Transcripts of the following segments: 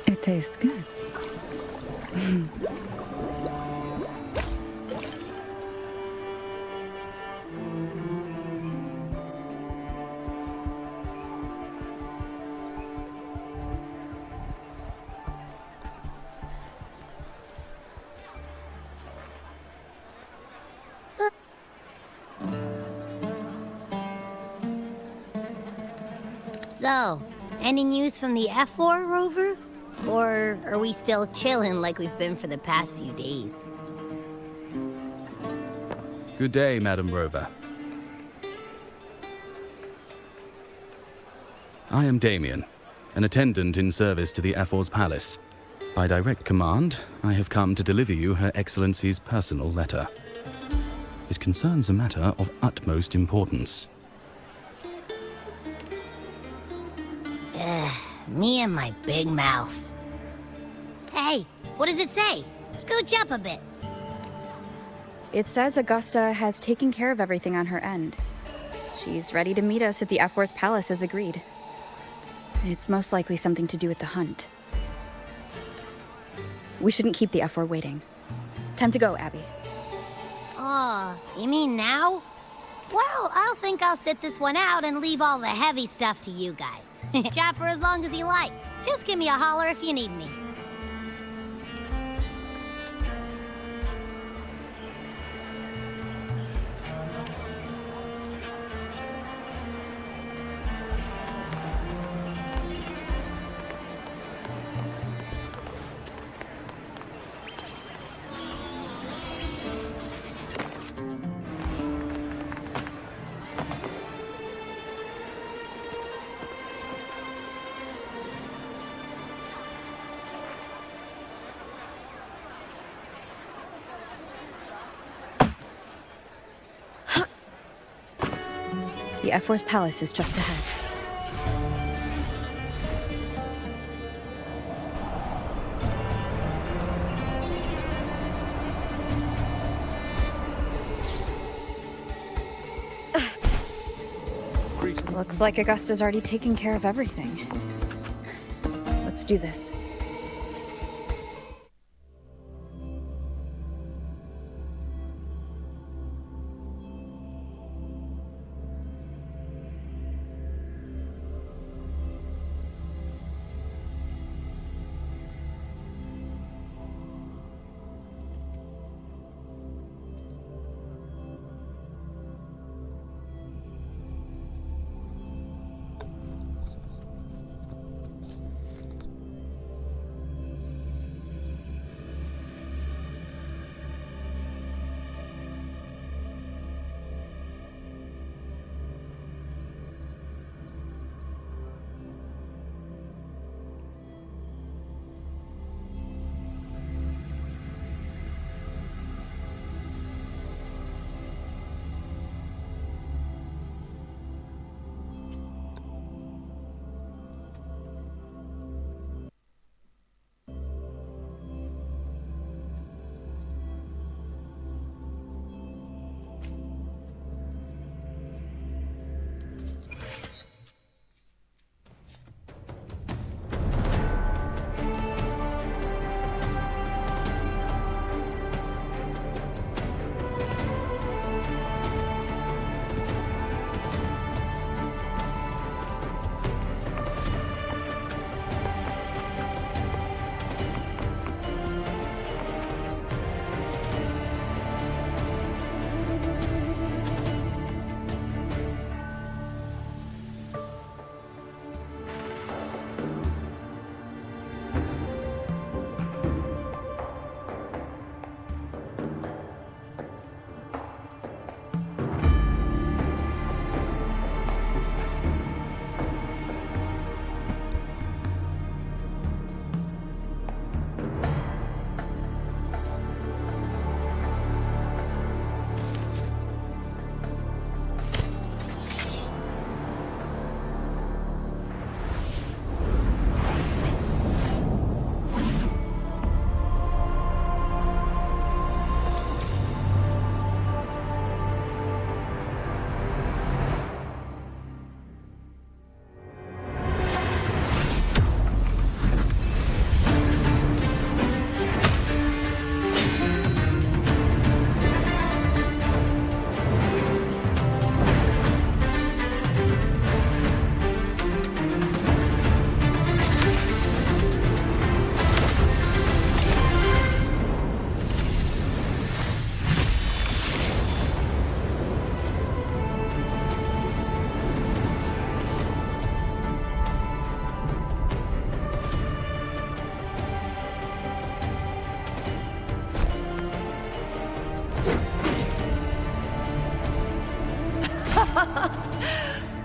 It tastes good. So, any news from the F4 rover? Or are we still chilling like we've been for the past few days? Good day, Madam Rover. I am Damien, an attendant in service to the F4's palace. By direct command, I have come to deliver you Her Excellency's personal letter. It concerns a matter of utmost importance. Me and my big mouth. Hey, what does it say? Scooch up a bit. It says Augusta has taken care of everything on her end. She's ready to meet us at the F4's palace as agreed. It's most likely something to do with the hunt. We shouldn't keep the F4 waiting. Time to go, Abby. Oh, you mean now? Well, I'll sit this one out and leave all the heavy stuff to you guys. Chat for as long as you like. Just give me a holler if you need me. The F-Force Palace is just ahead. Looks like Augusta's already taken care of everything. Let's do this.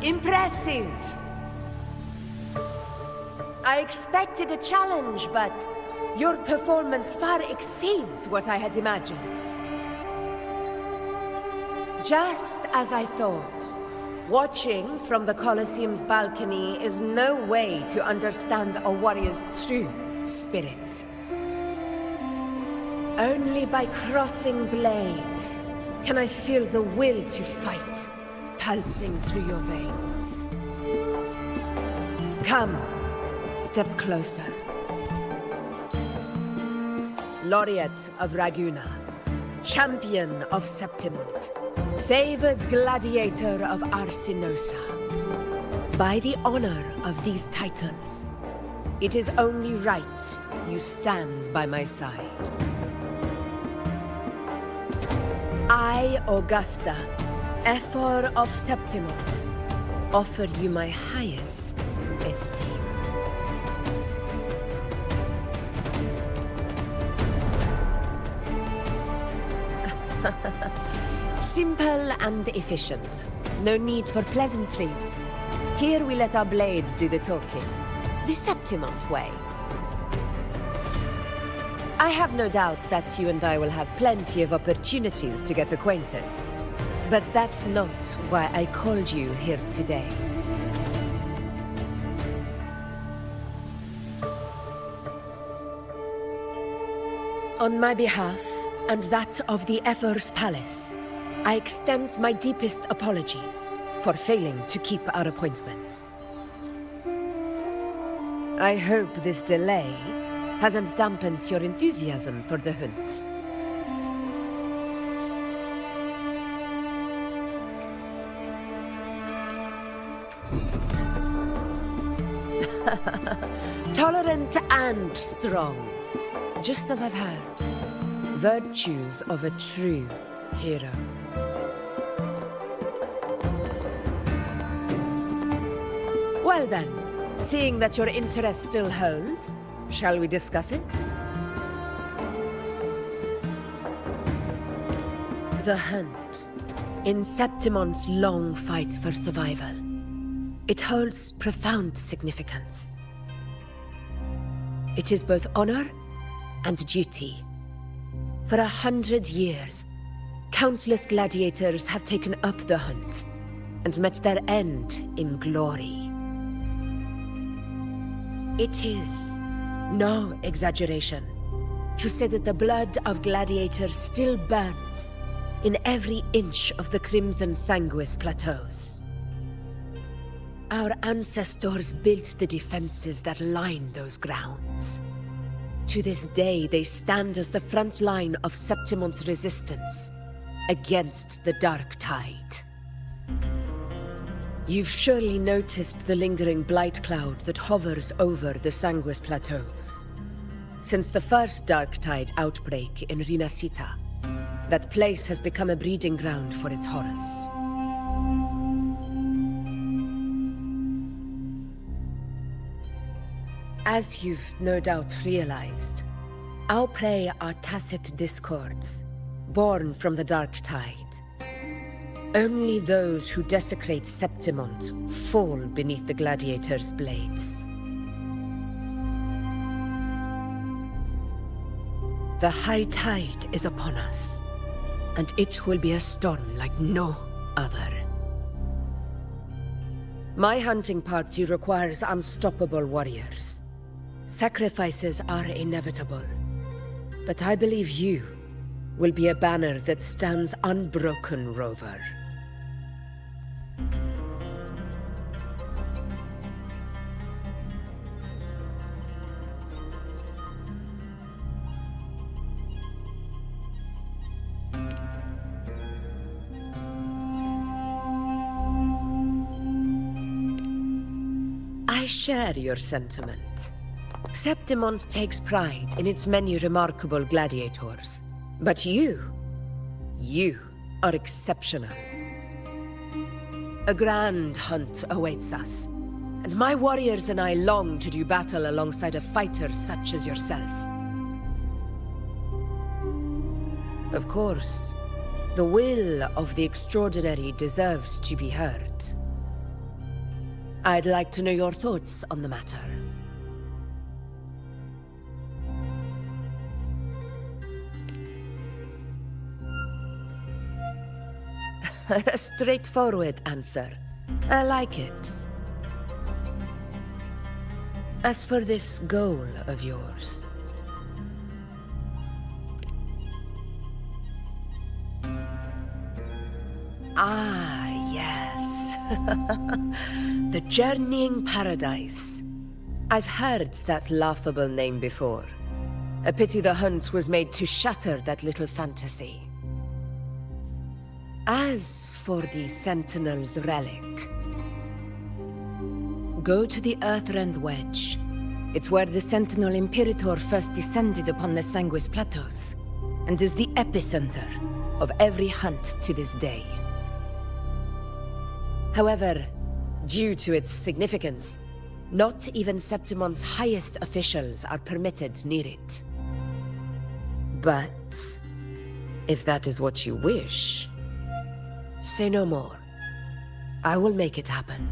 Impressive! I expected a challenge, but your performance far exceeds what I had imagined. Just as I thought, watching from the Colosseum's balcony is no way to understand a warrior's true spirit. Only by crossing blades can I feel the will to fight pulsing through your veins. Come, step closer. Laureate of Raguna, champion of Septimund, favored gladiator of Arsinosa. By the honor of these titans, it is only right you stand by my side. I, Augusta, Ephor of Septimund, offer you my highest esteem. Simple and efficient. No need for pleasantries. Here we let our blades do the talking. The Septimund way. I have no doubt that you and I will have plenty of opportunities to get acquainted. But that's not why I called you here today. On my behalf, and that of the Ephor's Palace, I extend my deepest apologies for failing to keep our appointment. I hope this delay hasn't dampened your enthusiasm for the hunt. Tolerant and strong, just as I've heard. Virtues of a true hero. Well then, seeing that your interest still holds, shall we discuss it? The hunt. In Septimon's long fight for survival. It holds profound significance. It is both honor and duty. For 100 years, countless gladiators have taken up the hunt and met their end in glory. It is no exaggeration to say that the blood of gladiators still burns in every inch of the Crimson Sanguis plateaus. Our ancestors built the defenses that line those grounds. To this day, they stand as the front line of Septimon's resistance against the Dark Tide. You've surely noticed the lingering blight cloud that hovers over the Sanguis plateaus. Since the first Dark Tide outbreak in Rinasita, that place has become a breeding ground for its horrors. As you've no doubt realized, our prey are tacit discords, born from the Dark Tide. Only those who desecrate Septimont fall beneath the gladiators' blades. The high tide is upon us, and it will be a storm like no other. My hunting party requires unstoppable warriors. Sacrifices are inevitable, but I believe you will be a banner that stands unbroken, Rover. I share your sentiment. Septimont takes pride in its many remarkable gladiators. But you are exceptional. A grand hunt awaits us, and my warriors and I long to do battle alongside a fighter such as yourself. Of course, the will of the extraordinary deserves to be heard. I'd like to know your thoughts on the matter. A straightforward answer. I like it. As for this goal of yours... Ah, yes. The Journeying Paradise. I've heard that laughable name before. A pity the hunt was made to shatter that little fantasy. As for the Sentinel's relic, go to the Earthrend Wedge. It's where the Sentinel Imperator first descended upon the Sanguis Plateaus, and is the epicenter of every hunt to this day. However, due to its significance, not even Septimon's highest officials are permitted near it. But if that is what you wish, say no more. I will make it happen.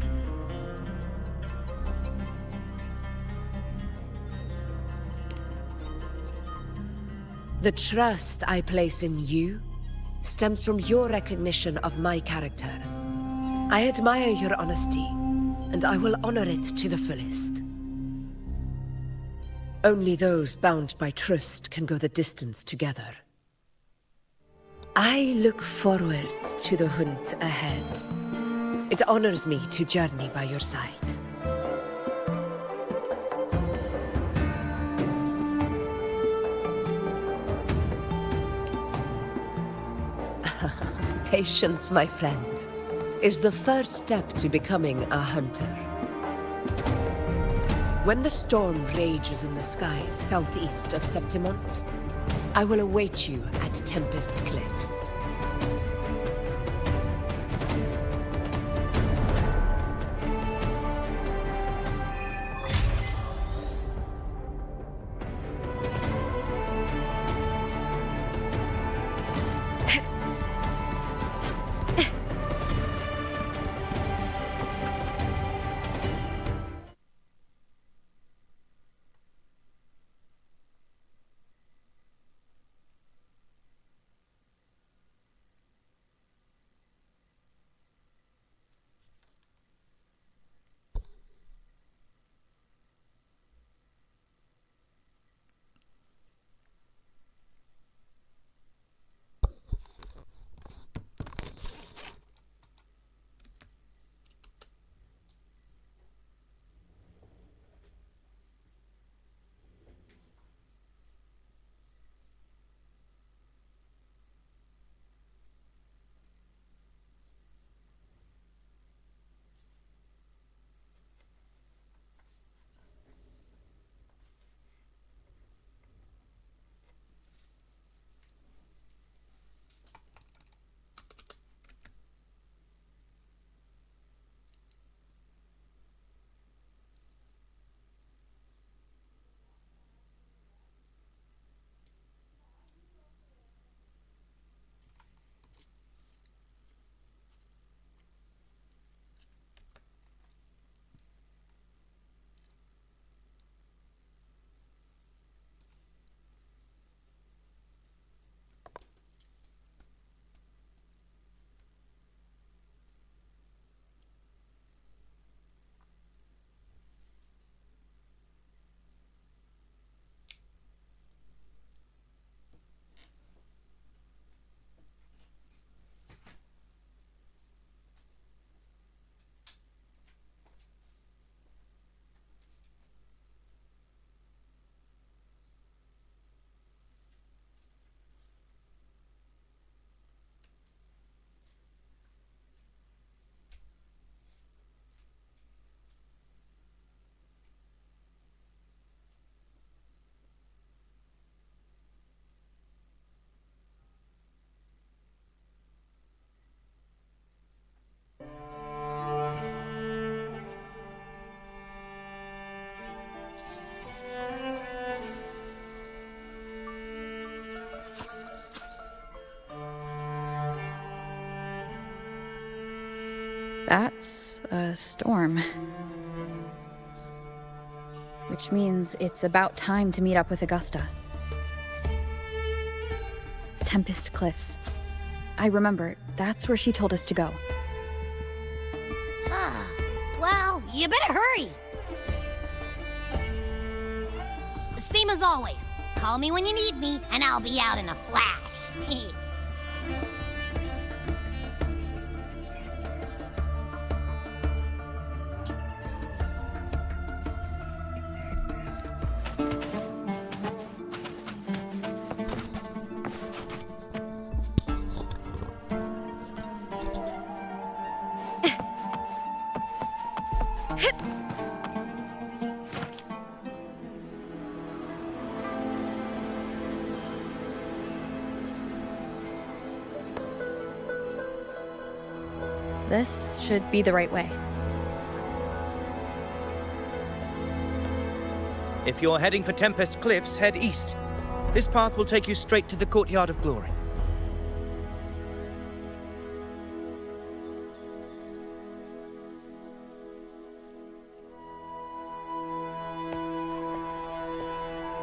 The trust I place in you stems from your recognition of my character. I admire your honesty, and I will honor it to the fullest. Only those bound by trust can go the distance together. I look forward to the hunt ahead. It honors me to journey by your side. Patience, my friend, is the first step to becoming a hunter. When the storm rages in the skies southeast of Septimont, I will await you at Tempest Cliffs. That's a storm. Which means it's about time to meet up with Augusta. Tempest Cliffs. I remember, that's where she told us to go. Well, you better hurry. Same as always. Call me when you need me, and I'll be out in a flash. This should be the right way. If you're heading for Tempest Cliffs, head east. This path will take you straight to the Courtyard of Glory.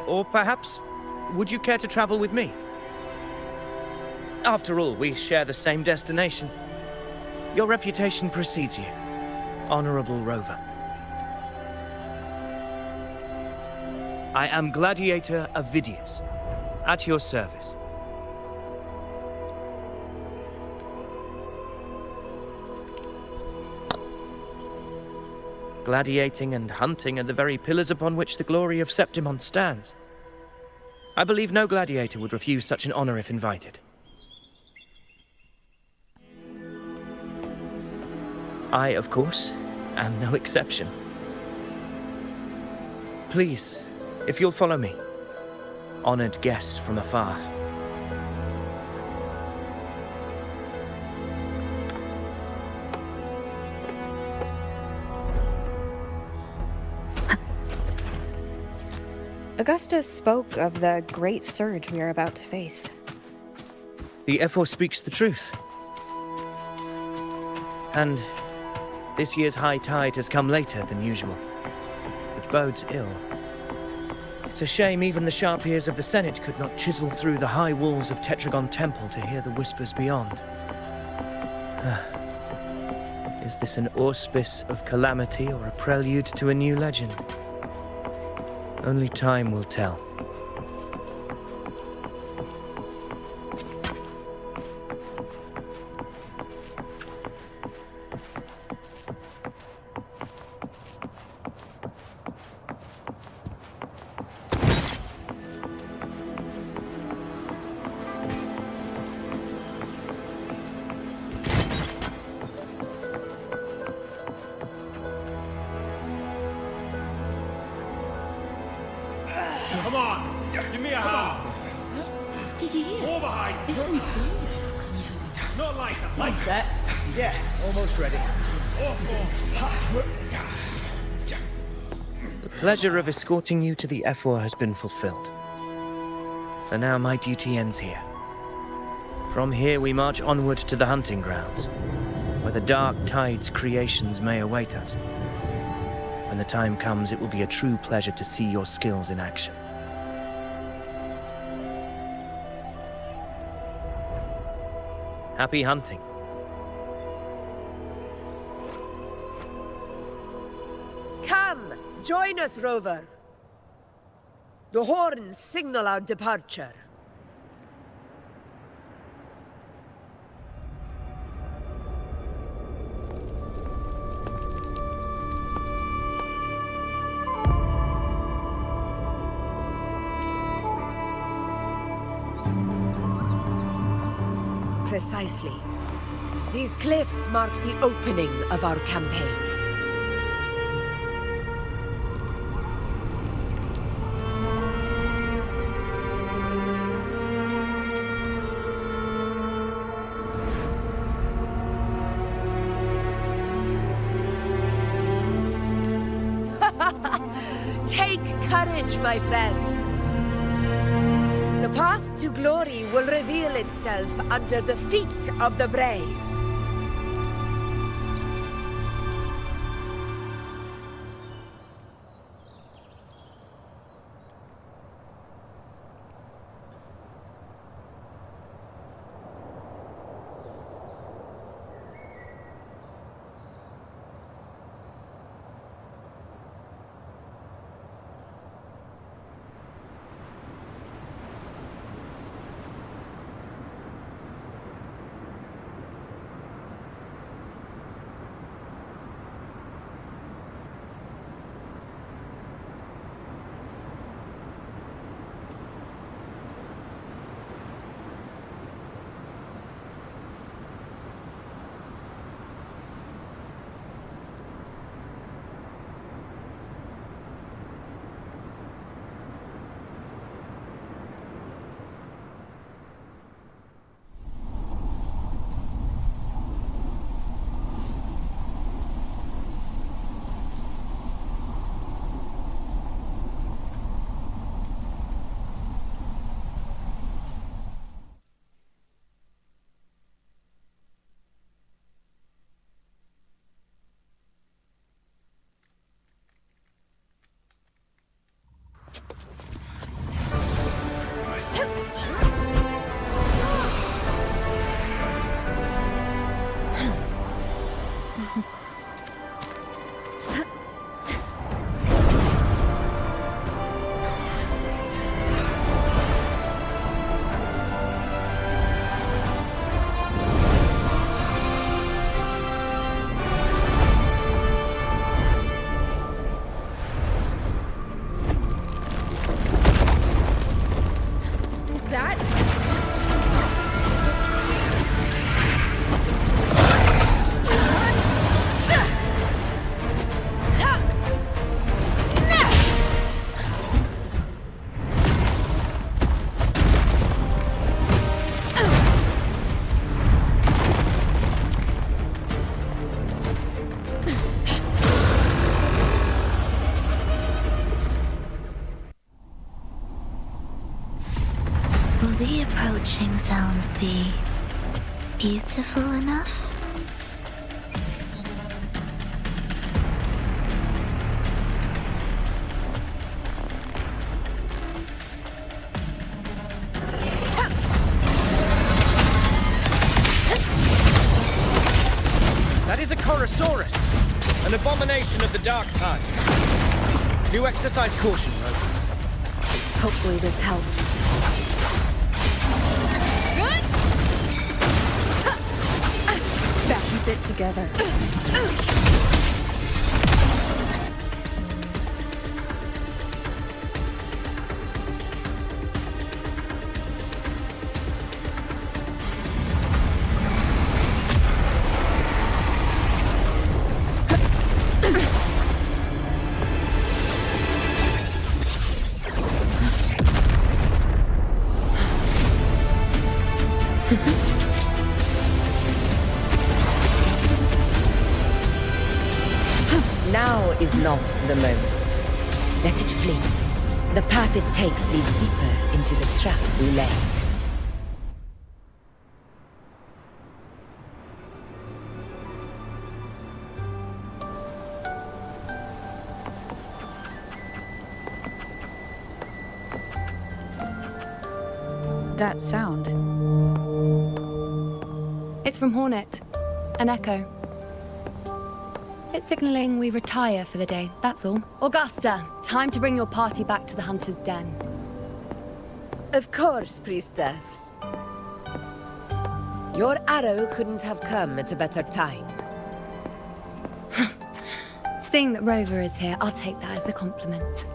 Or perhaps, would you care to travel with me? After all, we share the same destination. Your reputation precedes you, Honorable Rover. I am Gladiator Avidius, at your service. Gladiating and hunting are the very pillars upon which the glory of Septimont stands. I believe no gladiator would refuse such an honor if invited. I, of course, am no exception. Please, if you'll follow me, honored guest from afar. Augusta spoke of the great surge we are about to face. The Ephor speaks the truth. And this year's high tide has come later than usual, which bodes ill. It's a shame even the sharp ears of the Senate could not chisel through the high walls of Tetragon Temple to hear the whispers beyond. Is this an auspice of calamity or a prelude to a new legend? Only time will tell. Come on, give me a hand. Did you hear? More behind. This one's serious. Not like that. Like Set? Yeah, almost ready. The pleasure of escorting you to the Ephor has been fulfilled. For now, my duty ends here. From here, we march onward to the hunting grounds, where the dark tide's creations may await us. When the time comes, it will be a true pleasure to see your skills in action. Happy hunting. Come, join us, Rover. The horns signal our departure. Precisely. These cliffs mark the opening of our campaign. Take courage, my friend. The path to glory will reveal itself under the feet of the brave. sounds be beautiful enough? That is a Chorosaurus, an abomination of the Dark Tide. Do exercise caution, Rogue. Hopefully this helps. That keep it together. Now is not the moment. Let it flee. The path it takes leads deeper into the trap we laid. That sound. It's from Hornet. An echo. It's signaling we retire for the day, that's all. Augusta, time to bring your party back to the Hunter's Den. Of course, priestess. Your arrow couldn't have come at a better time. Seeing that Rover is here, I'll take that as a compliment.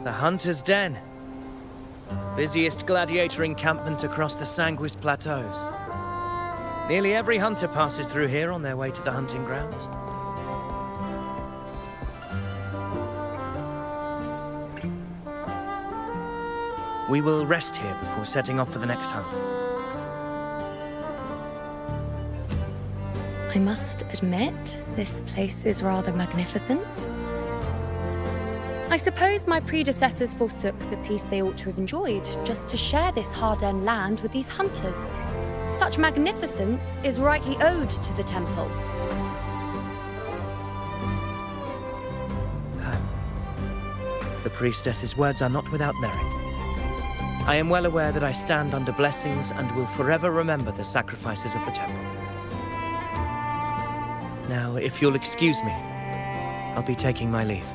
The Hunter's Den. Busiest gladiator encampment across the Sanguis Plateaus. Nearly every hunter passes through here on their way to the hunting grounds. We will rest here before setting off for the next hunt. I must admit, this place is rather magnificent. I suppose my predecessors forsook the peace they ought to have enjoyed, just to share this hard-earned land with these hunters. Such magnificence is rightly owed to the temple. The priestess's words are not without merit. I am well aware that I stand under blessings and will forever remember the sacrifices of the temple. Now, if you'll excuse me, I'll be taking my leave.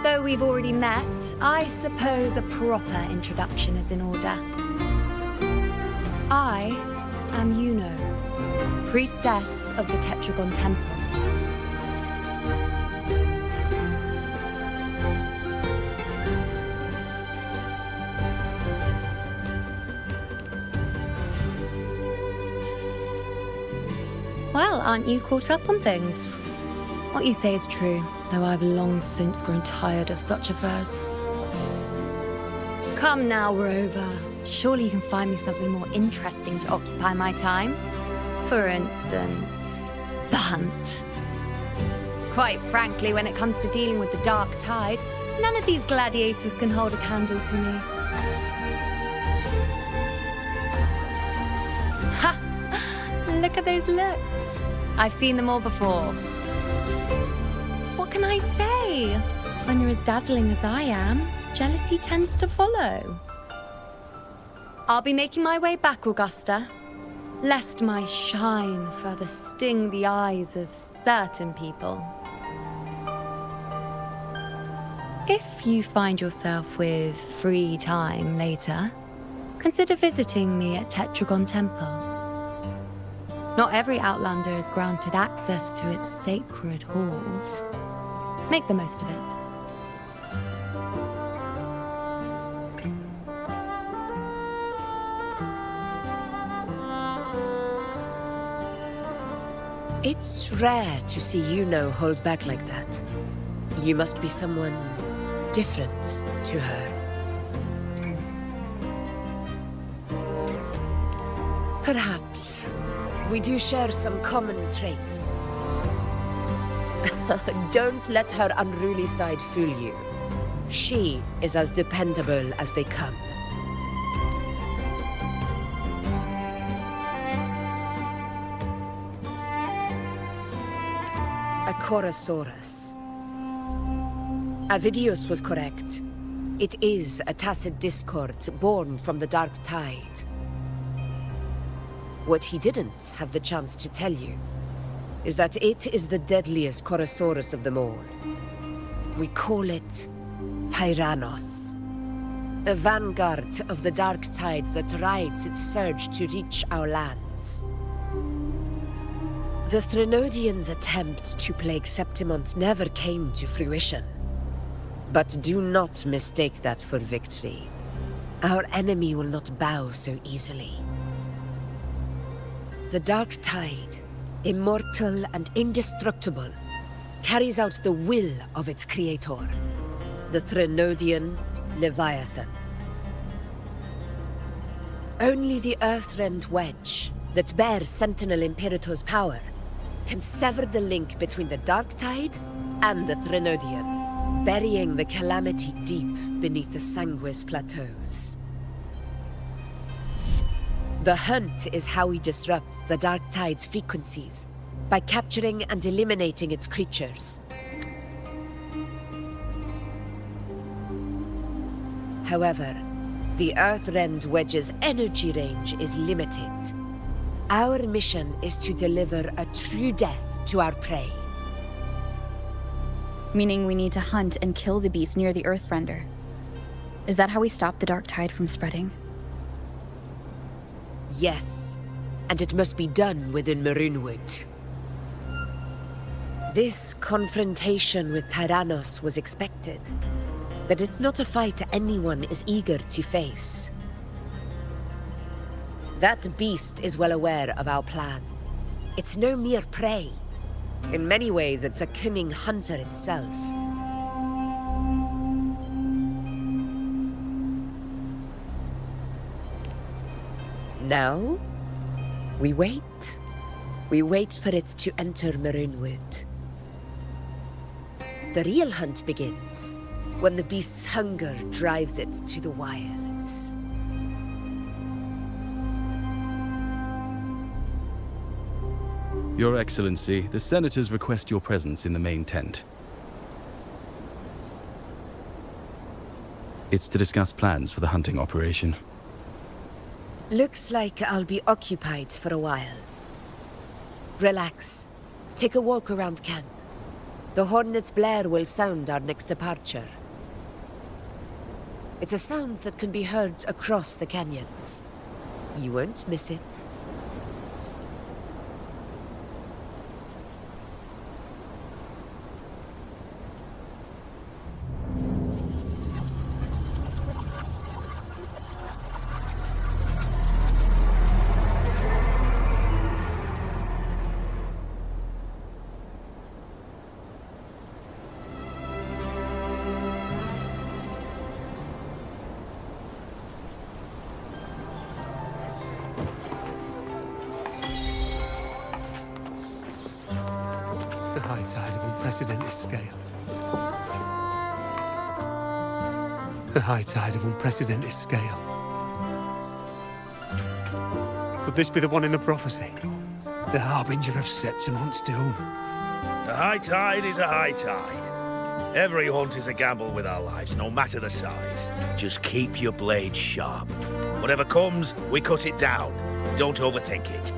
Though we've already met, I suppose a proper introduction is in order. I am Yuno, priestess of the Tetragon Temple. Well, aren't you caught up on things? What you say is true, though I've long since grown tired of such affairs. Come now, Rover. Surely you can find me something more interesting to occupy my time. For instance, the hunt. Quite frankly, when it comes to dealing with the Dark Tide, none of these gladiators can hold a candle to me. Ha! Look at those looks. I've seen them all before. What can I say? When you're as dazzling as I am, jealousy tends to follow. I'll be making my way back, Augusta, lest my shine further sting the eyes of certain people. If you find yourself with free time later, consider visiting me at Tetragon Temple. Not every Outlander is granted access to its sacred halls. Make the most of it. It's rare to see Yuno hold back like that. You must be someone different to her. Perhaps we do share some common traits. Don't let her unruly side fool you. She is as dependable as they come. A Chorosaurus. Avidius was correct. It is a tacit discord born from the Dark Tide. What he didn't have the chance to tell you is that it is the deadliest Chorosaurus of them all. We call it Tyrannos. A vanguard of the Dark Tide that rides its surge to reach our lands. The Threnodians' attempt to plague Septimont never came to fruition. But do not mistake that for victory. Our enemy will not bow so easily. The Dark Tide, immortal and indestructible, carries out the will of its creator, the Threnodian Leviathan. Only the Earthrend Wedge, that bears Sentinel Imperator's power, can sever the link between the Dark Tide and the Threnodian, burying the calamity deep beneath the Sanguis plateaus. The hunt is how we disrupt the Dark Tide's frequencies, by capturing and eliminating its creatures. However, the Earthrend Wedge's energy range is limited. Our mission is to deliver a true death to our prey. Meaning we need to hunt and kill the beast near the Earthrender. Is that how we stop the Dark Tide from spreading? Yes, and it must be done within Maroonwood. This confrontation with Tyrannos was expected, but it's not a fight anyone is eager to face. That beast is well aware of our plan. It's no mere prey. In many ways, it's a cunning hunter itself. Now, we wait. We wait for it to enter Maroonwood. The real hunt begins when the beast's hunger drives it to the wilds. Your Excellency, the Senators request your presence in the main tent. It's to discuss plans for the hunting operation. Looks like I'll be occupied for a while. Relax. Take a walk around camp. The Hornet's blare will sound our next departure. It's a sound that can be heard across the canyons. You won't miss it. The high tide of unprecedented scale. The high tide of unprecedented scale. Could this be the one in the prophecy? The harbinger of Septimont's doom? The high tide is a high tide. Every hunt is a gamble with our lives, no matter the size. Just keep your blade sharp. Whatever comes, we cut it down. Don't overthink it.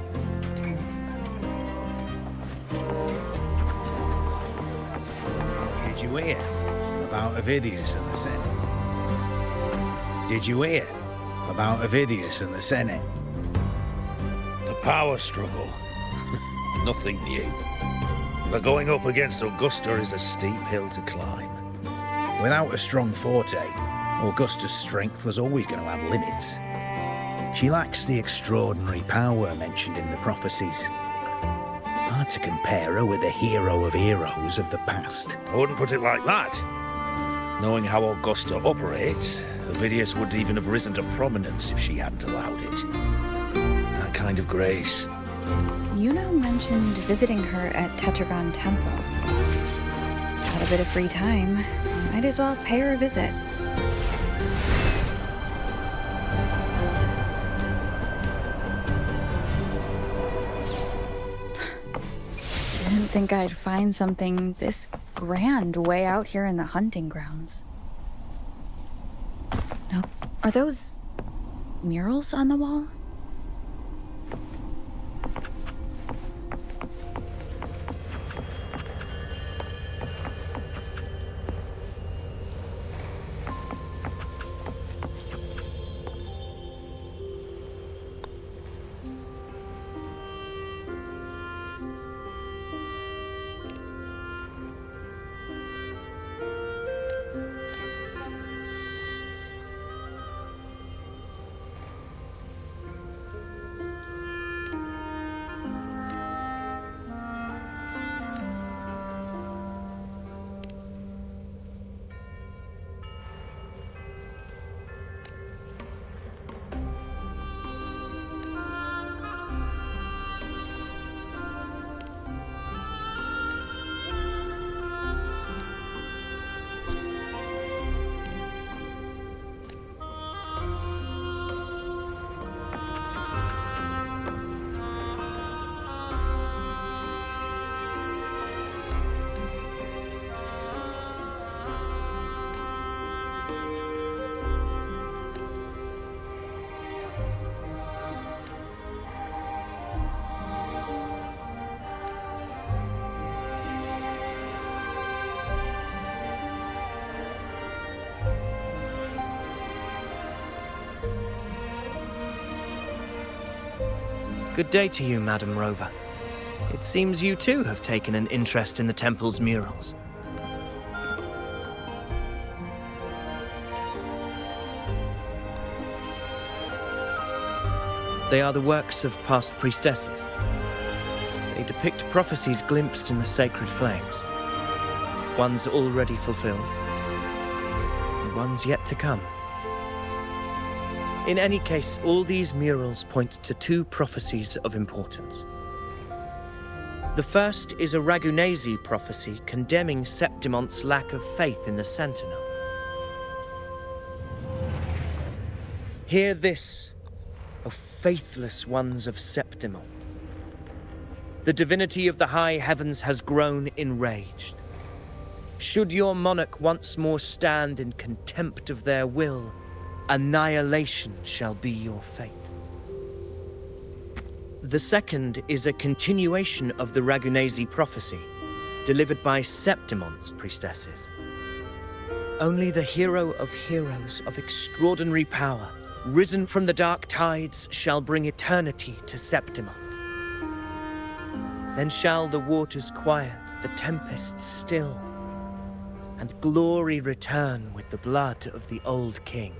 Did you hear about Avidius and the Senate? Did you hear about Avidius and the Senate? The power struggle. Nothing new. But going up against Augusta is a steep hill to climb. Without a strong forte, Augusta's strength was always going to have limits. She lacks the extraordinary power mentioned in the prophecies. Our hard to compare her with the hero of heroes of the past. I wouldn't put it like that. Knowing how Augusta operates, Avidius would even have risen to prominence if she hadn't allowed it. That kind of grace. Yuno mentioned visiting her at Tetragon Temple. Got a bit of free time. Might as well pay her a visit. Didn't think I'd find something this grand way out here in the hunting grounds. No, are those murals on the wall? Good day to you, Madam Rover. It seems you too have taken an interest in the temple's murals. They are the works of past priestesses. They depict prophecies glimpsed in the sacred flames. Ones already fulfilled, and ones yet to come. In any case, all these murals point to two prophecies of importance. The first is a Ragunesi prophecy condemning Septimont's lack of faith in the Sentinel. Hear this, O faithless ones of Septimont. The divinity of the high heavens has grown enraged. Should your monarch once more stand in contempt of their will, annihilation shall be your fate. The second is a continuation of the Ragunesi prophecy, delivered by Septimont's priestesses. Only the hero of heroes of extraordinary power, risen from the dark tides, shall bring eternity to Septimont. Then shall the waters quiet, the tempests still, and glory return with the blood of the old king.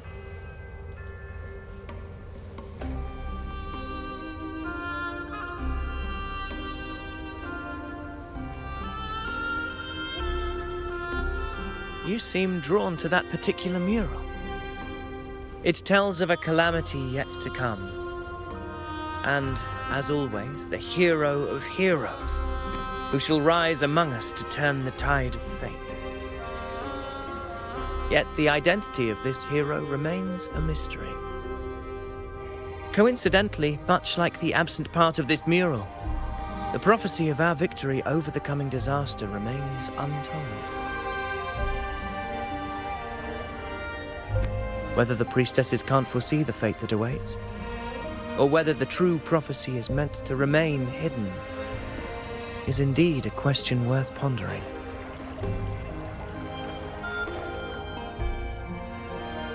You seem drawn to that particular mural. It tells of a calamity yet to come. And, as always, the hero of heroes, who shall rise among us to turn the tide of fate. Yet the identity of this hero remains a mystery. Coincidentally, much like the absent part of this mural, the prophecy of our victory over the coming disaster remains untold. Whether the priestesses can't foresee the fate that awaits, or whether the true prophecy is meant to remain hidden, is indeed a question worth pondering.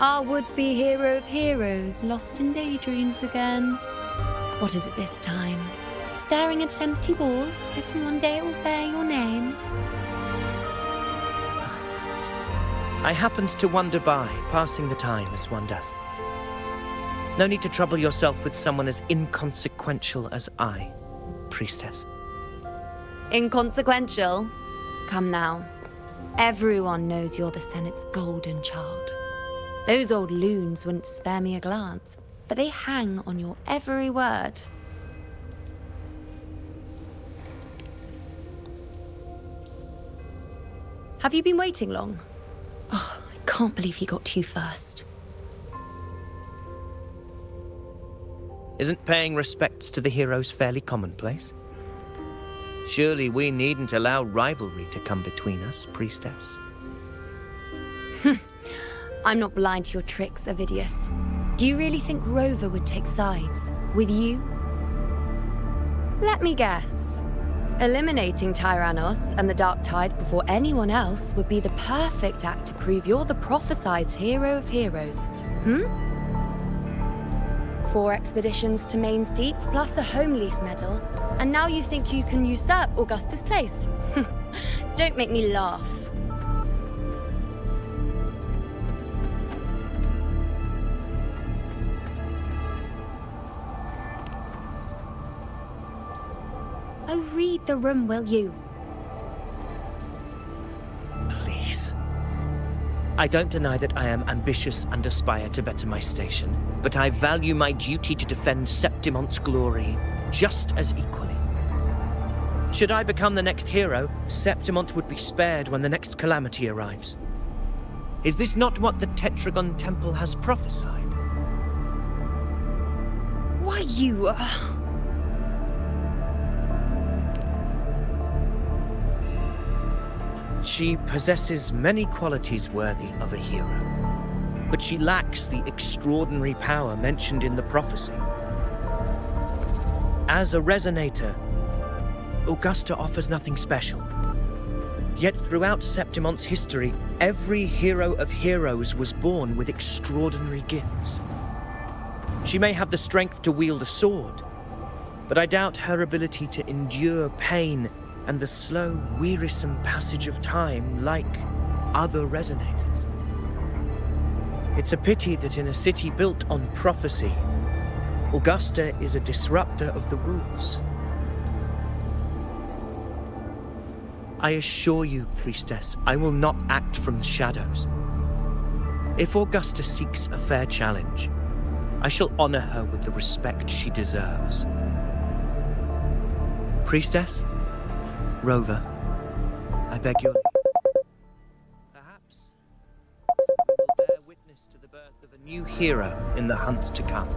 Our would-be hero of heroes lost in daydreams again. What is it this time? Staring at an empty wall, hoping one day it will bear your name? I happened to wander by, passing the time as one does. No need to trouble yourself with someone as inconsequential as I, priestess. Inconsequential? Come now. Everyone knows you're the Senate's golden child. Those old loons wouldn't spare me a glance, but they hang on your every word. Have you been waiting long? Oh, I can't believe he got to you first. Isn't paying respects to the heroes fairly commonplace? Surely we needn't allow rivalry to come between us, priestess. I'm not blind to your tricks, Avidius. Do you really think Rover would take sides with you? Let me guess. Eliminating Tyrannos and the Dark Tide before anyone else would be the perfect act to prove you're the prophesied hero of heroes. 4 expeditions to Main's Deep, plus a Home Leaf medal, and now you think you can usurp Augustus' place? Don't make me laugh. Oh, read the room, will you? Please. I don't deny that I am ambitious and aspire to better my station, but I value my duty to defend Septimont's glory just as equally. Should I become the next hero, Septimont would be spared when the next calamity arrives. Is this not what the Tetragon Temple has prophesied? Why, you... She possesses many qualities worthy of a hero, but she lacks the extraordinary power mentioned in the prophecy. As a resonator, Augusta offers nothing special. Yet throughout Septimont's history, every hero of heroes was born with extraordinary gifts. She may have the strength to wield a sword, but I doubt her ability to endure pain and the slow, wearisome passage of time like other resonators. It's a pity that in a city built on prophecy, Augusta is a disruptor of the rules. I assure you, priestess, I will not act from the shadows. If Augusta seeks a fair challenge, I shall honor her with the respect she deserves. Priestess? Rover, I beg your leave. Perhaps we will bear witness to the birth of a new hero in the hunt to come.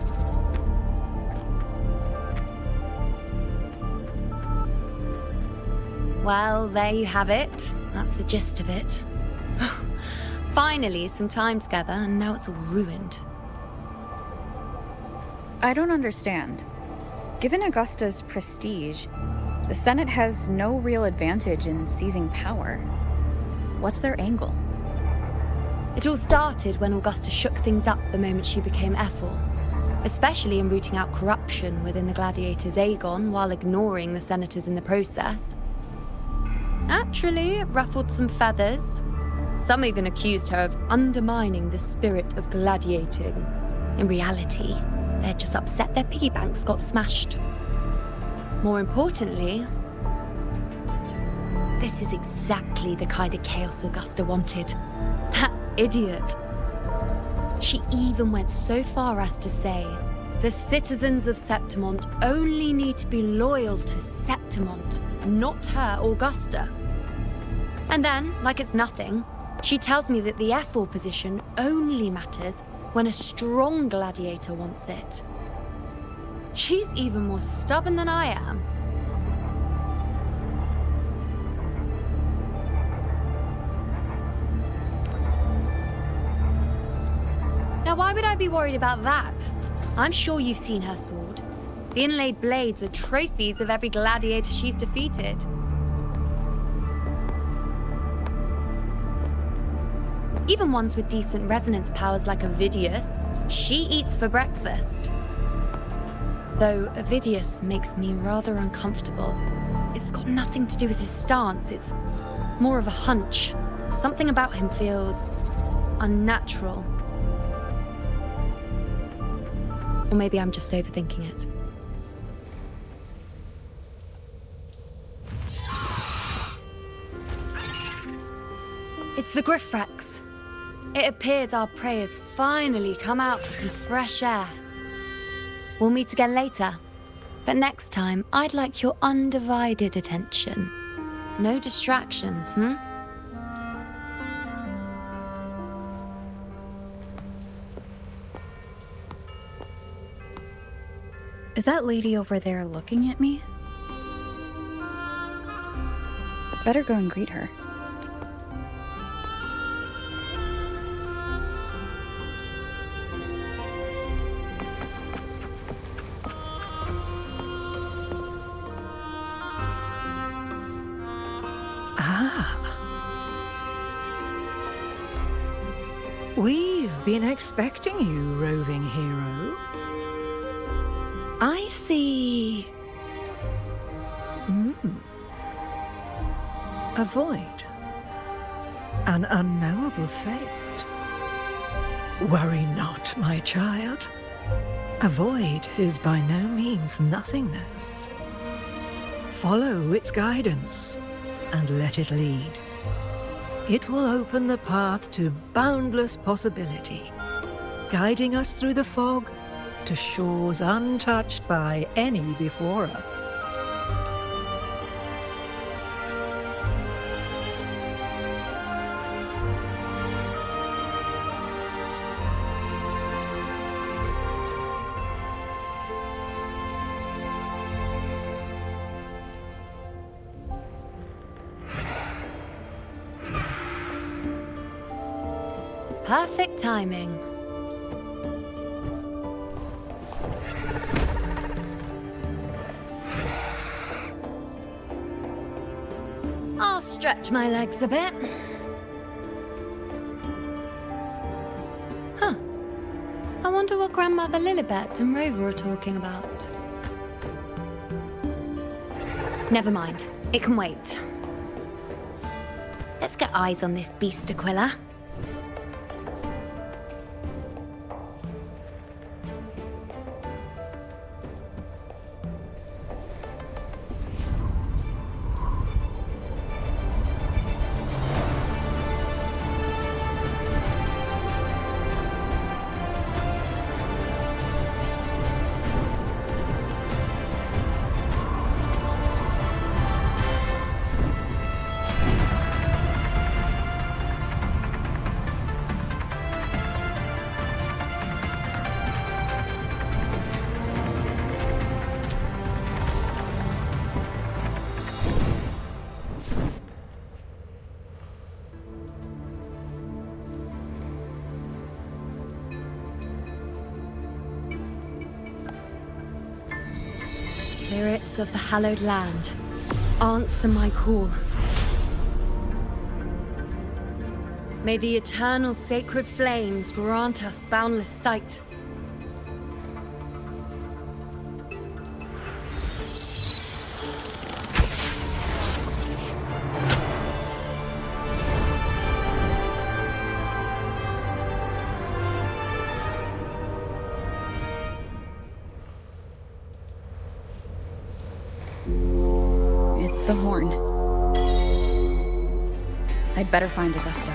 Well, there you have it. That's the gist of it. Finally, some time together, and now it's all ruined. I don't understand. Given Augusta's prestige, the Senate has no real advantage in seizing power. What's their angle? It all started when Augusta shook things up the moment she became Ephor, especially in rooting out corruption within the gladiators' Aegon while ignoring the senators in the process. Naturally, it ruffled some feathers. Some even accused her of undermining the spirit of gladiating. In reality, they're just upset their piggy banks got smashed. More importantly, this is exactly the kind of chaos Augusta wanted. That idiot. She even went so far as to say, the citizens of Septimont only need to be loyal to Septimont, not her, Augusta. And then, like it's nothing, she tells me that the Ephor position only matters when a strong gladiator wants it. She's even more stubborn than I am. Now, why would I be worried about that? I'm sure you've seen her sword. The inlaid blades are trophies of every gladiator she's defeated. Even ones with decent resonance powers like Avidius, she eats for breakfast. Though Avidius makes me rather uncomfortable. It's got nothing to do with his stance, it's more of a hunch. Something about him feels unnatural. Or maybe I'm just overthinking it. It's the Griffrex. It appears our prey has finally come out for some fresh air. We'll meet again later. But next time, I'd like your undivided attention. No distractions, hmm? Is that lady over there looking at me? Better go and greet her. We've been expecting you, roving hero. I see... A void. An unknowable fate. Worry not, my child. A void is by no means nothingness. Follow its guidance, and let it lead. It will open the path to boundless possibility, guiding us through the fog to shores untouched by any before us. Perfect timing. I'll stretch my legs a bit. Huh. I wonder what Grandmother Lilibet and Rover are talking about. Never mind. It can wait. Let's get eyes on this beast, Aquila. Spirits of the hallowed land, answer my call. May the eternal sacred flames grant us boundless sight. It's the horn. I'd better find Augusta.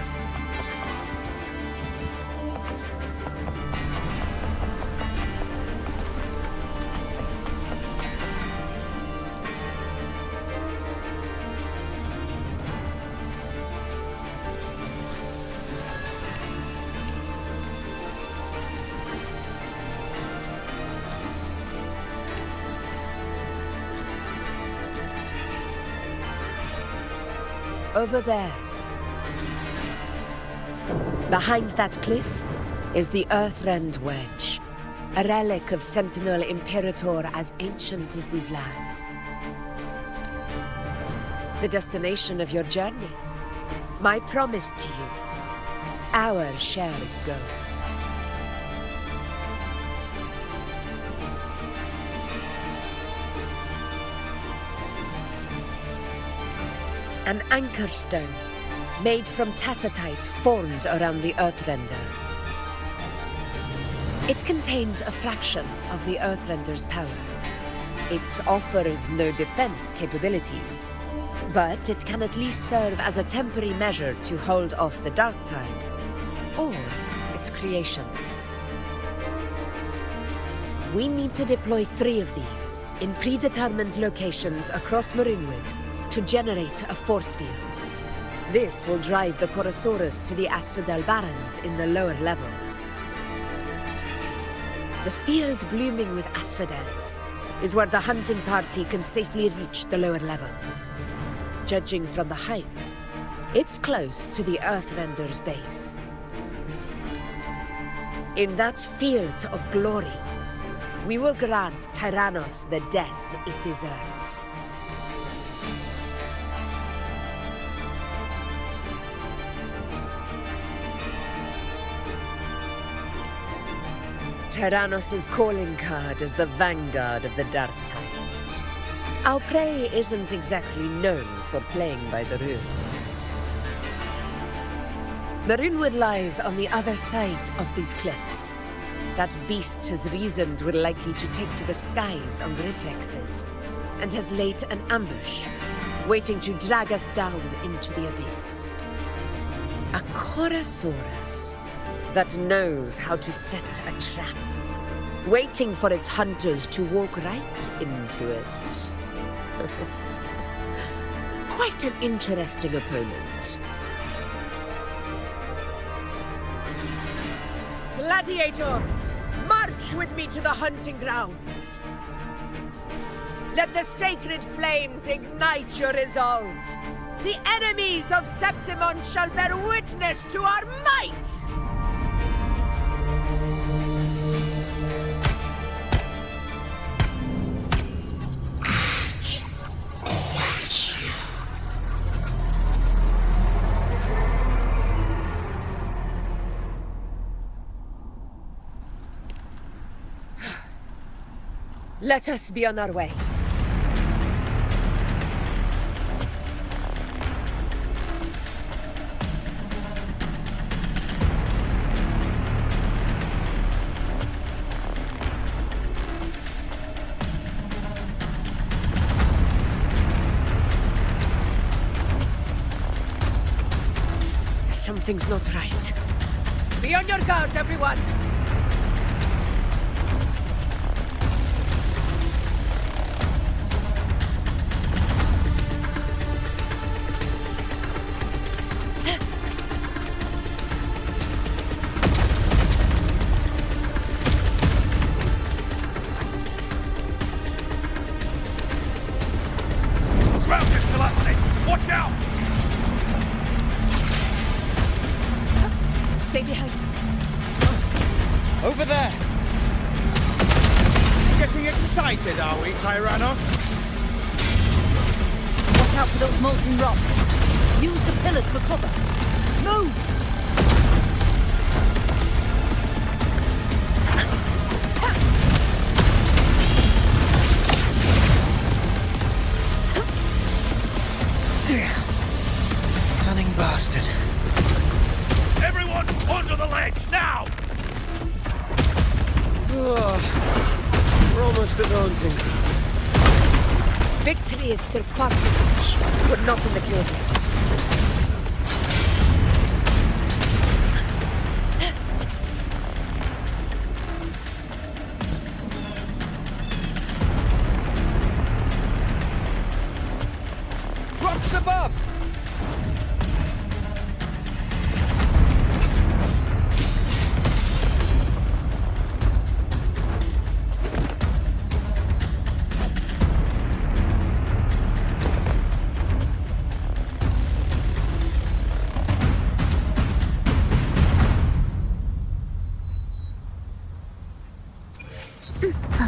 Over there. Behind that cliff is the Earthrend Wedge, a relic of Sentinel Imperator as ancient as these lands. The destination of your journey, my promise to you, our shared goal. An anchor stone, made from tacitite formed around the Earthrender. It contains a fraction of the Earthrender's power. It offers no defense capabilities, But it can at least serve as a temporary measure to hold off the dark tide, or its creations. We need to deploy 3 of these in predetermined locations across Marinwood to generate a force field. This will drive the Chorosaurus to the Asphodel Barrens in the lower levels. The field blooming with asphodels is where the hunting party can safely reach the lower levels. Judging from the height, it's close to the Earthrender's base. In that field of glory, we will grant Tyrannos the death it deserves. Tyrannos' calling card is the vanguard of the Dark Tide. Our prey isn't exactly known for playing by the rules. Marinwood lies on the other side of these cliffs. That beast has reasoned we're likely to take to the skies on reflexes, and has laid an ambush, waiting to drag us down into the abyss. A Chorosaurus that knows how to set a trap, waiting for its hunters to walk right into it. Quite an interesting opponent. Gladiators, march with me to the hunting grounds. Let the sacred flames ignite your resolve. The enemies of Septimon shall bear witness to our might! Let us be on our way. Something's not right. Be on your guard, everyone! Ground is collapsing! Watch out! Stay behind. Over there! Getting excited, are we, Tyrannos? Watch out for those molten rocks. Use the pillars for cover. Move! Cunning bastard. Everyone, onto the ledge, now! We're almost at the hunting grounds. Victory is still far from reach. We're not in the clear yet. Rocks above!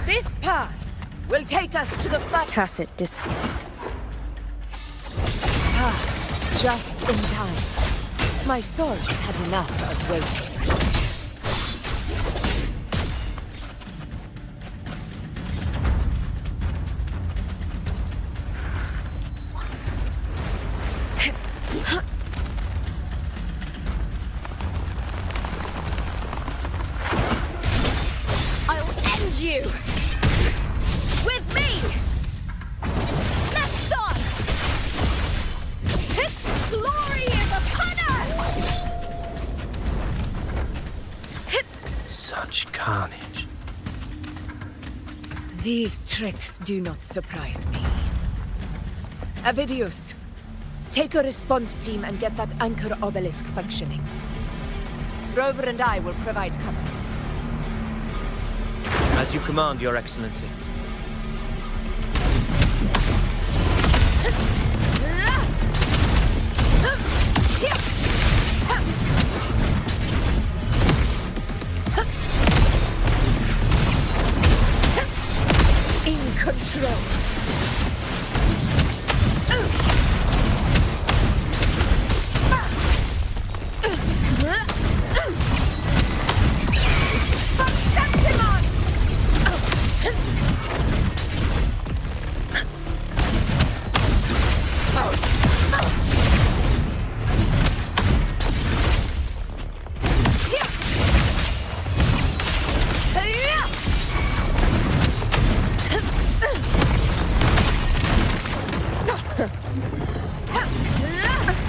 This path will take us to the Tacit discords. just in time. My swords had enough of waiting. I'll end you! With me! Left on! These tricks do not surprise me. Avidius, take a response team and get that anchor obelisk functioning. Rover and I will provide cover. As you command, Your Excellency. In control.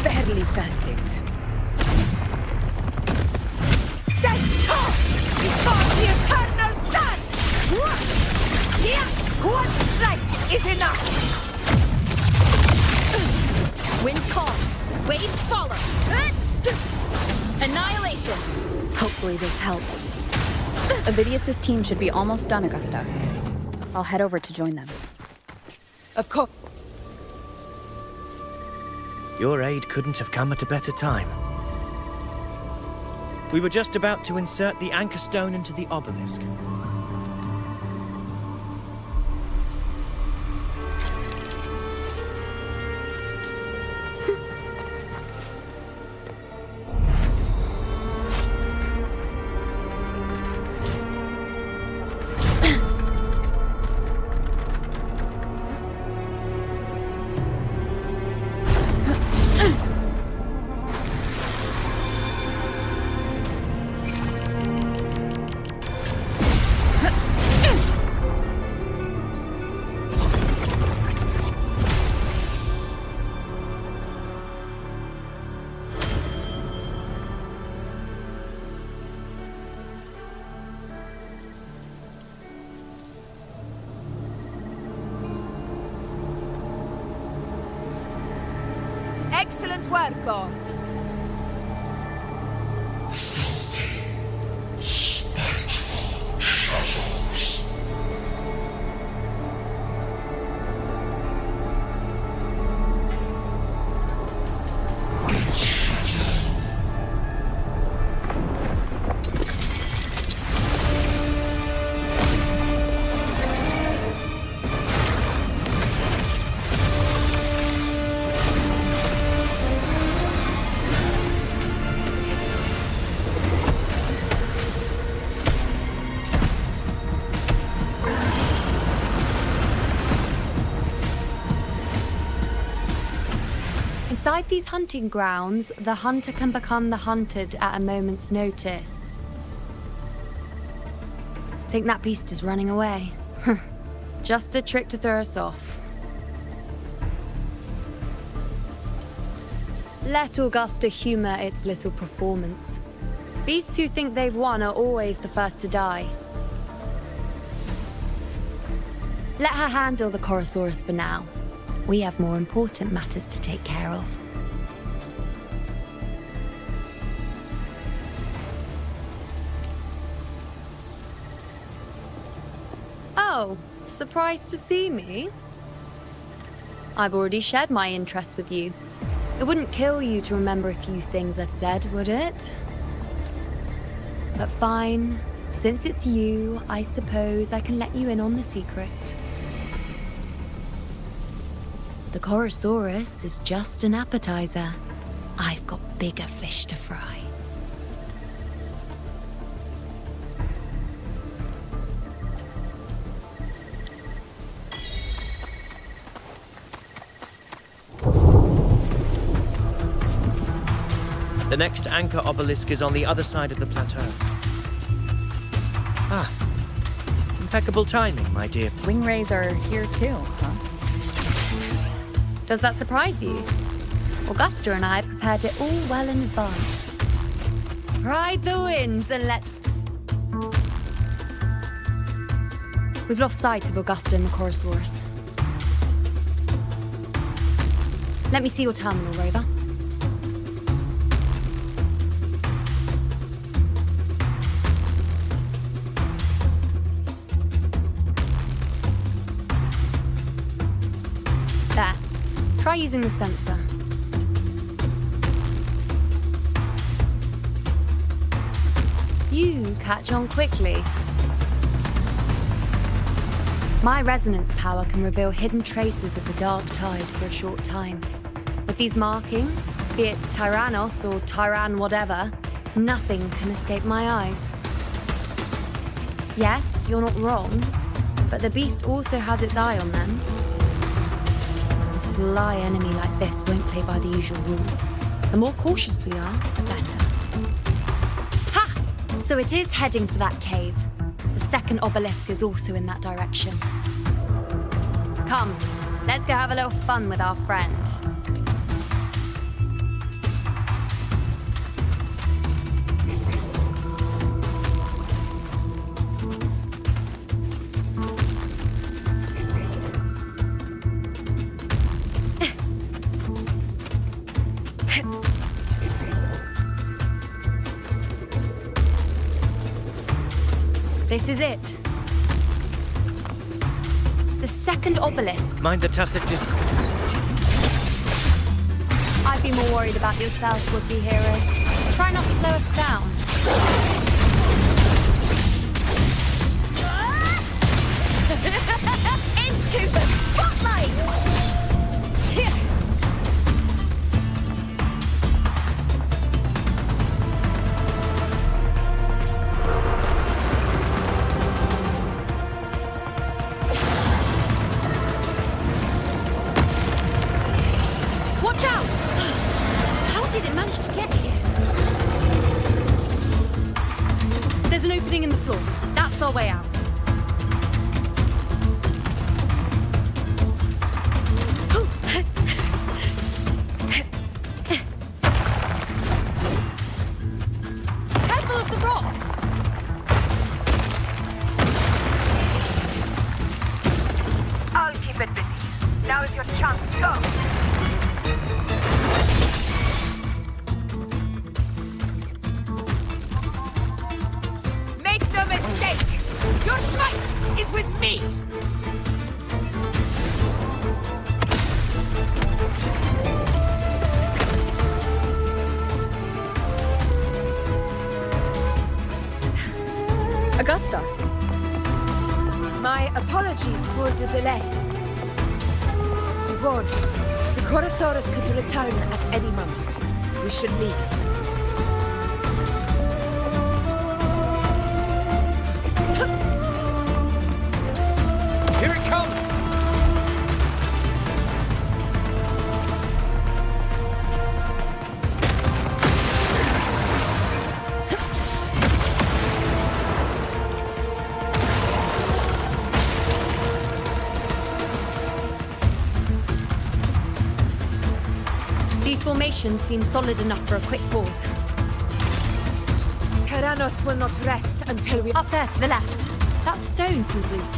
Barely felt it. Stand tall before the eternal sun! One strike is enough! Wind calls. Waves follow. Annihilation. Hopefully this helps. Avidius's team should be almost done, Augusta. I'll head over to join them. Of course. Your aid couldn't have come at a better time. We were just about to insert the anchor stone into the obelisk. Excellent work, all. Inside these hunting grounds, the hunter can become the hunted at a moment's notice. Think that beast is running away. Just a trick to throw us off. Let Augusta humor its little performance. Beasts who think they've won are always the first to die. Let her handle the Chorosaurus for now. We have more important matters to take care of. Oh, surprised to see me? I've already shared my interest with you. It wouldn't kill you to remember a few things I've said, would it? But fine. Since it's you, I suppose I can let you in on the secret. The Chorosaurus is just an appetizer. I've got bigger fish to fry. The next anchor obelisk is on the other side of the plateau. Ah, impeccable timing, my dear. Wingrays are here too, huh? Does that surprise you? Augusta and I prepared it all well in advance. Ride the winds and let... We've lost sight of Augusta and the Chorosaurus. Let me see your terminal, Rover. There. Try using the sensor. You catch on quickly. My resonance power can reveal hidden traces of the dark tide for a short time. With these markings, be it Tyrannos or Tyran whatever, nothing can escape my eyes. Yes, you're not wrong, but the beast also has its eye on them. A sly enemy like this won't play by the usual rules. The more cautious we are, the better. Ha! So it is heading for that cave. The second obelisk is also in that direction. Come, let's go have a little fun with our friend. This is it. The second obelisk. Mind the tacit discords. I'd be more worried about yourself, would-be hero. Try not to slow us down. Into the spotlight! Watch out! How did it manage to get here? There's an opening in the floor. That's our way out. Careful of the rocks! I'll keep it busy. Now is your chance. Go! Make no mistake! Your fight is with me! Augusta. My apologies for the delay. Be warned, the Chorosaurus could return at any moment. We should leave. Here it comes! These formations seem solid enough for a quick pause. Tyrannos will not rest until we... Up there to the left. That stone seems loose.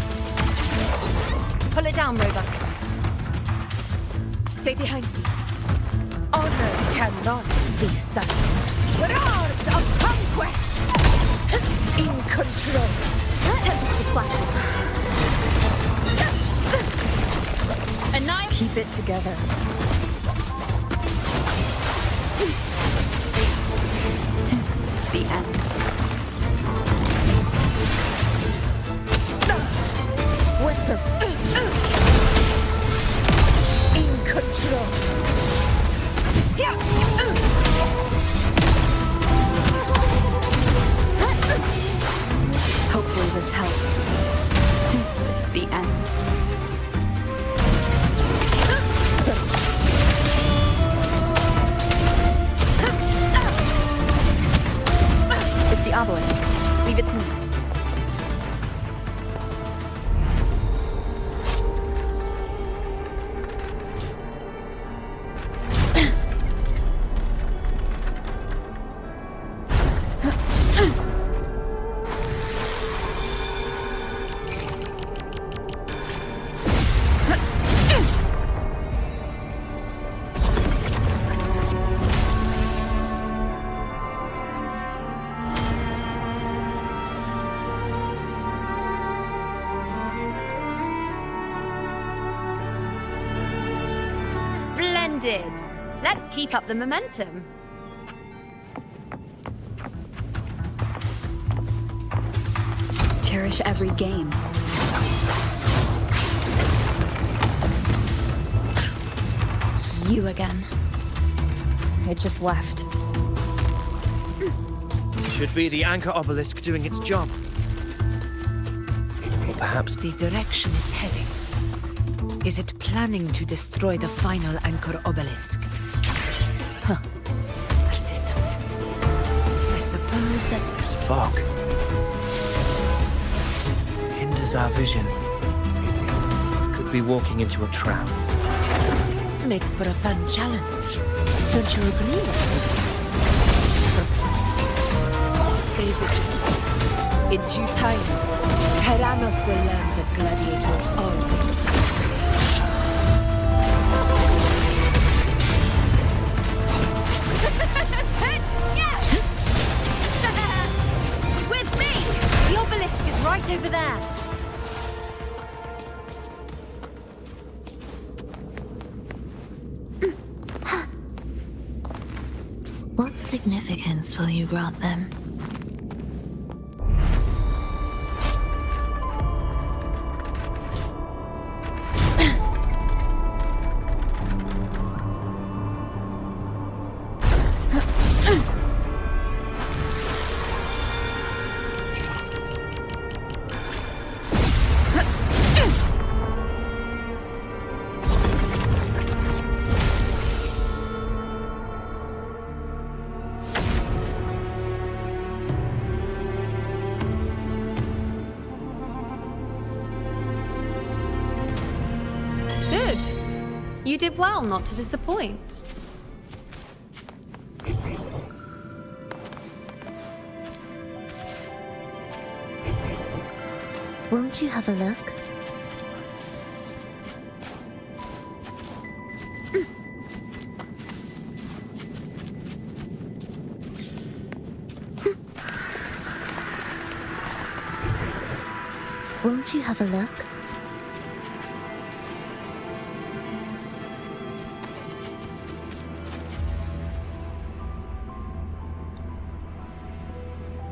Pull it down, Rover. Stay behind me. Honor cannot be silent. Roars of conquest! In control. Tempest of slack. Annihilate. Keep it together. Is this the end? With them. In control. Hopefully this helps. Is this the end? Splendid! Let's keep up the momentum. Cherish every game. You again. It just left. Should be the anchor obelisk doing its job. Or perhaps The direction it's heading. Is it planning to destroy the final anchor obelisk? Huh. Persistent. I suppose that... this fog hinders our vision. Could be walking into a trap. makes for a fun challenge. Don't you agree, ladies? Stay vigilant. In due time, Tyrannos will learn that gladiators always play shards. With me! The obelisk is right over there. What significance will you grant them? You did well not to disappoint. Won't you have a look? Won't you have a look?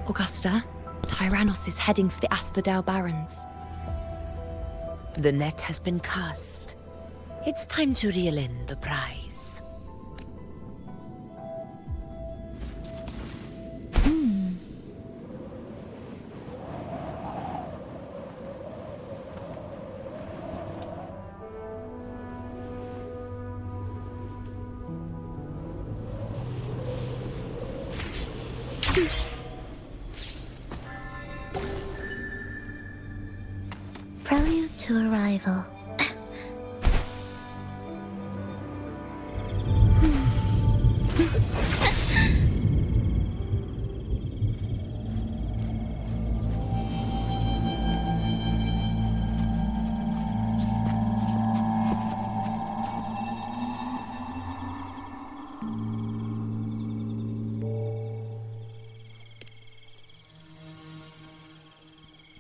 Augusta, Tyrannos is heading for the Asphodel Barrens. The net has been cast. It's time to reel in the prize. Prelude to arrival.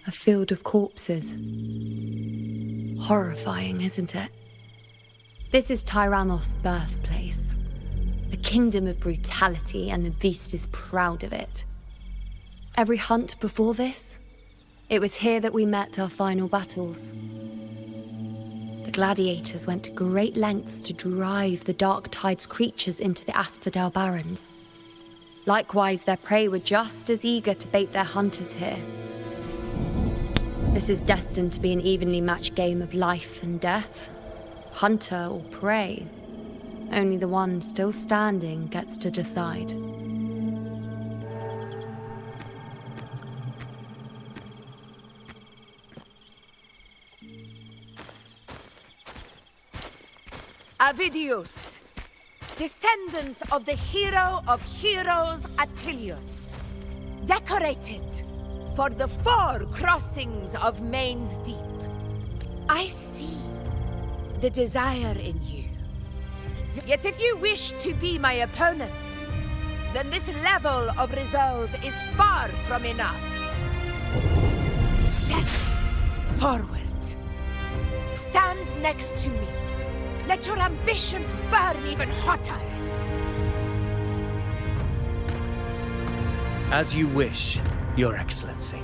A field of corpses. Horrifying, isn't it? This is Tyrannos' birthplace. A kingdom of brutality, and the beast is proud of it. Every hunt before this, it was here that we met our final battles. The gladiators went to great lengths to drive the Dark Tide's creatures into the Asphodel Barrens. Likewise, their prey were just as eager to bait their hunters here. This is destined to be an evenly matched game of life and death. Hunter or prey. Only the one still standing gets to decide. Avidius, descendant of the hero of heroes Attilius, decorated for the 4 crossings of Main's Deep. I see the desire in you. Yet if you wish to be my opponent, then this level of resolve is far from enough. Step forward. Stand next to me. Let your ambitions burn even hotter! As you wish, Your Excellency.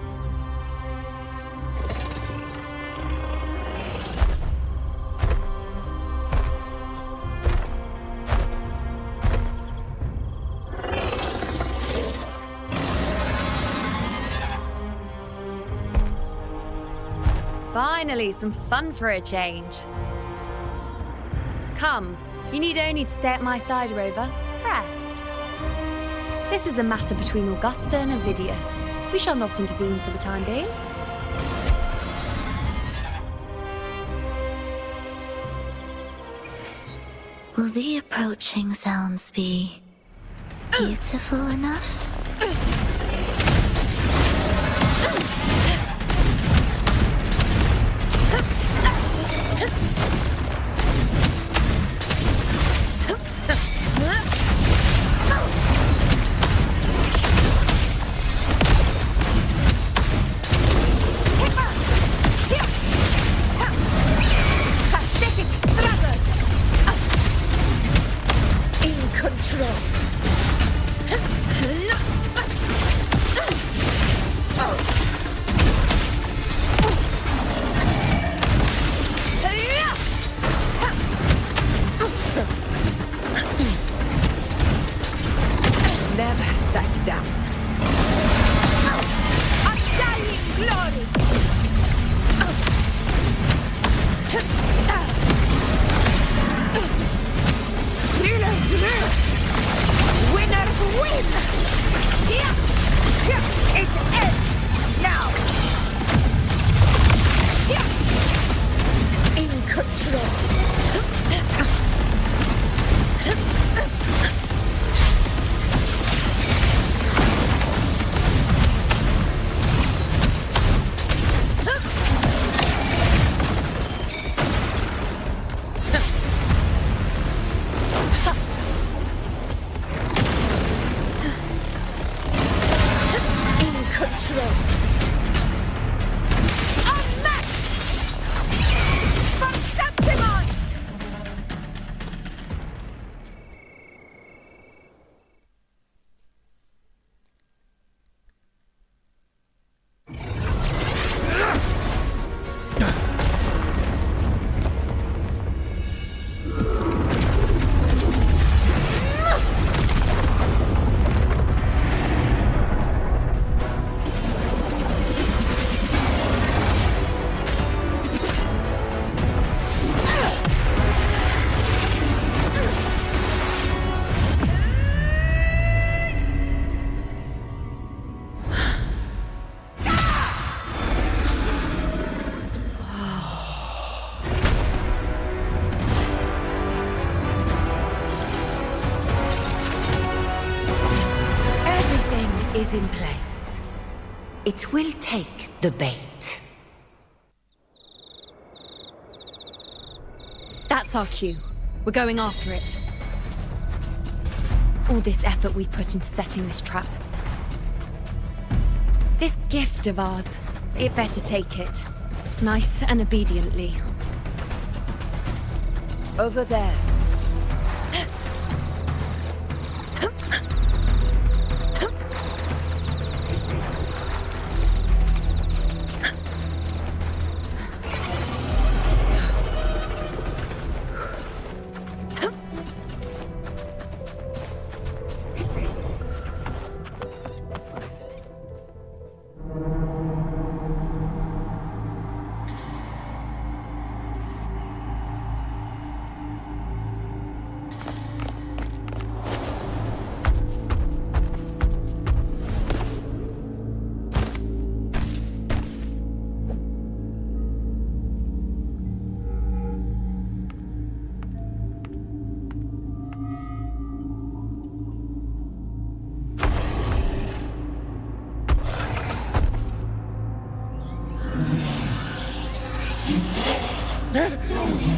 Finally, some fun for a change. Come, you need only to stay at my side, Rover. Rest. This is a matter between Augusta and Avidius. We shall not intervene for the time being. Will the approaching sounds be beautiful enough? Is in place. It will take the bait. That's our cue. We're going after it. All this effort we've put into setting this trap. This gift of ours, it better take it. Nice and obediently. Over there.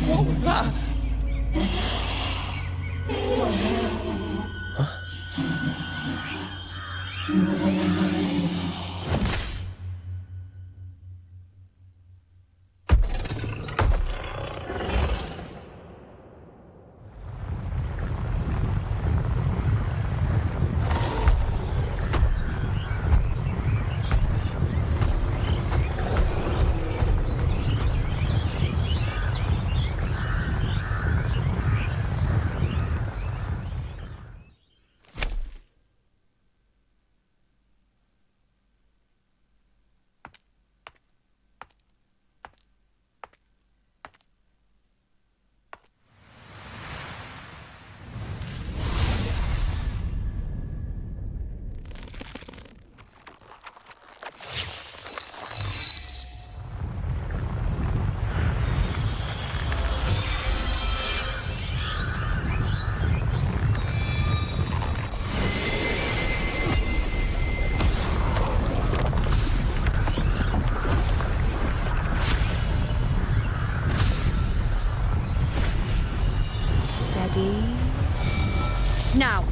What was that? Now!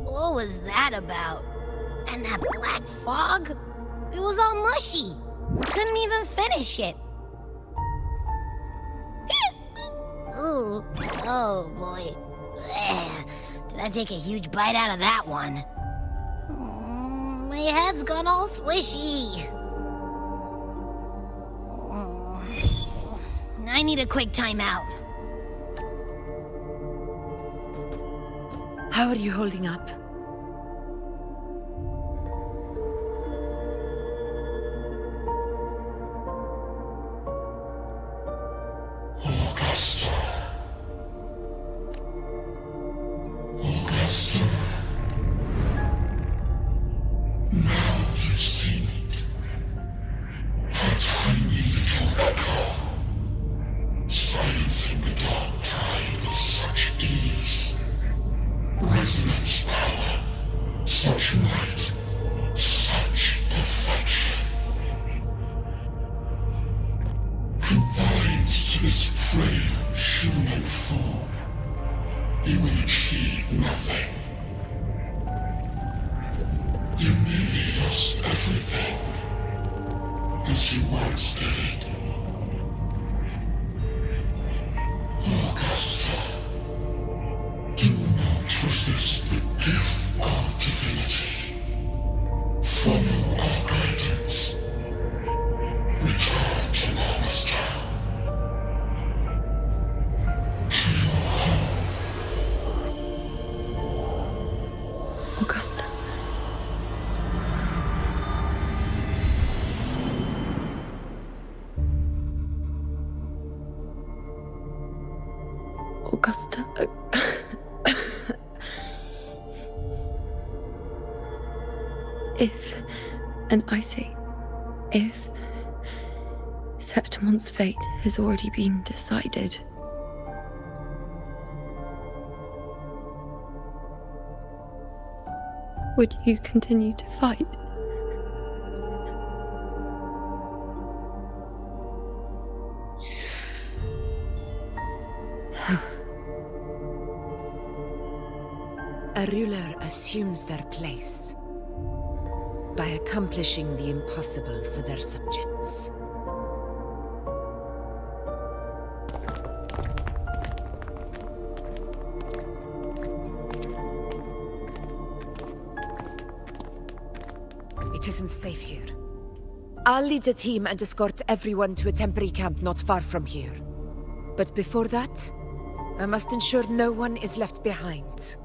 What was that about? And that black fog? It was all mushy. We couldn't even finish it. Ooh, oh boy. Did I take a huge bite out of that one? My head's gone all swishy. I need a quick timeout. How are you holding up? Now you've seen it. A tiny little echo, silencing the dark tide with such ease. Resonance power, such might, such perfection. Confined to this frail human form, you will achieve nothing. You nearly lost everything, as you once did. Augusta, do not resist the gift of divinity. Follow our guidance. Return to Augusta. To your home. Augusta. Augusta. If, and I say, if Septimon's fate has already been decided, would you continue to fight? A ruler assumes their place by accomplishing the impossible for their subjects. It isn't safe here. I'll lead a team and escort everyone to a temporary camp not far from here. But before that, I must ensure no one is left behind.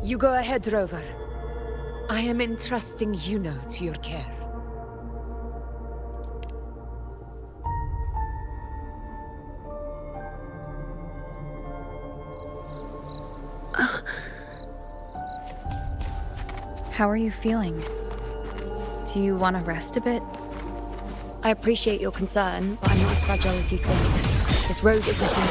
You go ahead, Rover. I am entrusting Yuno to your care. How are you feeling? Do you want to rest a bit? I appreciate your concern, but I'm not as fragile as you think. This road is looking...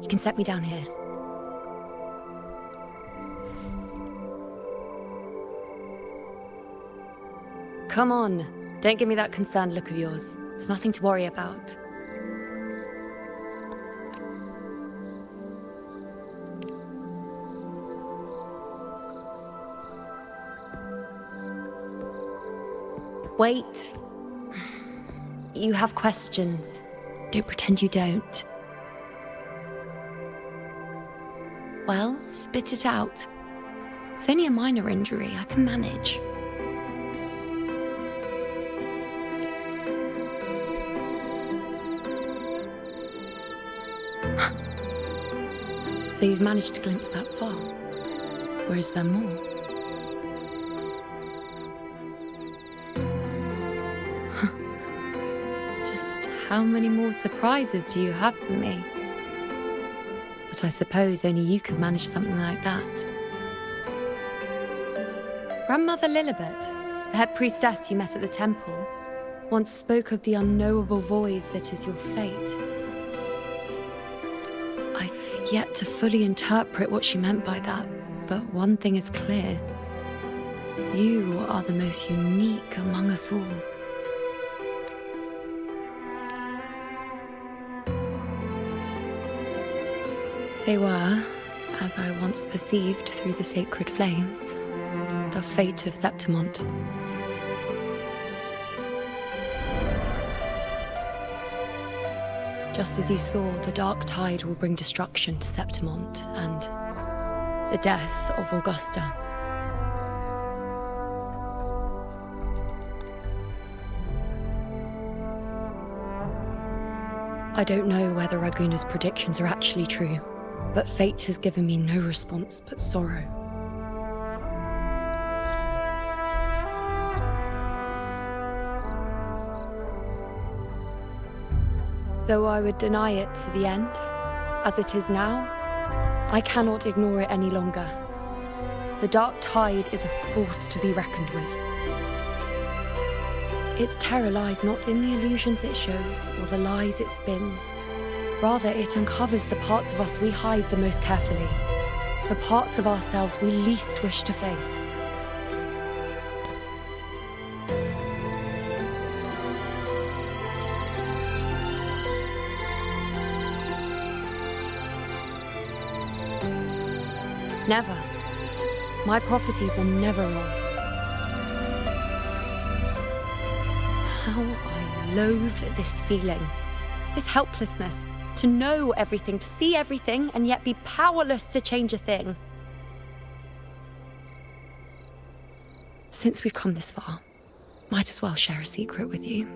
You can set me down here. Come on. Don't give me that concerned look of yours. There's nothing to worry about. Wait. You have questions. Don't pretend you don't. Well, spit it out. It's only a minor injury. I can manage. So you've managed to glimpse that far? Or is there more? Just how many more surprises do you have for me? But I suppose only you could manage something like that. Grandmother Lilibet, the head priestess you met at the temple, once spoke of the unknowable void that is your fate. I've yet to fully interpret what she meant by that, but one thing is clear. You are the most unique among us all. They were, as I once perceived through the sacred flames, the fate of Septimont. Just as you saw, the dark tide will bring destruction to Septimont and the death of Augusta. I don't know whether Raguna's predictions are actually true, but fate has given me no response but sorrow. Though I would deny it to the end, as it is now, I cannot ignore it any longer. The dark tide is a force to be reckoned with. Its terror lies not in the illusions it shows or the lies it spins. Rather, it uncovers the parts of us we hide the most carefully, the parts of ourselves we least wish to face. Never. My prophecies are never wrong. How I loathe this feeling, this helplessness, to know everything, to see everything, and yet be powerless to change a thing. Since we've come this far, might as well share a secret with you.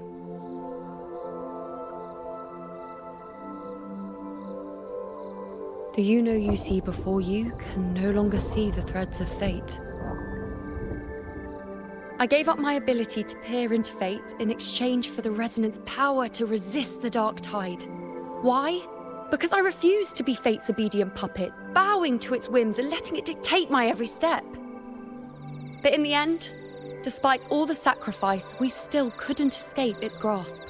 The you see before you can no longer see the threads of fate. I gave up my ability to peer into fate in exchange for the resonance power to resist the dark tide. Why? Because I refused to be fate's obedient puppet, bowing to its whims and letting it dictate my every step. But in the end, despite all the sacrifice, we still couldn't escape its grasp.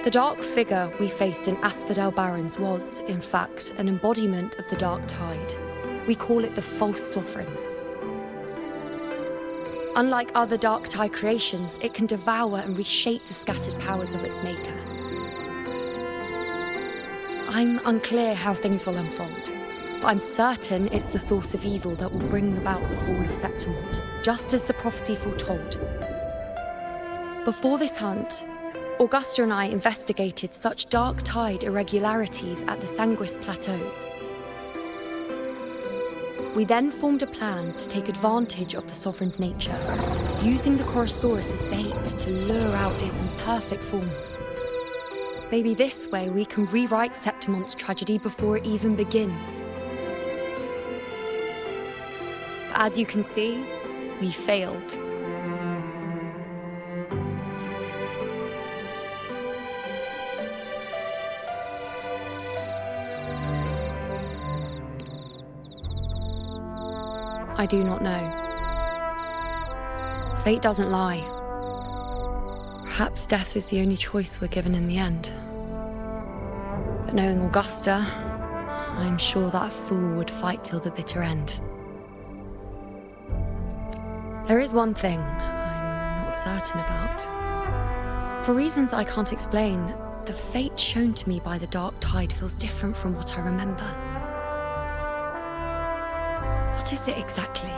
The dark figure we faced in Asphodel Barrens was, in fact, an embodiment of the dark tide. We call it the false sovereign. Unlike other dark tide creations, it can devour and reshape the scattered powers of its maker. I'm unclear how things will unfold, but I'm certain it's the source of evil that will bring about the fall of Septimont, just as the prophecy foretold. Before this hunt, Augusta and I investigated such dark tide irregularities at the Sanguis Plateaus. We then formed a plan to take advantage of the Sovereign's nature, using the Chorosaurus as bait to lure out its imperfect form. Maybe this way we can rewrite Septimont's tragedy before it even begins. But as you can see, we failed. I do not know. Fate doesn't lie. Perhaps death is the only choice we're given in the end. But knowing Augusta, I'm sure that fool would fight till the bitter end. There is one thing I'm not certain about. For reasons I can't explain, the fate shown to me by the Dark Tide feels different from what I remember. What is it exactly?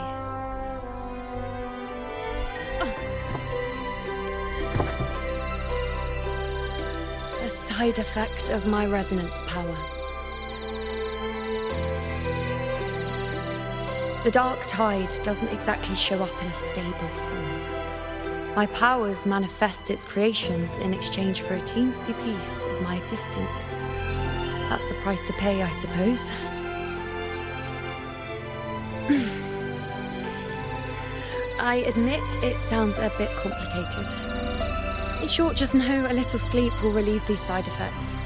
A side effect of my resonance power. The Dark Tide doesn't exactly show up in a stable form. My powers manifest its creations in exchange for a teensy piece of my existence. That's the price to pay, I suppose. I admit it sounds a bit complicated. In short, just know a little sleep will relieve these side effects.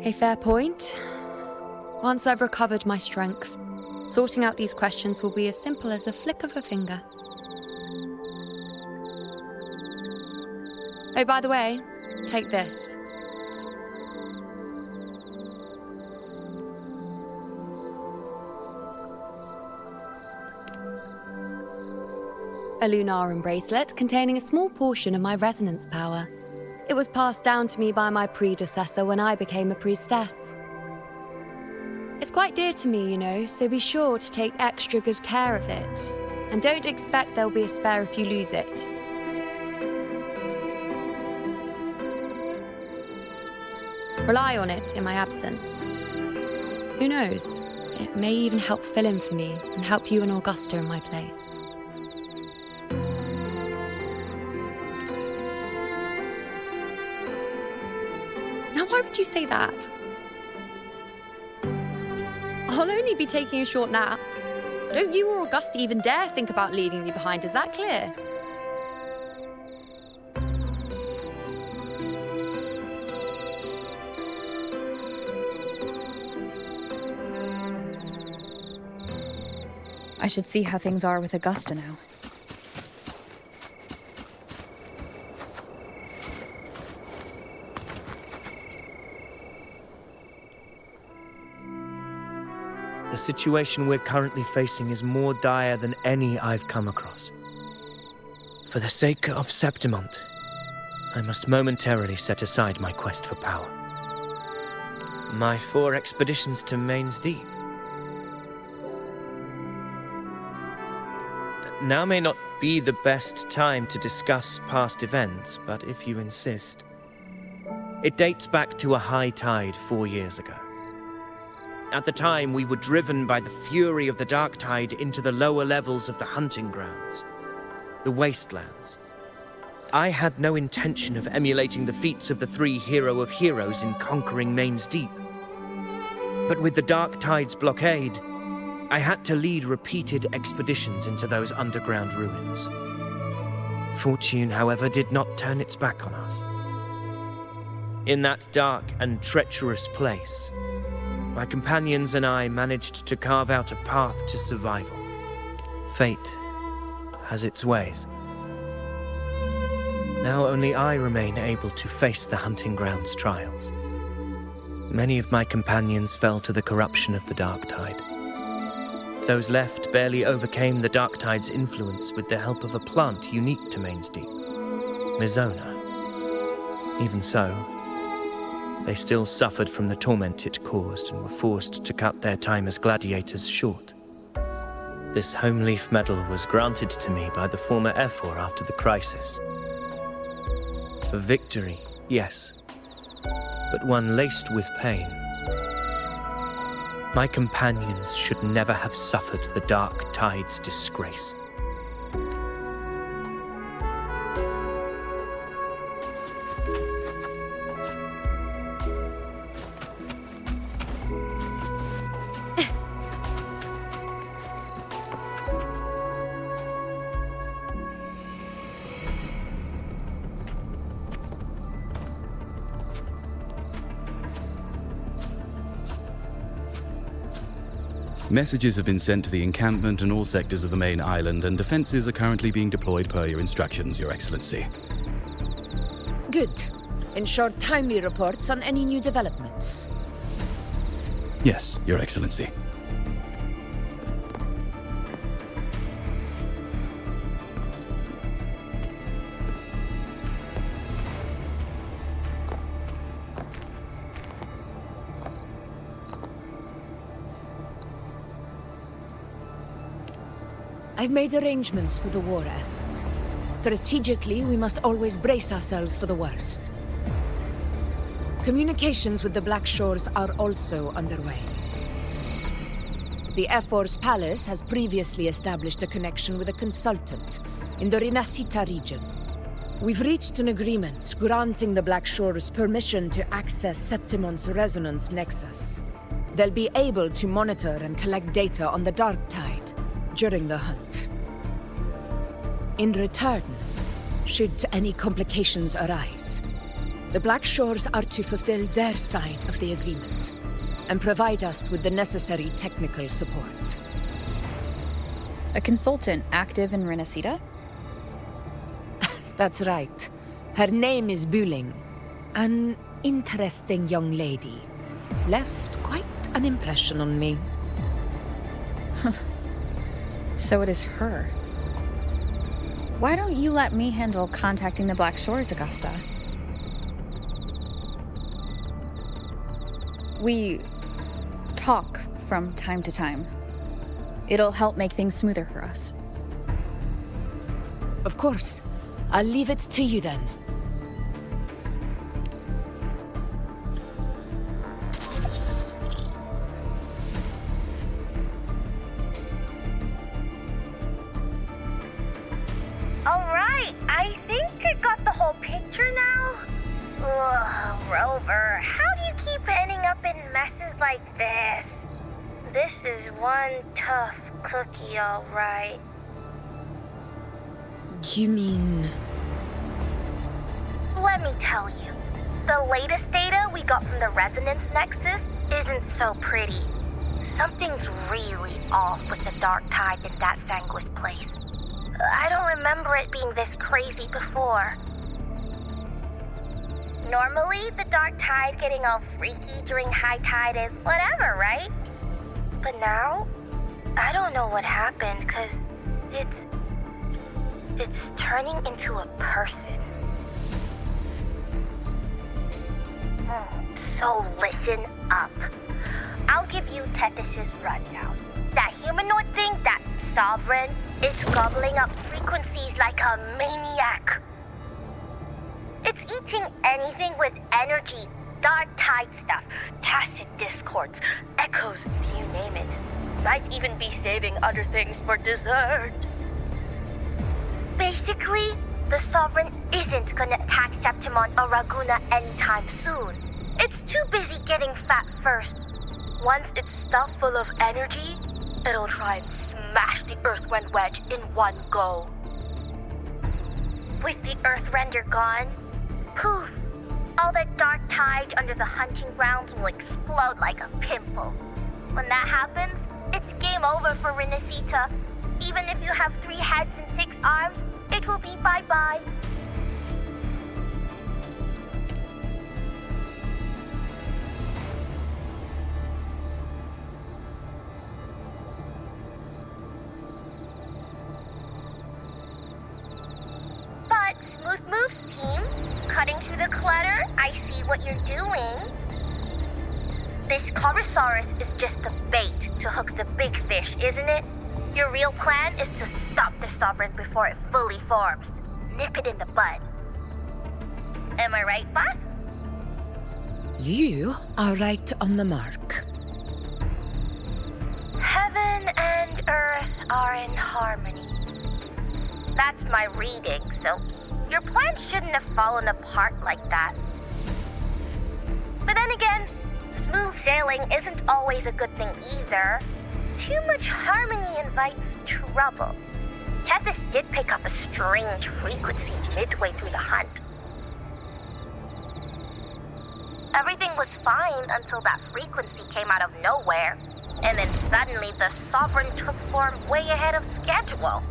A fair point. Once I've recovered my strength, sorting out these questions will be as simple as a flick of a finger. Oh, by the way, take this. A Lunarum bracelet containing a small portion of my resonance power. It was passed down to me by my predecessor when I became a priestess. It's quite dear to me, you know, so be sure to take extra good care of it. And don't expect there'll be a spare if you lose it. Rely on it in my absence. Who knows? It may even help fill in for me and help you and Augusta in my place. Now, why would you say that? I'll only be taking a short nap. Don't you or Augusta even dare think about leaving me behind, is that clear? I should see how things are with Augusta now. The situation we're currently facing is more dire than any I've come across. For the sake of Septimont, I must momentarily set aside my quest for power. My 4 expeditions to Main's Deep. Now may not be the best time to discuss past events, but if you insist. It dates back to a high tide 4 years ago. At the time, we were driven by the fury of the Dark Tide into the lower levels of the hunting grounds, the wastelands. I had no intention of emulating the feats of the 3 hero of heroes in conquering Main's Deep. But with the Dark Tide's blockade, I had to lead repeated expeditions into those underground ruins. Fortune, however, did not turn its back on us. In that dark and treacherous place, my companions and I managed to carve out a path to survival. Fate has its ways. Now only I remain able to face the hunting grounds trials. Many of my companions fell to the corruption of the Dark Tide. Those left barely overcame the Dark Tide's influence with the help of a plant unique to Main's Deep, Mizona. Even so, they still suffered from the torment it caused and were forced to cut their time as gladiators short. This home leaf medal was granted to me by the former Ephor after the crisis. A victory, yes, but one laced with pain. My companions should never have suffered the Dark Tide's disgrace. Messages have been sent to the encampment and all sectors of the main island, and defenses are currently being deployed per your instructions, Your Excellency. Good. ensure timely reports on any new developments. Yes, Your Excellency. I've made arrangements for the war effort. Strategically, we must always brace ourselves for the worst. Communications with the Black Shores are also underway. The Ephor's Palace has previously established a connection with a consultant in the Rinascita region. We've reached an agreement granting the Black Shores permission to access Septimon's resonance nexus. They'll be able to monitor and collect data on the Dark Tide during the hunt. In return, should any complications arise, the Black Shores are to fulfill their side of the agreement and provide us with the necessary technical support. A consultant active in Rinascita? That's right. Her name is Buling. An interesting young lady. Left quite an impression on me. So it is her. Why don't you let me handle contacting the Black Shores, Augusta? We talk from time to time. It'll help make things smoother for us. Of course. I'll leave it to you then. Alright, I think I got the whole picture now. Ugh, Rover, how do you keep ending up in messes like this? This is one tough cookie, alright. You mean... Let me tell you. The latest data we got from the Resonance Nexus isn't so pretty. Something's really off with the Dark Tide in that Sanguis place. I don't remember it being this crazy before. Normally, the Dark Tide getting all freaky during high tide is whatever, right? But now, I don't know what happened, 'cause it's turning into a person. So listen up. I'll give you Tethys' rundown. That humanoid thing, that Sovereign, is gobbling up frequencies like a maniac. It's eating anything with energy, Dark Tide stuff, tacit discords, echoes, you name it. Might even be saving other things for dessert. Basically, the Sovereign isn't gonna attack Septimon or Raguna anytime soon. It's too busy getting fat first. Once it's stuffed full of energy, it'll try and smash the Earthwind Wedge in one go. With the Earthrender gone, poof, all that Dark Tide under the hunting grounds will explode like a pimple. When that happens, it's game over for Rinascita. Even if you have 3 heads and 6 arms, it will be bye-bye. But Smooth Moves team, cutting through the clutter, I see what you're doing. This Corosaurus is just the bait to hook the big fish, isn't it? Your real plan is to stop the Sovereign before it fully forms. Nip it in the bud. Am I right, boss? You are right on the mark. Heaven and Earth are in harmony. That's my reading, so your plan shouldn't have fallen apart like that. But then again, smooth sailing isn't always a good thing either. Too much harmony invites trouble. Tethys did pick up a strange frequency midway through the hunt. Everything was fine until that frequency came out of nowhere. And then suddenly the Sovereign took form way ahead of schedule.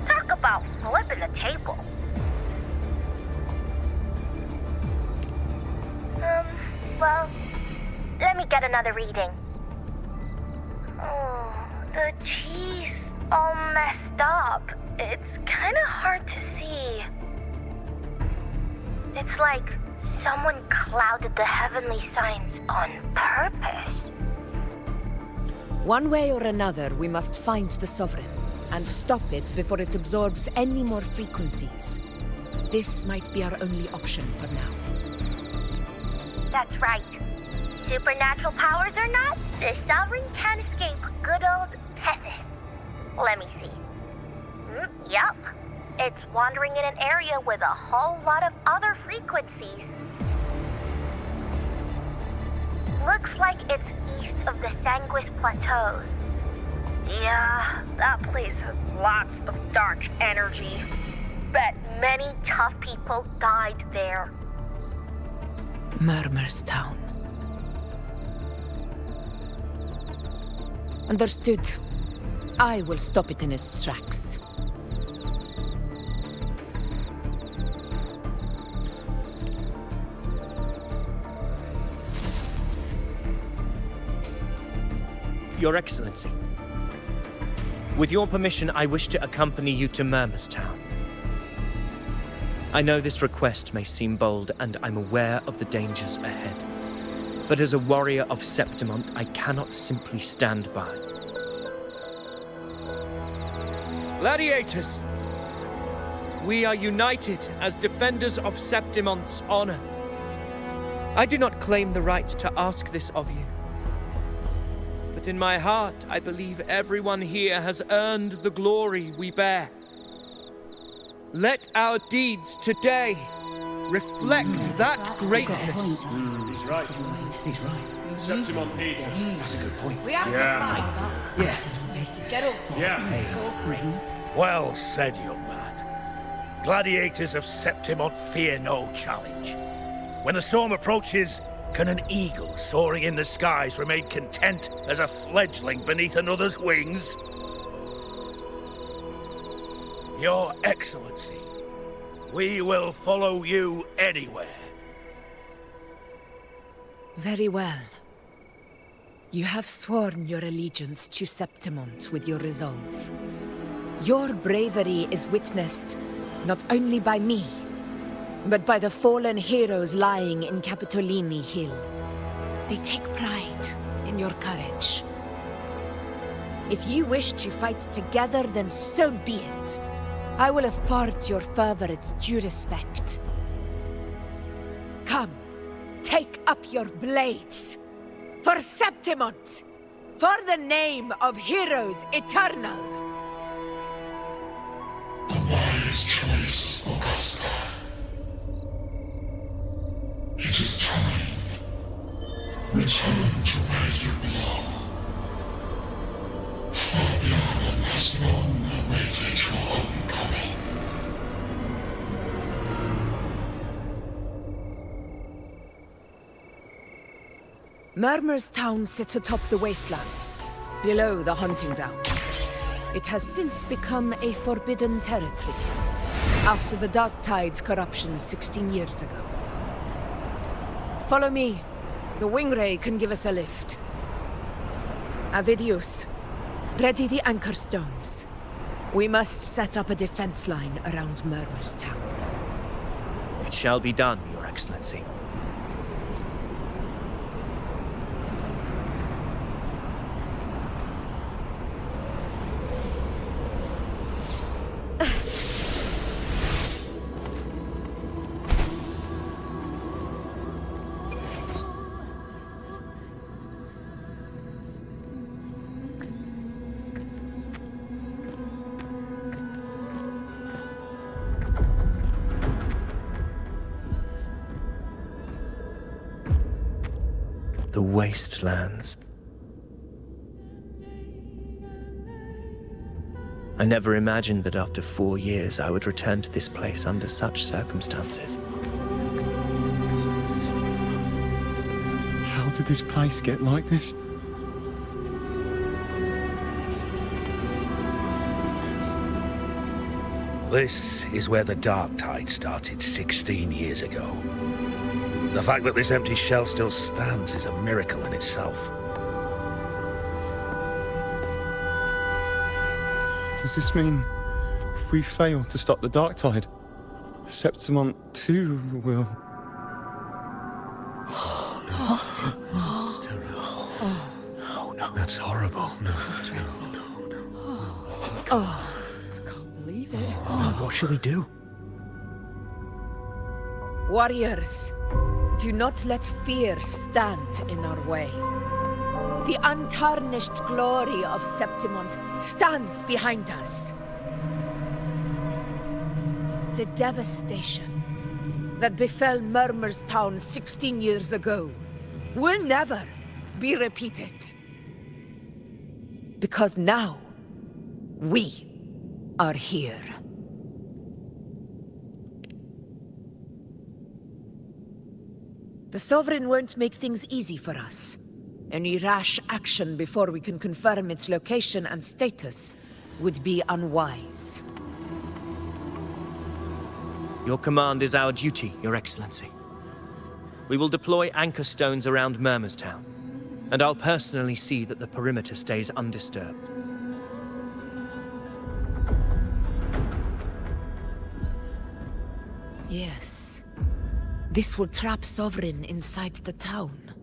Talk about flipping the table. Well, let me get another reading. Oh, the cheese all messed up. It's kind of hard to see. It's like someone clouded the heavenly signs on purpose. One way or another, we must find the Sovereign and stop it before it absorbs any more frequencies. This might be our only option for now. That's right. Supernatural powers or not, the Sovereign can't escape good old Tethys. Let me see. Yup. It's wandering in an area with a whole lot of other frequencies. Looks like it's east of the Sanguis Plateaus. Yeah, that place has lots of dark energy. Bet many tough people died there. Murmur's Town. Understood. I will stop it in its tracks. Your Excellency, with your permission, I wish to accompany you to Murmur's Town. I know this request may seem bold, and I'm aware of the dangers ahead. But as a warrior of Septimont, I cannot simply stand by. Gladiators! We are united as defenders of Septimont's honor. I do not claim the right to ask this of you. But in my heart, I believe everyone here has earned the glory we bear. Let our deeds today reflect that greatness. He's right. He's right. Septimont needs us. That's a good point. We have to fight. Yeah. Get up. Yeah. Go for it. Well said, young man. Gladiators of Septimont fear no challenge. When the storm approaches, can an eagle soaring in the skies remain content as a fledgling beneath another's wings? Your Excellency, we will follow you anywhere. Very well. You have sworn your allegiance to Septimont with your resolve. Your bravery is witnessed not only by me, but by the fallen heroes lying in Capitolini Hill. They take pride in your courage. If you wish to fight together, then so be it. I will afford your fervor its due respect. Come, take up your blades. For Septimont! For the name of heroes eternal! A wise choice, Augusta. It is time. Return to where you belong. Fabian has long awaited your homecoming. Murmur's Town sits atop the wastelands, below the hunting grounds. It has since become a forbidden territory, after the Dark Tide's corruption 16 years ago. Follow me. The Wingray can give us a lift. Avidius, ready the anchor stones. We must set up a defense line around Murmur's Town. It shall be done, Your Excellency. The wastelands. I never imagined that after 4 years I would return to this place under such circumstances. How did this place get like this? This is where the Dark Tide started 16 years ago. The fact that this empty shell still stands is a miracle in itself. Does this mean if we fail to stop the dark tide, Septimont too will... That's terrible. Oh, no. That's horrible. No. Oh, I can't believe it. What shall we do? Warriors, do not let fear stand in our way. The untarnished glory of Septimont stands behind us. The devastation that befell Murmur's town 16 years ago will never be repeated. Because now, we are here. The Sovereign won't make things easy for us. Any rash action before we can confirm its location and status would be unwise. Your command is our duty, Your Excellency. We will deploy anchor stones around Murmur's town, and I'll personally see that the perimeter stays undisturbed. Yes. This will trap Sovereign inside the town.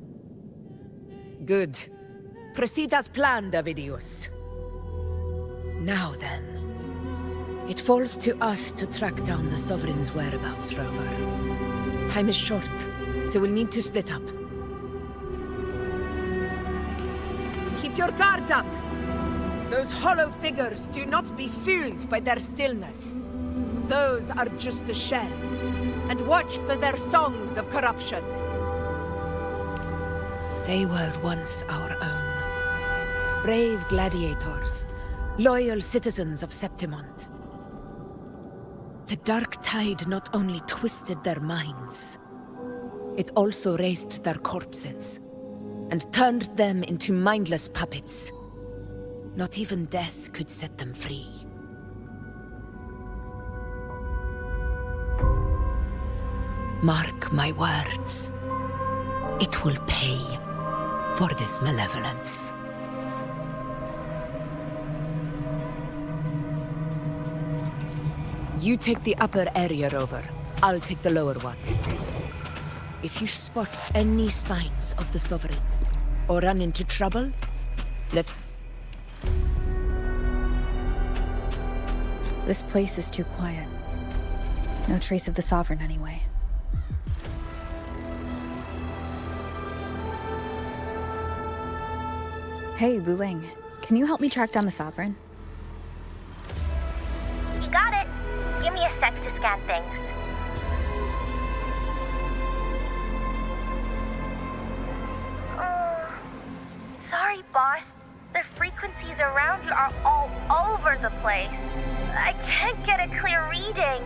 Good. Proceed as planned, Avidius. Now then. It falls to us to track down the Sovereign's whereabouts, Rover. Time is short, so we'll need to split up. Keep your guard up! Those hollow figures do not be fooled by their stillness. Those are just the shell. And watch for their songs of corruption. They were once our own. Brave gladiators, loyal citizens of Septimont. The dark tide not only twisted their minds, it also raised their corpses and turned them into mindless puppets. Not even death could set them free. Mark my words. It will pay for this malevolence. You take the upper area, Rover. I'll take the lower one. If you spot any signs of the Sovereign, or run into trouble, let... This place is too quiet. No trace of the Sovereign anyway. Hey, Wuling. Can you help me track down the Sovereign? You got it. Give me a sec to scan things. Sorry, boss. The frequencies around you are all over the place. I can't get a clear reading.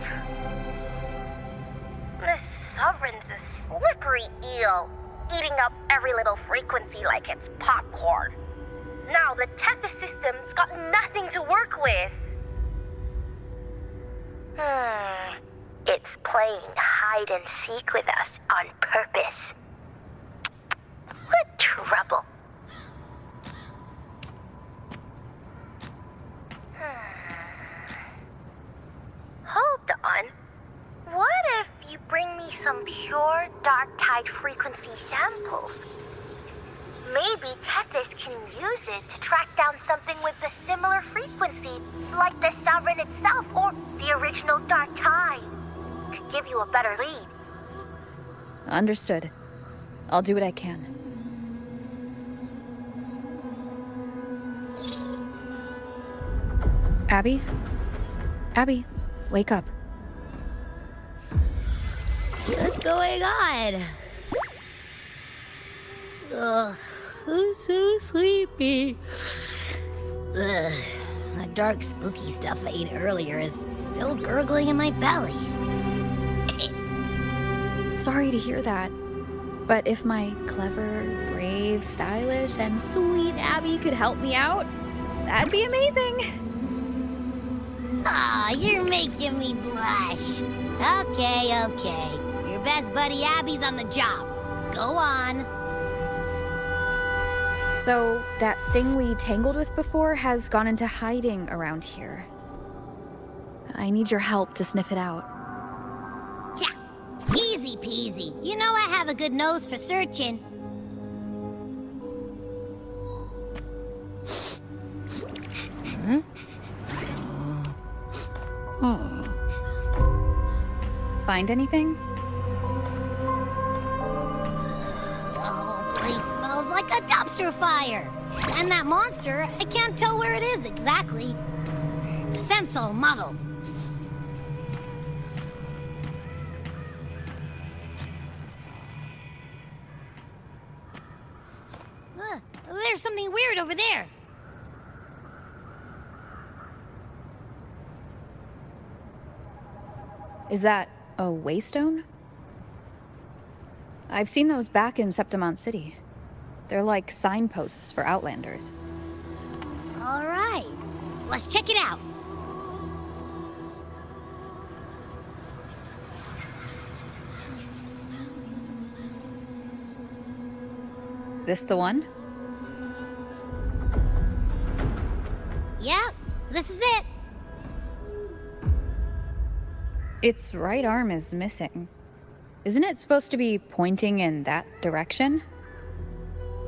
The Sovereign's a slippery eel, eating up every little frequency like it's popcorn. Now the Tethys system's got nothing to work with. It's playing hide and seek with us on purpose. What trouble. Hold on. What if you bring me some pure dark tide frequency samples? Maybe Tethys can use it to track down something with a similar frequency, like the Sovereign itself or the original Dark Tide. Could give you a better lead. Understood. I'll do what I can. Abby? Abby, wake up. What's going on? Ugh, I'm so sleepy. Ugh, that dark, spooky stuff I ate earlier is still gurgling in my belly. Sorry to hear that. But if my clever, brave, stylish, and sweet Abby could help me out, that'd be amazing. Aw, you're making me blush. Okay. You're best buddy Abby's on the job. Go on. So, that thing we tangled with before has gone into hiding around here. I need your help to sniff it out. Yeah, easy peasy. You know I have a good nose for searching. Find anything? The whole place smells like a dumpster fire. And that monster, I can't tell where it is exactly. The scent's all muddled. There's something weird over there. Is that a waystone? I've seen those back in Septimont City. They're like signposts for Outlanders. All right, let's check it out. This the one? Yep, this is it. Its right arm is missing. Isn't it supposed to be pointing in that direction?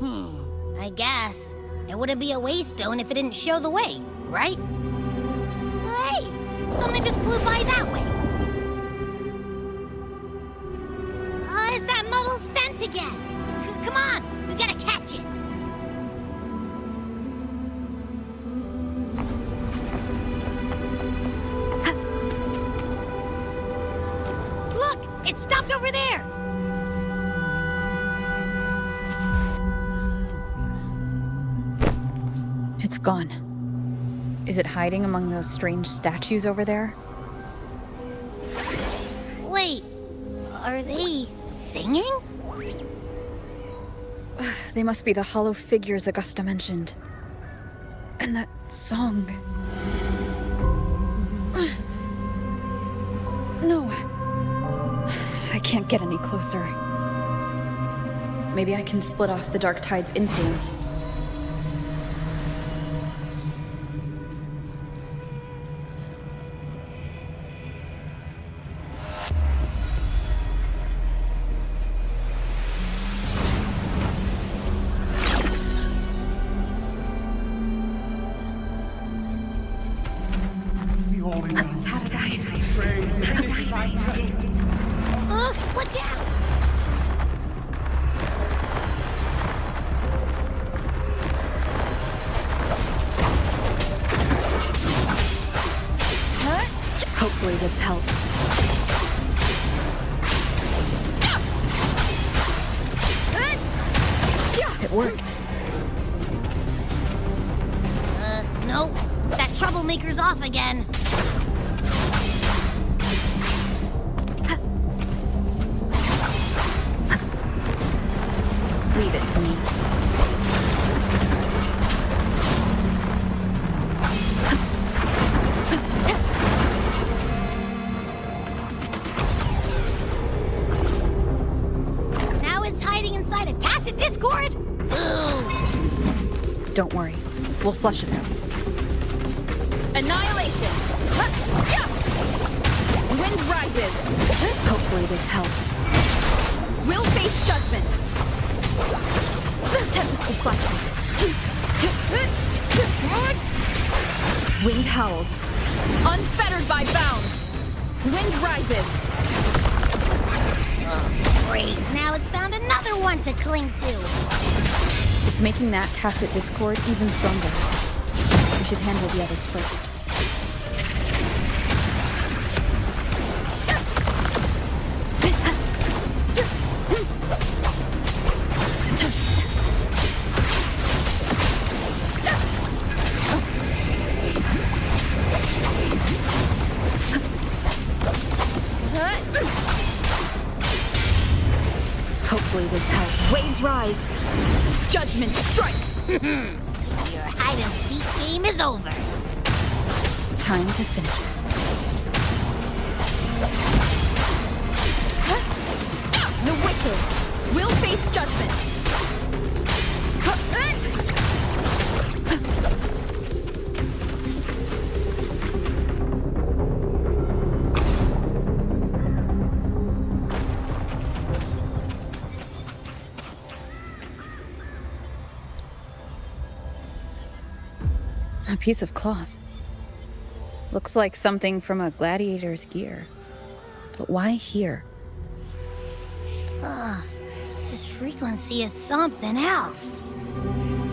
I guess. It wouldn't be a waystone if it didn't show the way, right? Hey, something just flew by that way. It's that muddled scent again. Come on, we gotta catch it. Look, it stopped over there. It's gone. Is it hiding among those strange statues over there? Wait, are they singing? They must be the hollow figures Augusta mentioned. And that song. No. I can't get any closer. Maybe I can split off the Dark Tide's influence. Watch out! Hopefully this helps. It worked. Nope. That troublemaker's off again. Leave it to me. Now it's hiding inside a tacit discord? Ooh. Don't worry. We'll flush it out. Annihilation! Wind rises! Hopefully this helps. We'll face judgment! Tempest of slashes. Wind howls. Unfettered by bounds! Wind rises! Oh, great. Now it's found another one to cling to. It's making that tacit discord even stronger. We should handle the others first. Hopefully this helps. Waves rise! Judgment strikes! Your hide-and-seek game is over. Time to finish it. battle. We'll face judgment. A piece of cloth. Looks like something from a gladiator's gear. But why here? This frequency is something else.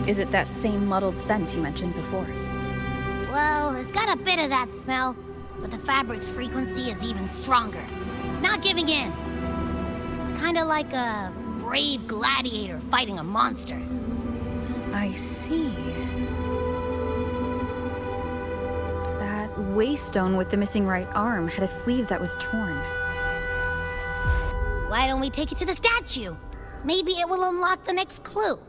Is it that same muddled scent you mentioned before? Well, it's got a bit of that smell, but the fabric's frequency is even stronger. It's not giving in. Kinda like a brave gladiator fighting a monster. I see. That waystone with the missing right arm had a sleeve that was torn. Why don't we take it to the statue? Maybe it will unlock the next clue.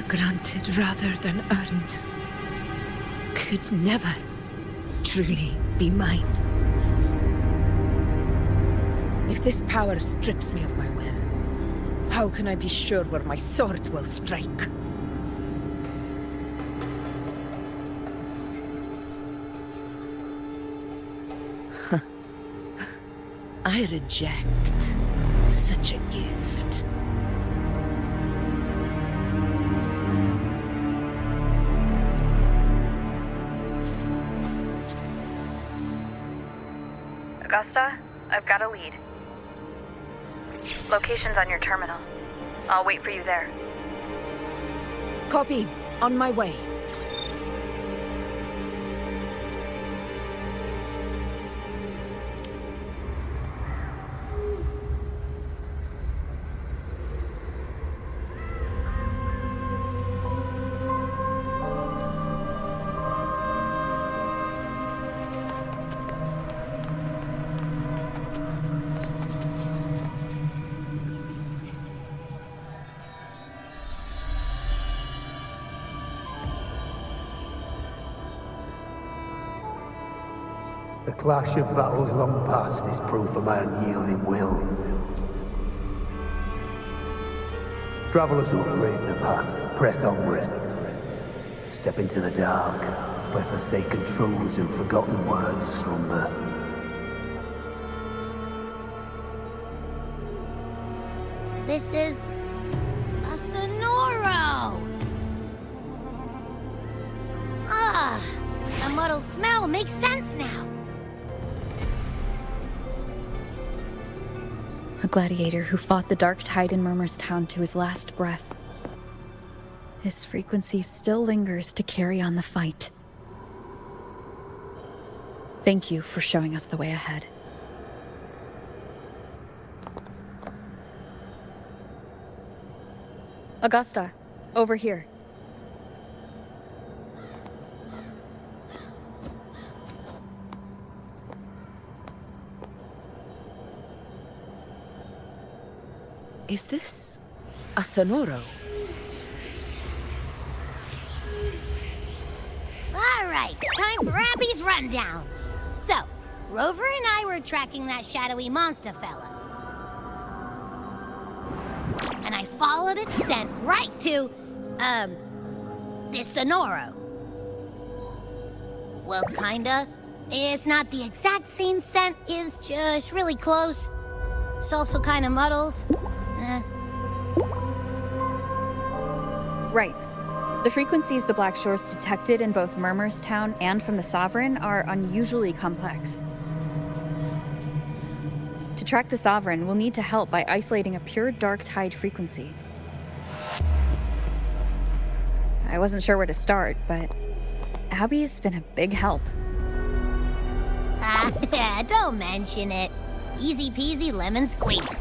Granted rather than earned, could never truly be mine. If this power strips me of my will, how can I be sure where my sword will strike? I reject such a gift. Augusta, I've got a lead. Location's on your terminal. I'll wait for you there. Copy. On my way. The clash of battles long past is proof of my unyielding will. Travelers who have braved the path, press onward. Step into the dark, where forsaken truths and forgotten words slumber. This is a Sonoro! Ah, the muddled smell makes sense now. A gladiator who fought the dark tide in Murmurstown to his last breath. His frequency still lingers to carry on the fight. Thank you for showing us the way ahead. Augusta, over here. Is this a Sonoro? All right, time for Abby's rundown. So, Rover and I were tracking that shadowy monster fella. And I followed its scent right to, this Sonoro. Well, kinda. It's not the exact same scent, it's just really close. It's also kinda muddled. Right. The frequencies the Black Shores detected in both Murmurstown and from the Sovereign are unusually complex. To track the Sovereign, we'll need to help by isolating a pure dark tide frequency. I wasn't sure where to start, but Abby's been a big help. Don't mention it. Easy peasy lemon squeezy.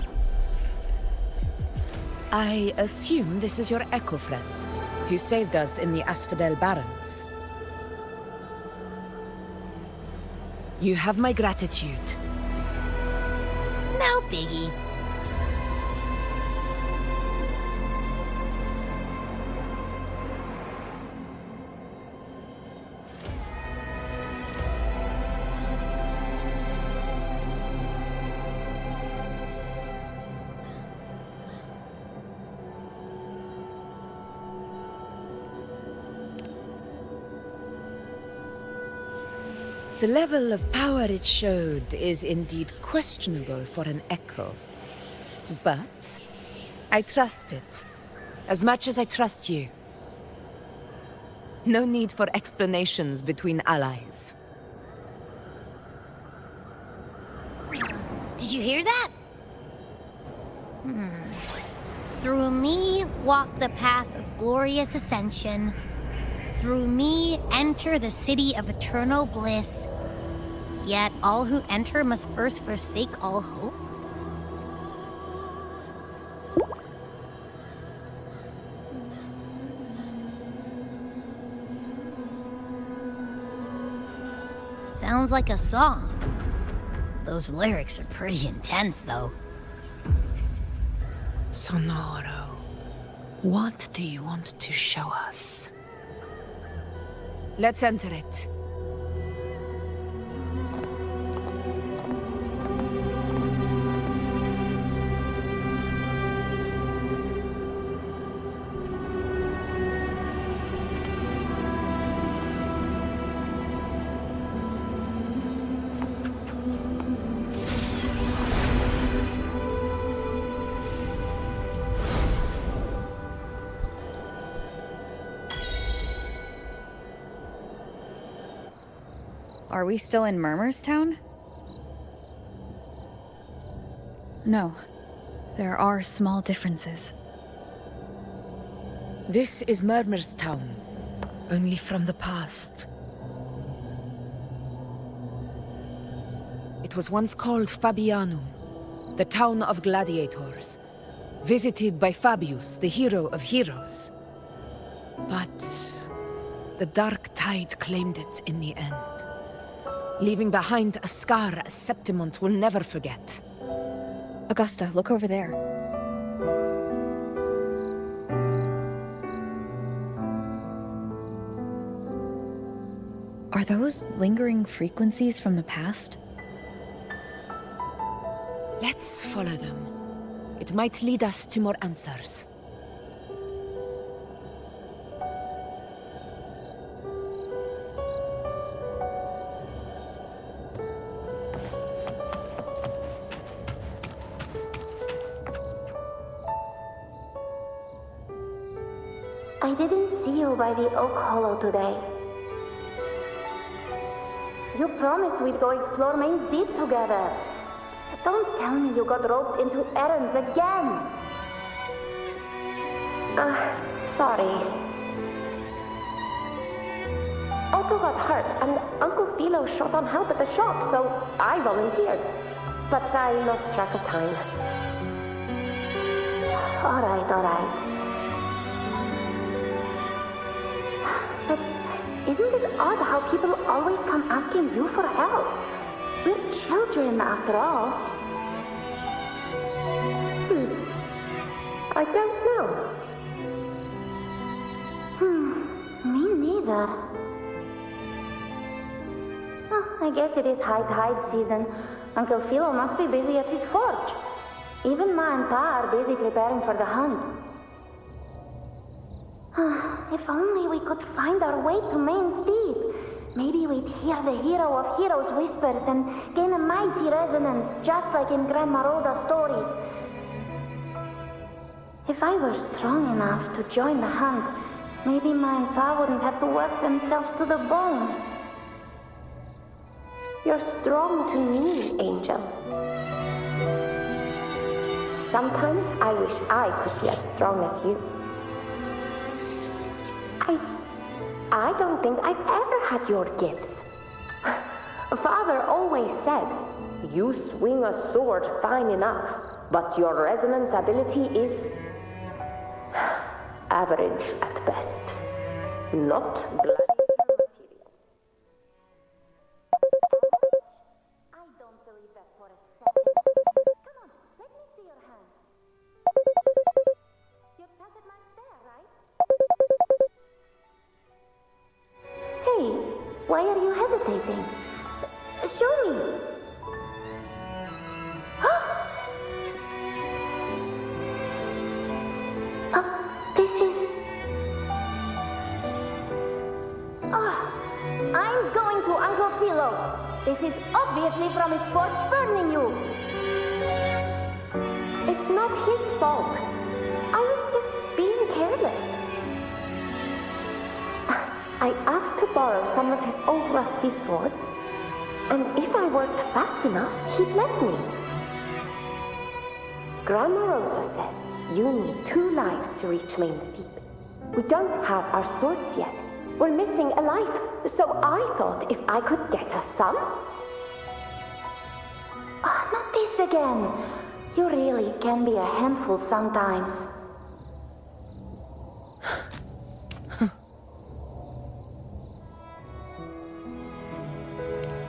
I assume this is your Echo friend, who saved us in the Asphodel Barrens. You have my gratitude. No biggie. The level of power it showed is indeed questionable for an Echo. But I trust it, as much as I trust you. No need for explanations between allies. Did you hear that? Through me walk the path of glorious ascension. Through me enter the city of eternal bliss. Yet all who enter must first forsake all hope. Sounds like a song. Those lyrics are pretty intense, though. Sonoro, what do you want to show us? Let's enter it. Are we still in Murmurstown? No. There are small differences. This is Murmurstown, only from the past. It was once called Fabianum, the town of gladiators, visited by Fabius, the hero of heroes. But the dark tide claimed it in the end, leaving behind a scar Septimont will never forget. Augusta, look over there. Are those lingering frequencies from the past? Let's follow them. It might lead us to more answers. I didn't see you by the Oak Hollow today. You promised we'd go explore Main's Deep together. But don't tell me you got roped into errands again. Sorry. Otto got hurt, and Uncle Philo shot on help at the shop, so I volunteered. But I lost track of time. All right. But isn't it odd how people always come asking you for help? We're children, after all. I don't know. Me neither. I guess it is high tide season. Uncle Philo must be busy at his forge. Even Ma and Pa are busy preparing for the hunt. If only we could find our way to Main's Deep. Maybe we'd hear the hero of heroes whispers and gain a mighty resonance, just like in Grandma Rosa's stories. If I were strong enough to join the hunt, maybe Ma and Pa wouldn't have to work themselves to the bone. You're strong to me, Angel. Sometimes I wish I could be as strong as you. I don't think I've ever had your gifts. Father always said, you swing a sword fine enough, but your resonance ability is average at best. Not gladiator material. I don't believe that for a second. Come on, let me see your hand. Your tattered mark's there, right? Hey, why are you hesitating? Show me. This is... I'm going to Uncle Philo. This is obviously from his forge burning you. It's not his fault. I was just being careless. I asked to borrow some of his old rusty swords, and if I worked fast enough, he'd let me. Grandma Rosa said you need 2 lives to reach Main's Deep. We don't have our swords yet. We're missing a life, so I thought if I could get us some... not this again. You really can be a handful sometimes.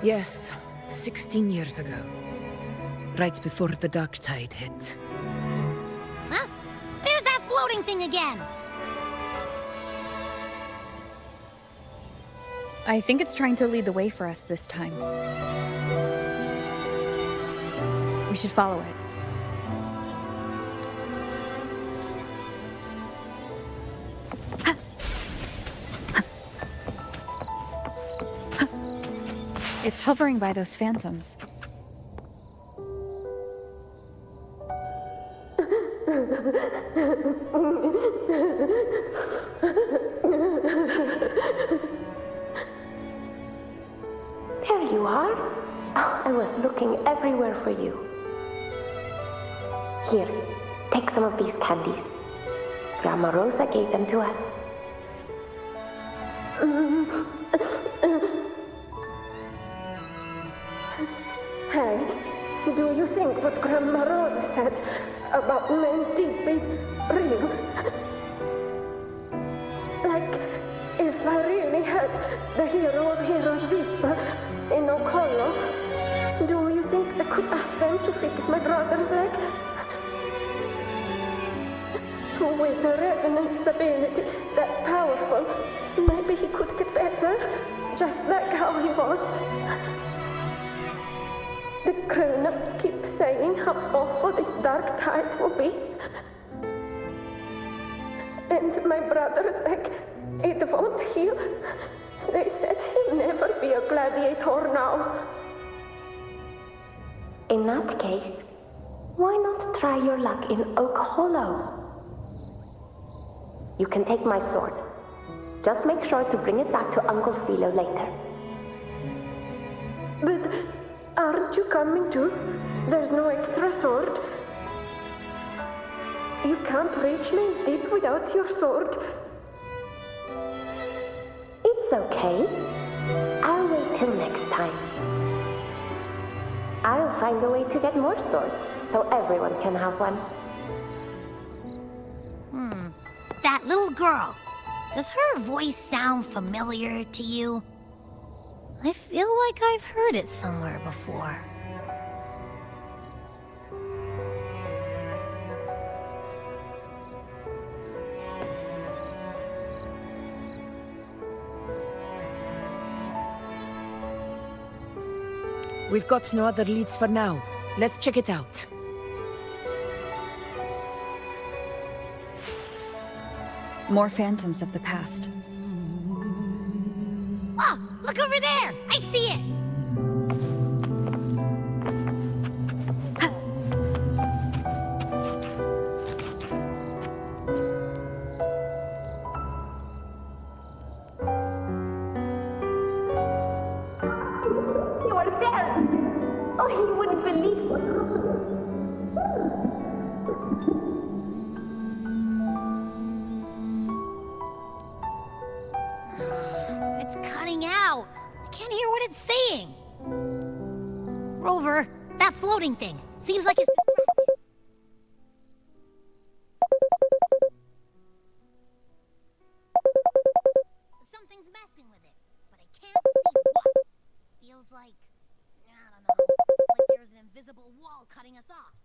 Yes, 16 years ago. Right before the dark tide hit. Huh? There's that floating thing again! I think it's trying to lead the way for us this time. We should follow it. It's hovering by those phantoms. There you are. I was looking everywhere for you. Here, take some of these candies. Grandma Rosa gave them to us. Hey, do you think what Grandma Rosa said about Main's Deep is real? Like, if I really had the hero of heroes whisper in Oak Hollow, do you think I could ask them to fix my brother's leg? With a resonance ability that powerful, maybe he could get better, just like how he was. The grown-ups keep saying how awful this dark tide will be. And my brother's leg, it won't heal. They said he'll never be a gladiator now. In that case, why not try your luck in Oak Hollow? You can take my sword. Just make sure to bring it back to Uncle Philo later. But aren't you coming too? There's no extra sword. You can't reach Main's Deep without your sword. It's okay. I'll wait till next time. I'll find a way to get more swords, so everyone can have one. That little girl. Does her voice sound familiar to you? I feel like I've heard it somewhere before. We've got no other leads for now. Let's check it out. More phantoms of the past. Oh, look over there! I see it! You are there! Oh, he wouldn't believe what happened. It's cutting out. I can't hear what it's saying. Rover, that floating thing. Seems like it's distracted. Something's messing with it, but I can't see what. Feels like, I don't know, like there's an invisible wall cutting us off.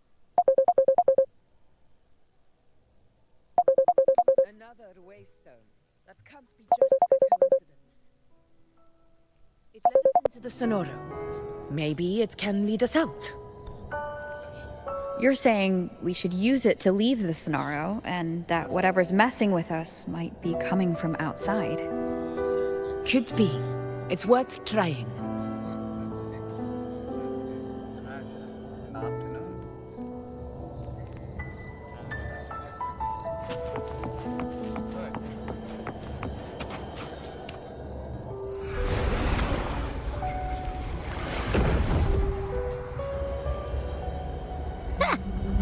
Another waystone. That can't be just a coincidence. It led us into the Sonoro. Maybe it can lead us out. You're saying we should use it to leave the Sonoro, and that whatever's messing with us might be coming from outside. Could be. It's worth trying.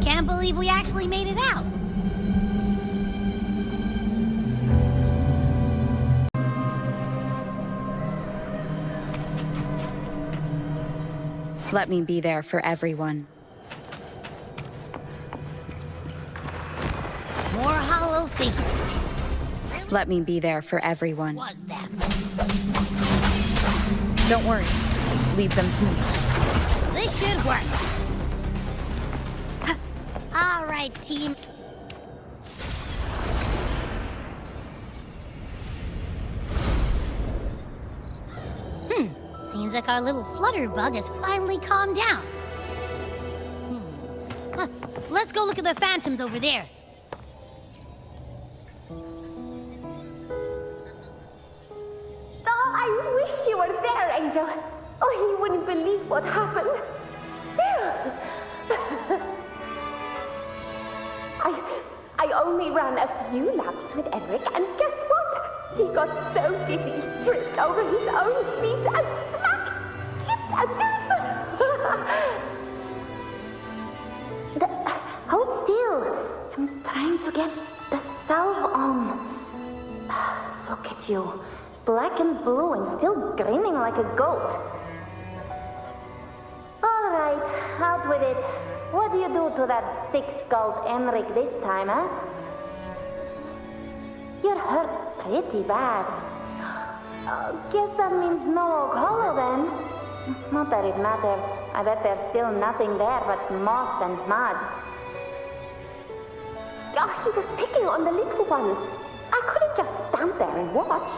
Can't believe we actually made it out. Let me be there for everyone. More hollow figures. Let me be there for everyone. Was them. Don't worry. Leave them to me. This should work. All right, team. Seems like our little flutterbug has finally calmed down. Let's go look at the phantoms over there. Oh, I wish you were there, Angel. Oh, he wouldn't believe what happened. I only ran a few laps with Eric, and guess what? He got so dizzy, he tripped over his own feet and smack! Chipped a tooth! Hold still. I'm trying to get the salve on. Look at you. Black and blue and still grinning like a goat. All right, out with it. What do you do to that thick-skulled Emmerich this time, huh? You're hurt pretty bad. Guess that means no Oak Hollow, then. Not that it matters. I bet there's still nothing there but moss and mud. Oh, he was picking on the little ones. I couldn't just stand there and watch.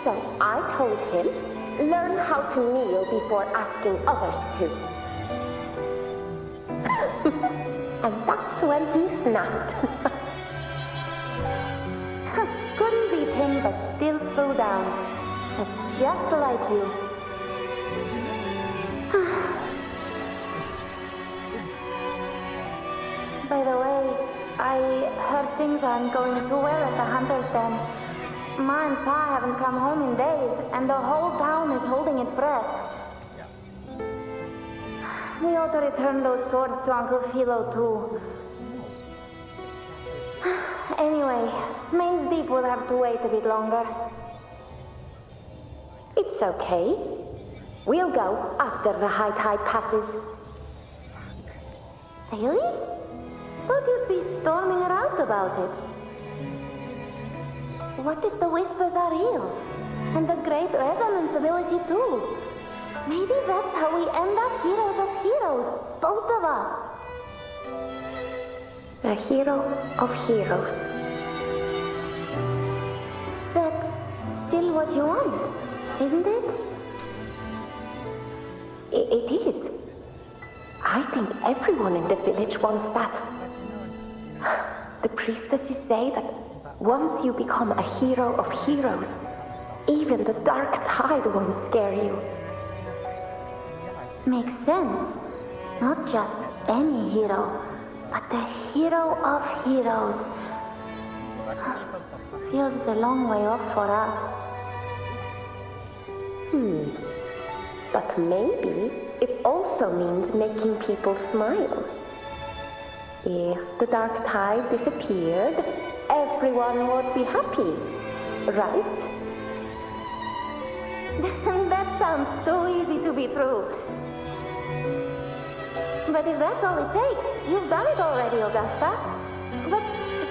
So I told him, learn how to kneel before asking others to. And that's when he snapped. Couldn't beat him, but still threw down. That's just like you. By the way, I I heard things aren't going too well at the Hunter's Den. Ma and Pa haven't come home in days, and the whole town is holding its breath. We ought to return those swords to Uncle Philo, too. Anyway, Main's Deep will have to wait a bit longer. It's okay. We'll go after the high tide passes. Really? Thought you'd be storming around about it. What if the whispers are real? And the great resonance ability too? Maybe that's how we end up heroes of heroes, both of us. A hero of heroes. That's still what you want, isn't it? It is. I think everyone in the village wants that. The priestesses say that once you become a hero of heroes, even the dark tide won't scare you. Makes sense. Not just any hero, but the hero of heroes. Feels a long way off for us. But maybe it also means making people smile. If the dark tide disappeared, everyone would be happy, right? That sounds too easy to be true. But if that's all it takes, you've done it already, Augusta. But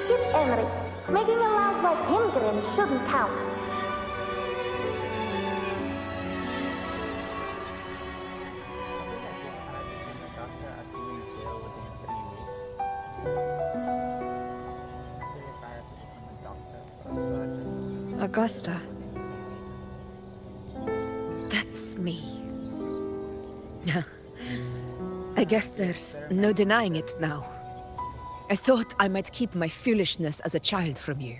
skip Henry. Making a laugh like him grin shouldn't count. Augusta. That's me. I guess there's no denying it now. I thought I might keep my foolishness as a child from you.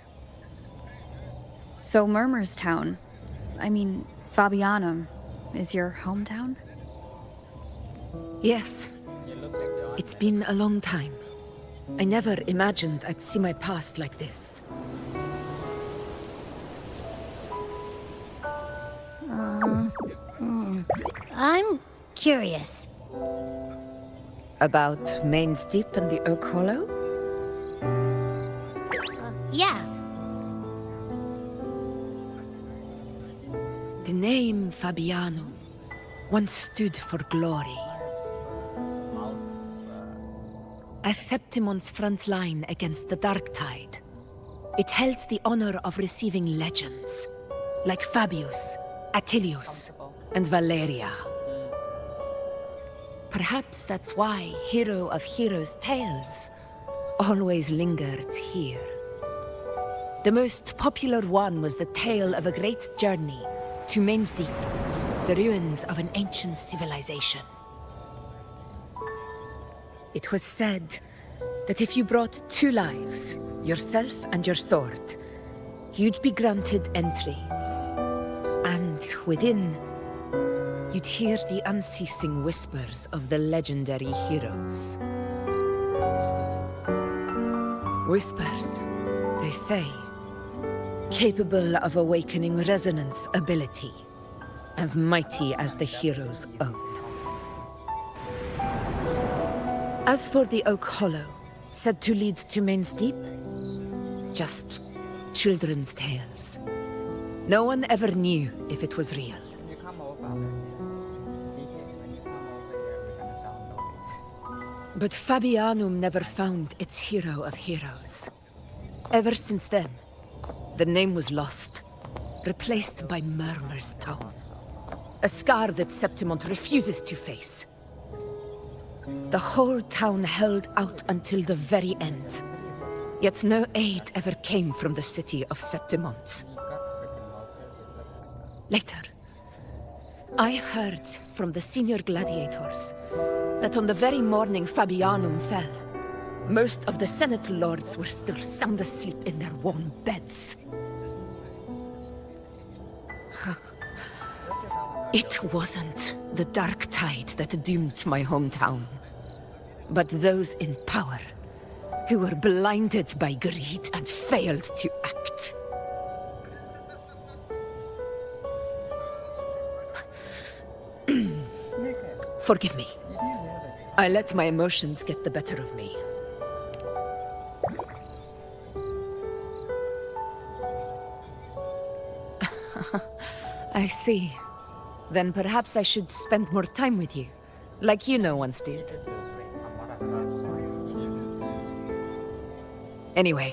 So Murmur's town, I mean, Fabianum, is your hometown? Yes. It's been a long time. I never imagined I'd see my past like this. I'm curious. About Main's Deep and the Oak Hollow? Yeah. The name Fabianum once stood for glory. As Septimon's front line against the Dark Tide, it held the honor of receiving legends, like Fabius, Attilius, and Valeria. Perhaps that's why Hero of Heroes' tales always lingered here. The most popular one was the tale of a great journey to Main's Deep, the ruins of an ancient civilization. It was said that if you brought 2 lives, yourself and your sword, you'd be granted entry. And within, you'd hear the unceasing whispers of the legendary heroes. Whispers, they say, capable of awakening resonance ability, as mighty as the hero's own. As for the Oak Hollow, said to lead to Main's Deep, just children's tales. No one ever knew if it was real. But Fabianum never found its hero of heroes. Ever since then, the name was lost, replaced by Murmur's Town. A scar that Septimont refuses to face. The whole town held out until the very end. Yet no aid ever came from the city of Septimont. Later, I heard from the senior gladiators that on the very morning Fabianum fell, most of the Senate lords were still sound asleep in their warm beds. It wasn't the Dark Tide that doomed my hometown, but those in power who were blinded by greed and failed to act. Forgive me. I let my emotions get the better of me. I see. Then perhaps I should spend more time with you, like you once did. Anyway,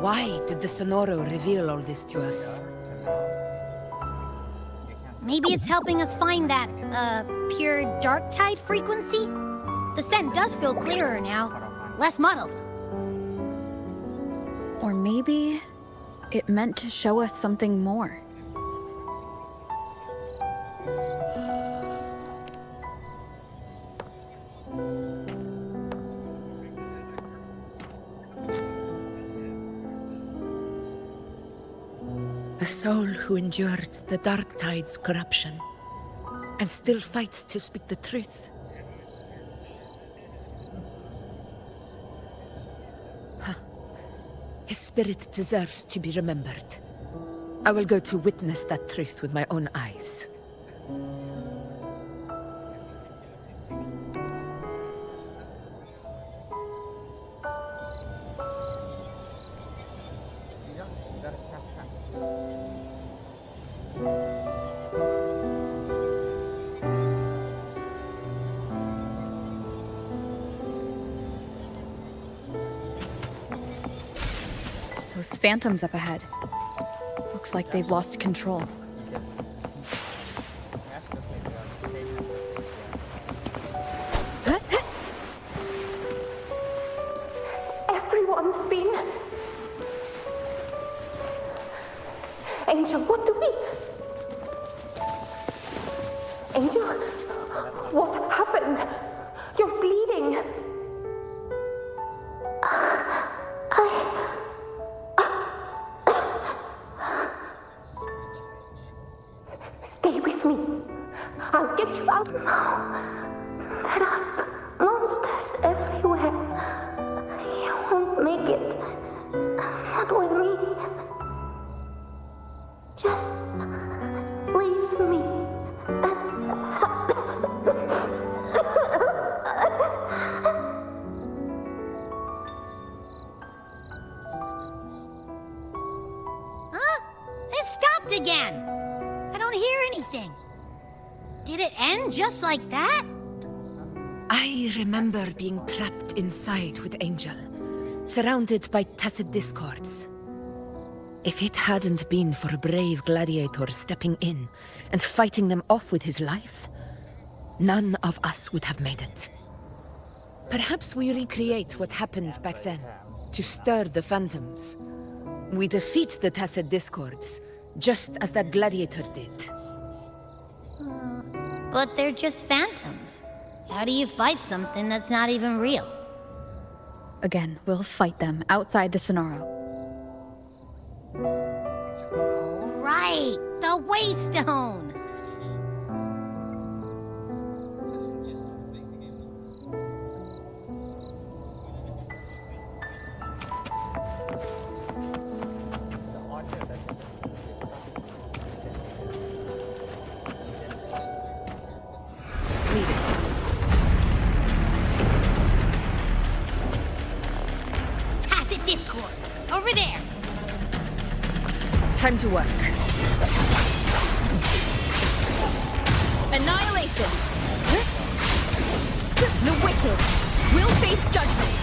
why did the Sonoro reveal all this to us? Maybe it's helping us find that, pure dark tide frequency? The scent does feel clearer now, less muddled. Or maybe it meant to show us something more. A soul who endured the dark tide's corruption and still fights to speak the truth. His spirit deserves to be remembered. I will go to witness that truth with my own eyes. Those phantoms up ahead. Looks like they've lost control. Everyone's been... Angel, what do we... Angel, what happened? You're bleeding. Stay with me. I'll get you out now. There are monsters everywhere. You won't make it. Not with me. Just leave me. Huh? It stopped again! I don't hear anything. Did it end just like that? I remember being trapped inside with Angel, surrounded by tacit discords. If it hadn't been for a brave gladiator stepping in and fighting them off with his life, none of us would have made it. Perhaps we recreate what happened back then, to stir the phantoms. We defeat the tacit discords, just as that gladiator did. But they're just phantoms. How do you fight something that's not even real? Again, we'll fight them outside the Sonoro. All right, the Waystone! Tacit discords! Over there! Time to work. Annihilation! The wicked will face judgment!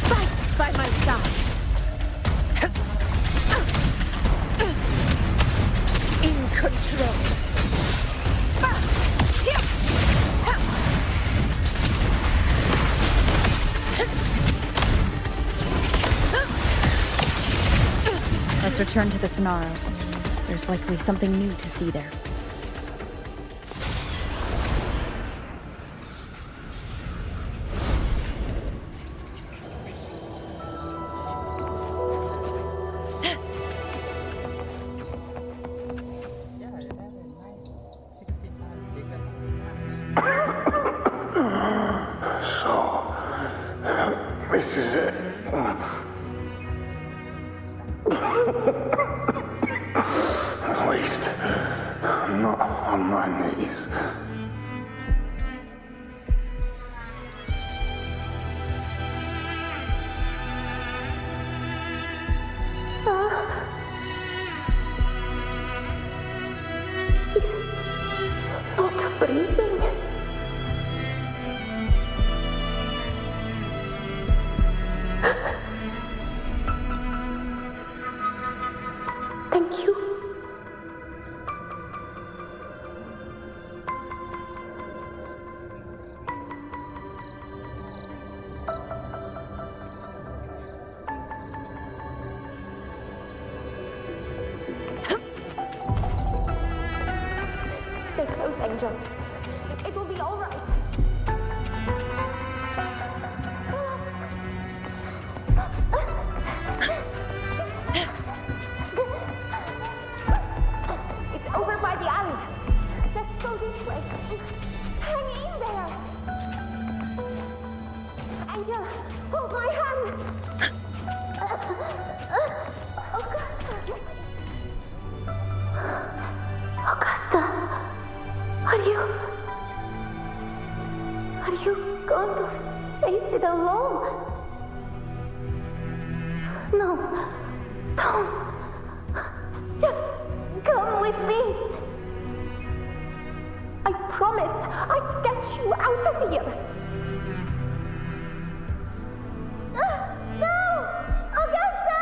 Fight by my side! In control! Let's return to the Sonoro. There's likely something new to see there. So, This is it. At least, I'm not on my knees. Not breathing. Thank you. Stay close, Angel. It will be all right. It's over by the alley. Let's go this way. Hang in there. Angel, hold my hand. Augusta, are you going to face it alone? No, don't. Just come with me. I promised I'd get you out of here. No! Augusta!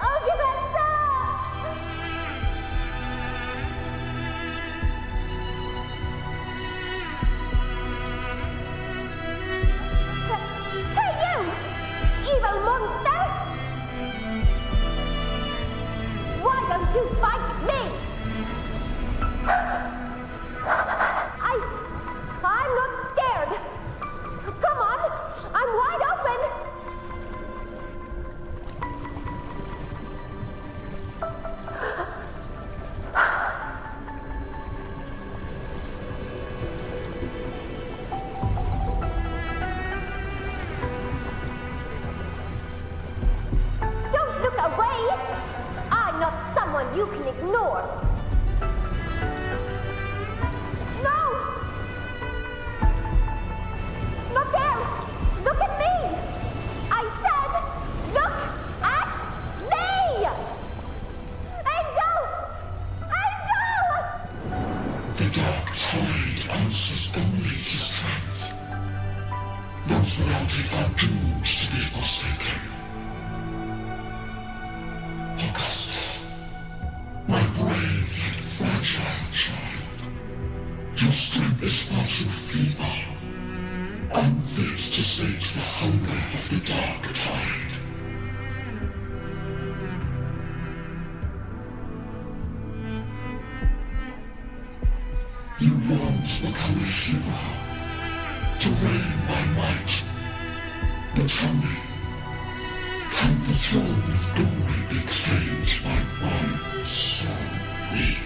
Augusta! Hey, you! Evil monster! Why don't you fight me? I'm not scared. Come on, I'm wide open. Don't look away. I'm not someone you can ignore. No! Not there! Look at me! I said, look at me! Angel! Angel! The dark tide answers only to strength. Those without it are doomed to be forsaken. Augusta, my brave yet fragile child, your strength is far too feeble, unfit to sate the hunger of the dark tide. You long to become a hero, to reign by might. But tell me, can the throne of glory be claimed by one so weak?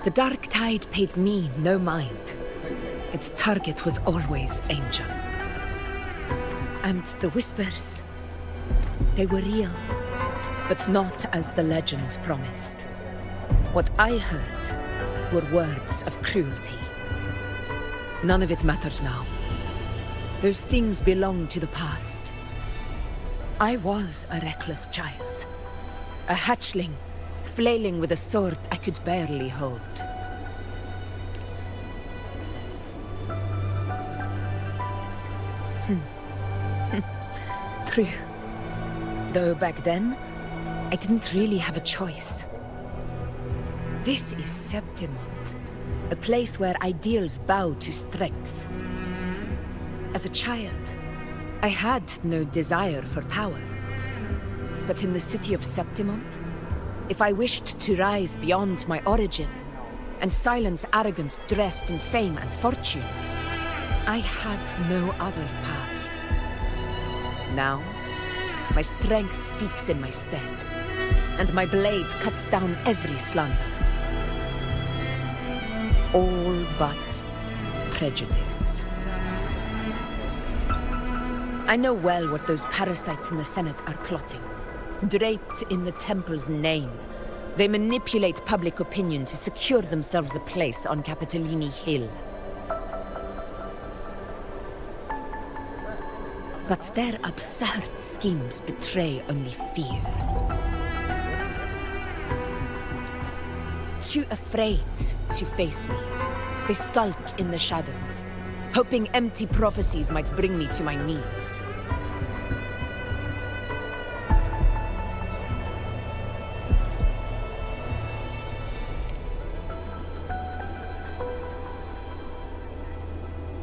The dark tide paid me no mind. Its target was always Angel. And the whispers, they were real, but not as the legends promised. What I heard were words of cruelty. None of it matters now. Those things belong to the past. I was a reckless child, a hatchling, flailing with a sword I could barely hold. True. Though back then, I didn't really have a choice. This is Septimont, a place where ideals bow to strength. As a child, I had no desire for power. But in the city of Septimont, if I wished to rise beyond my origin, and silence arrogance dressed in fame and fortune. I had no other path. Now, my strength speaks in my stead, and my blade cuts down every slander. All but prejudice. I know well what those parasites in the Senate are plotting. Draped in the Temple's name, they manipulate public opinion to secure themselves a place on Capitolini Hill. But their absurd schemes betray only fear. Too afraid to face me, they skulk in the shadows, hoping empty prophecies might bring me to my knees.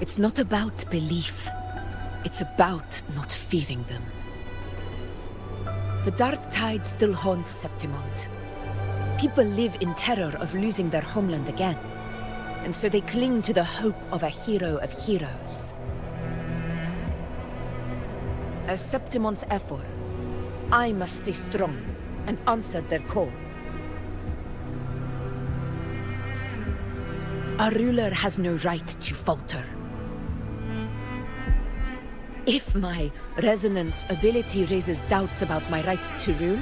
It's not about belief. It's about not fearing them. The dark tide still haunts Septimont. People live in terror of losing their homeland again, and so they cling to the hope of a hero of heroes. As Septimont's Ephor, I must stay strong and answer their call. A ruler has no right to falter. If my resonance ability raises doubts about my right to rule,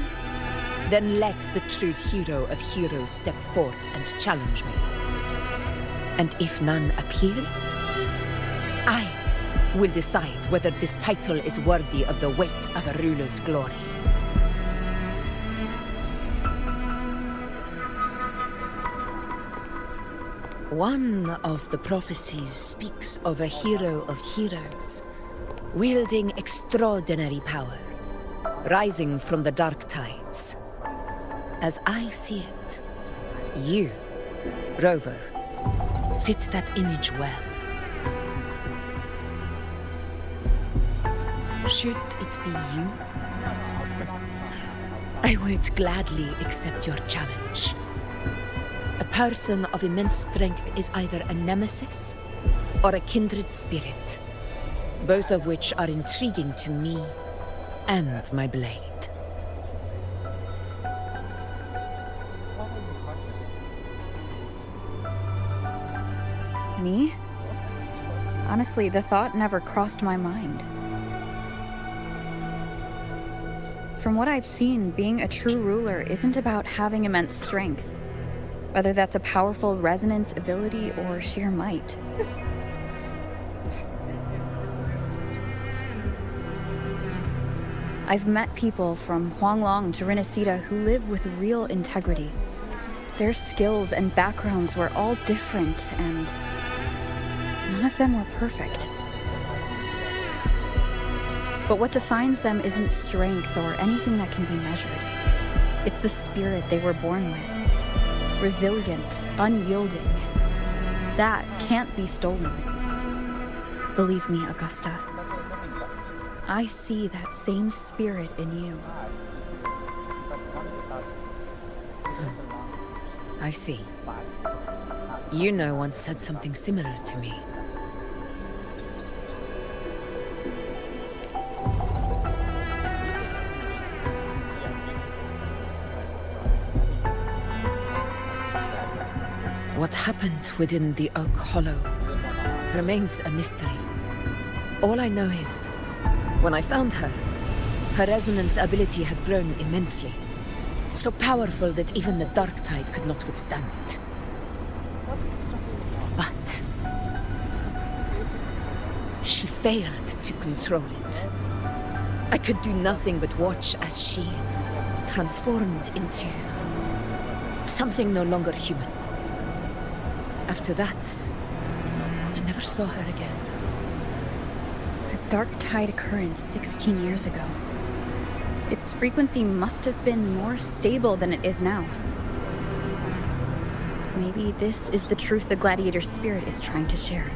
then let the true hero of heroes step forth and challenge me. And if none appear, I will decide whether this title is worthy of the weight of a ruler's glory. One of the prophecies speaks of a hero of heroes, wielding extraordinary power, rising from the dark tides. As I see it, you, Rover, fit that image well. Should it be you, I would gladly accept your challenge. A person of immense strength is either a nemesis or a kindred spirit, both of which are intriguing to me and my blade. Me? Honestly, the thought never crossed my mind. From what I've seen, being a true ruler isn't about having immense strength, whether that's a powerful resonance ability or sheer might. I've met people from Huanglong to Renacida who live with real integrity. Their skills and backgrounds were all different, and none of them were perfect. But what defines them isn't strength or anything that can be measured. It's the spirit they were born with. Resilient, unyielding. That can't be stolen. Believe me, Augusta. I see that same spirit in you. I see. Yuno once said something similar to me. What happened within the Oak Hollow remains a mystery. All I know is, when I found her, her resonance ability had grown immensely. So powerful that even the dark tide could not withstand it. But she failed to control it. I could do nothing but watch as she transformed into something no longer human. After that, I never saw her again. A dark tide occurrence 16 years ago. Its frequency must have been more stable than it is now. Maybe this is the truth the gladiator spirit is trying to share.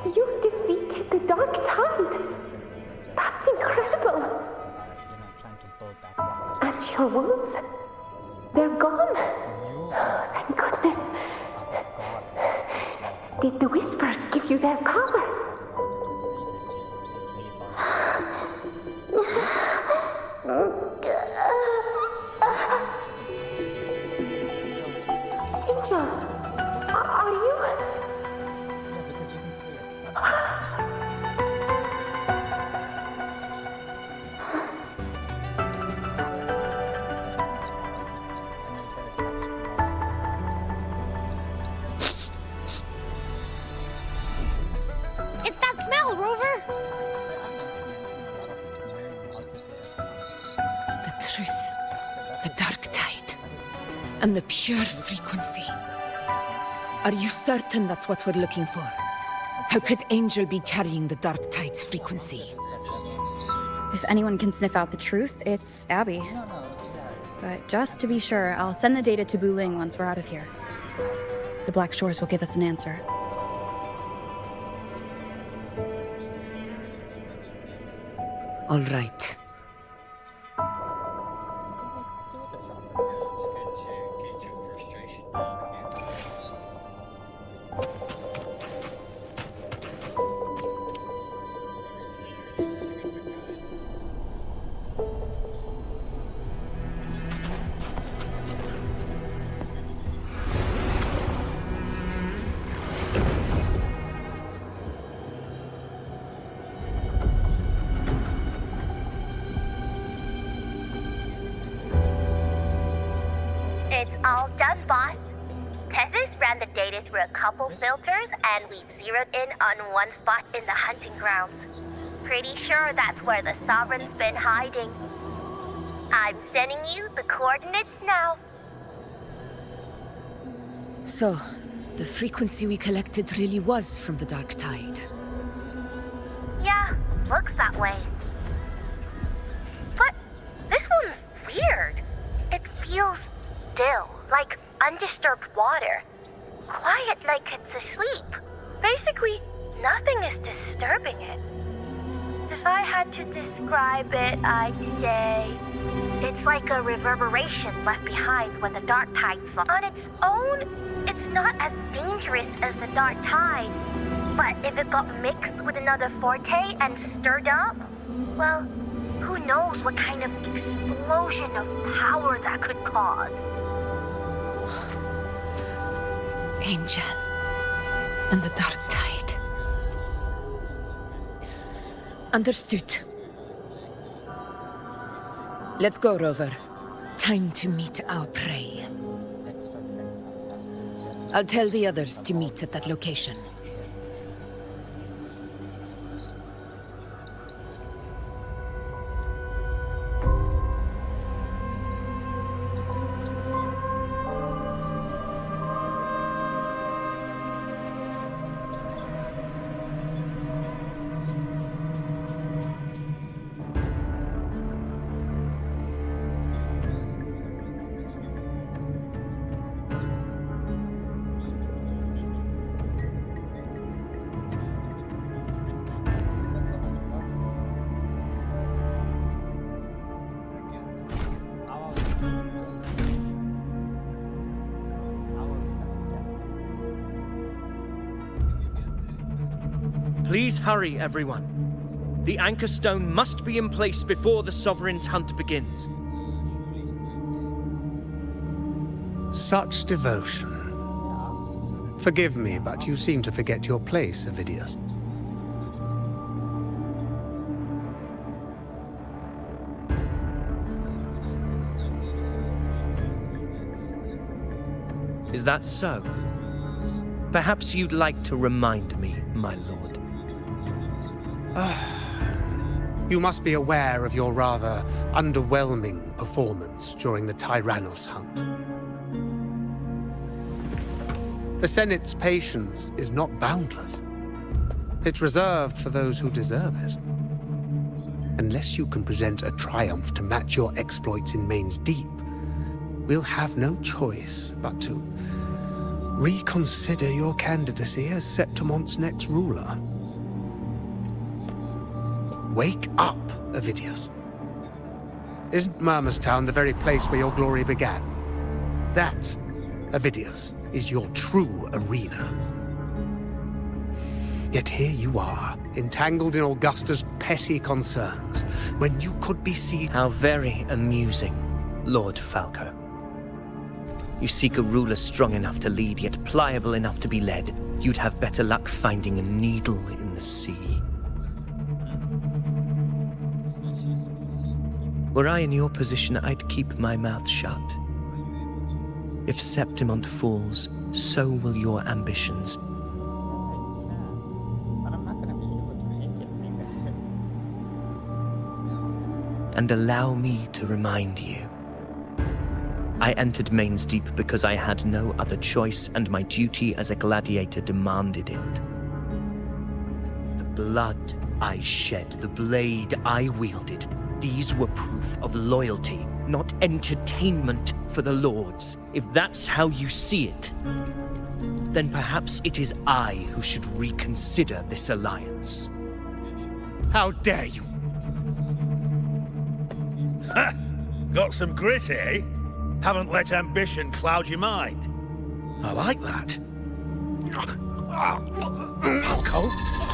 You defeated the Dark Tide. That's incredible. And your wounds, they're gone. Thank goodness. Did the Whispers give you their power? Angel, are you? It's that smell, Rover! The truth, the dark tide, and the pure frequency. Are you certain that's what we're looking for? How could Angel be carrying the dark tide's frequency? If anyone can sniff out the truth, it's Abby. But just to be sure, I'll send the data to Buling once we're out of here. The Black Shores will give us an answer. All right. It's all done, boss. Tethys ran the data through a couple filters, and we zeroed in on one spot in the hunting grounds. Pretty sure that's where the Sovereign's been hiding. I'm sending you the coordinates now. So, the frequency we collected really was from the dark tide. Yeah, looks that way. But this one's weird. It feels still, like undisturbed water. Quiet like it's asleep. Basically, nothing is disturbing it. If I had to describe it, I'd say it's like a reverberation left behind when the dark tide's on its own. It's not as dangerous as the dark tide. But if it got mixed with another forte and stirred up, well, who knows what kind of explosion of power that could cause. Angel and the dark tide. Understood. Let's go, Rover. Time to meet our prey. I'll tell the others to meet at that location. Please hurry, everyone. The anchor stone must be in place before the Sovereign's hunt begins. Such devotion. Forgive me, but you seem to forget your place, Avidius. Is that so? Perhaps you'd like to remind me, my lord. You must be aware of your rather underwhelming performance during the Tyrannos hunt. The Senate's patience is not boundless. It's reserved for those who deserve it. Unless you can present a triumph to match your exploits in Main's Deep, we'll have no choice but to reconsider your candidacy as Septimonte's next ruler. Wake up, Ovidius. Isn't Murmustown the very place where your glory began? That, Ovidius, is your true arena. Yet here you are, entangled in Augusta's petty concerns, when you could be seen... How very amusing, Lord Falco. You seek a ruler strong enough to lead, yet pliable enough to be led. You'd have better luck finding a needle in the sea. Were I in your position, I'd keep my mouth shut. If Septimont falls, so will your ambitions. And allow me to remind you. I entered Main's Deep because I had no other choice, and my duty as a gladiator demanded it. The blood I shed, the blade I wielded, these were proof of loyalty, not entertainment for the lords. If that's how you see it, then perhaps it is I who should reconsider this alliance. How dare you! Ha! Got some grit, eh? Haven't let ambition cloud your mind. I like that. Falco,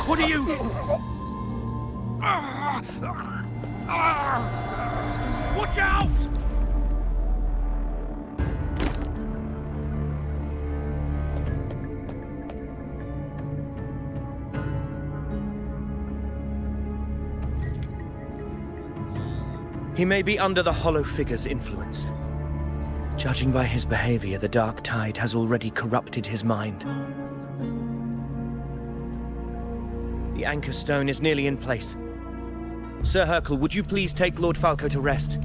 what are you... Watch out! He may be under the Hollow Figure's influence. Judging by his behavior, the Dark Tide has already corrupted his mind. The Anchor Stone is nearly in place. Sir Hercule, would you please take Lord Falco to rest?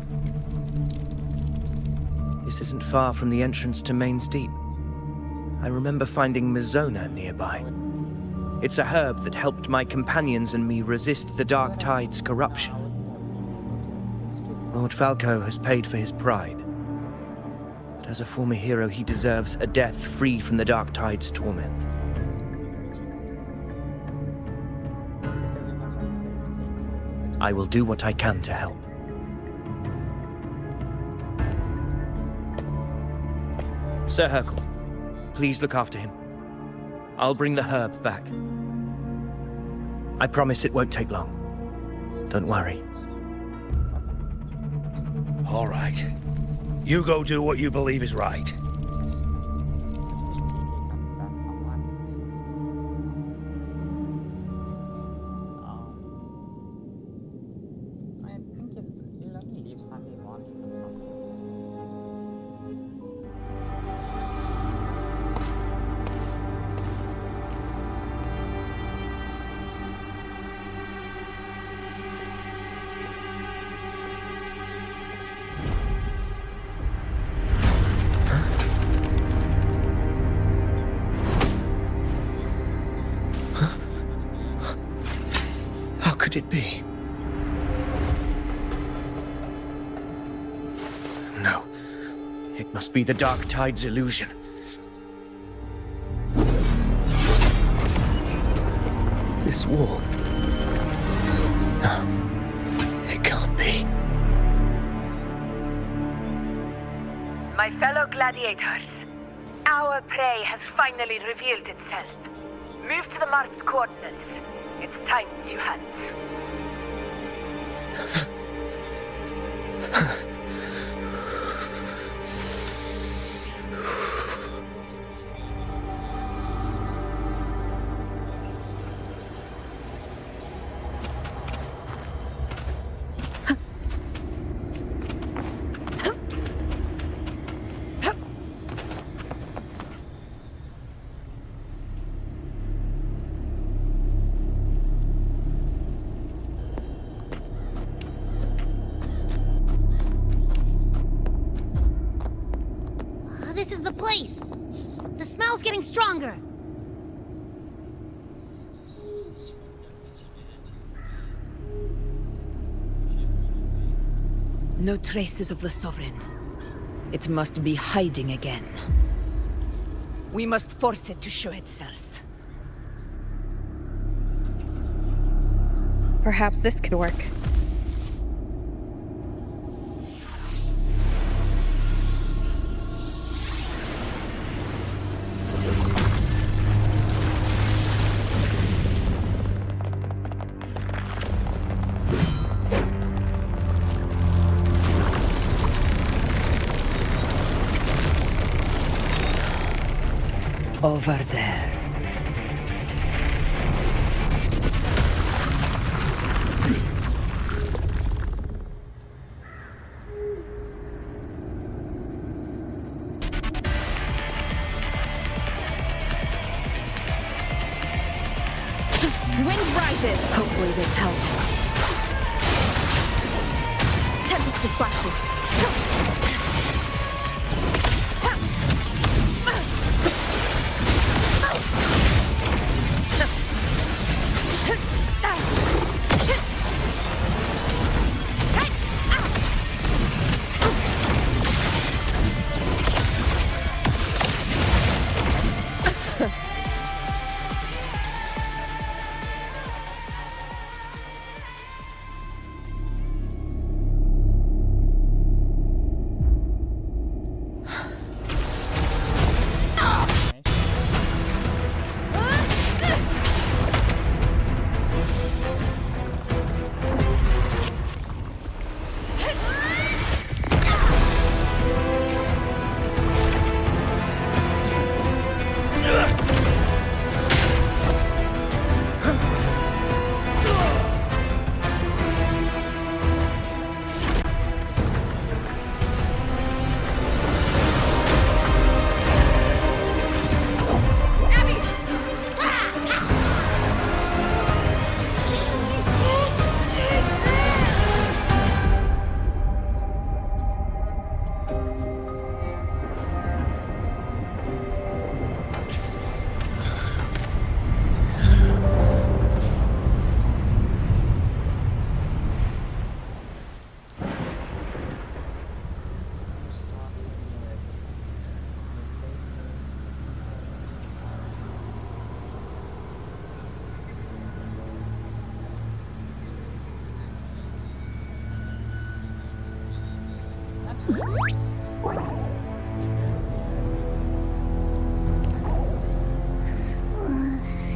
This isn't far from the entrance to Main's Deep. I remember finding Mizona nearby. It's a herb that helped my companions and me resist the Dark Tide's corruption. Lord Falco has paid for his pride. But as a former hero, he deserves a death free from the Dark Tide's torment. I will do what I can to help. Sir Hercule, please look after him. I'll bring the herb back. I promise it won't take long. Don't worry. All right. You go do what you believe is right. Could it be? No. It must be the Dark Tide's illusion. This wall. No. It can't be. My fellow gladiators, our prey has finally revealed itself. Move to the marked coordinates. It's time to hunt. This is the place! The smell's getting stronger! No traces of the Sovereign. It must be hiding again. We must force it to show itself. Perhaps this could work. Over there. Wind rises! Hopefully this helps. Tempest of slashes.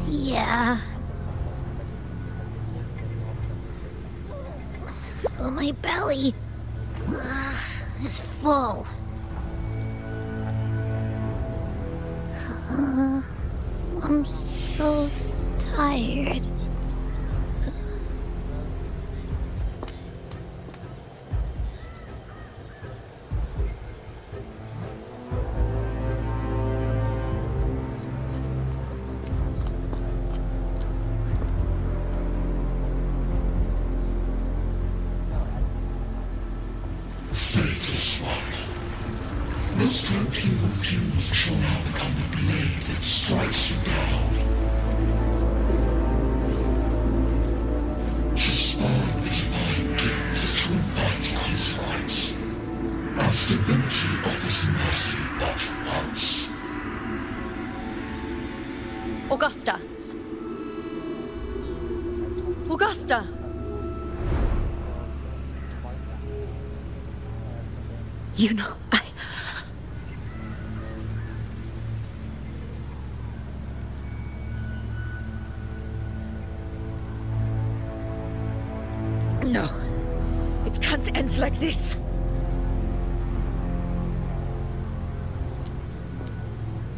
Yeah. But my belly is full. I'm so tired. Faithless one. The strength you refuse shall now become the blade that strikes you down. To spawn a divine gift is to invite consequence. And divinity offers mercy but once. Augusta! Augusta! You know, No. It can't end like this.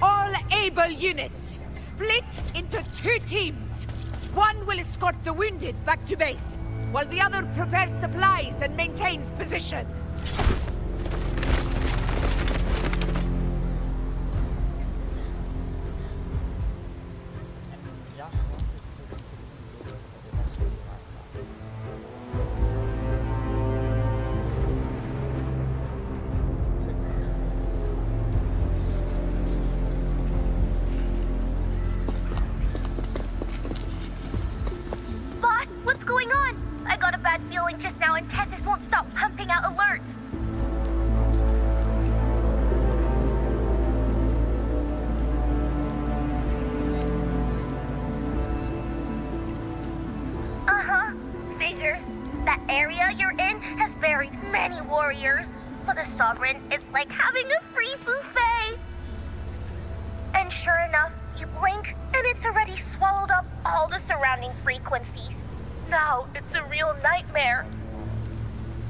All able units, split into 2 teams. One will escort the wounded back to base, while the other prepares supplies and maintains position. Boss, what's going on? I got a bad feeling just now and Tessus won't stop pumping out alerts. That area you're in has buried many warriors. For the Sovereign, it's like having a free buffet. And sure enough, you blink, and it's already swallowed up all the surrounding frequencies. Now it's a real nightmare.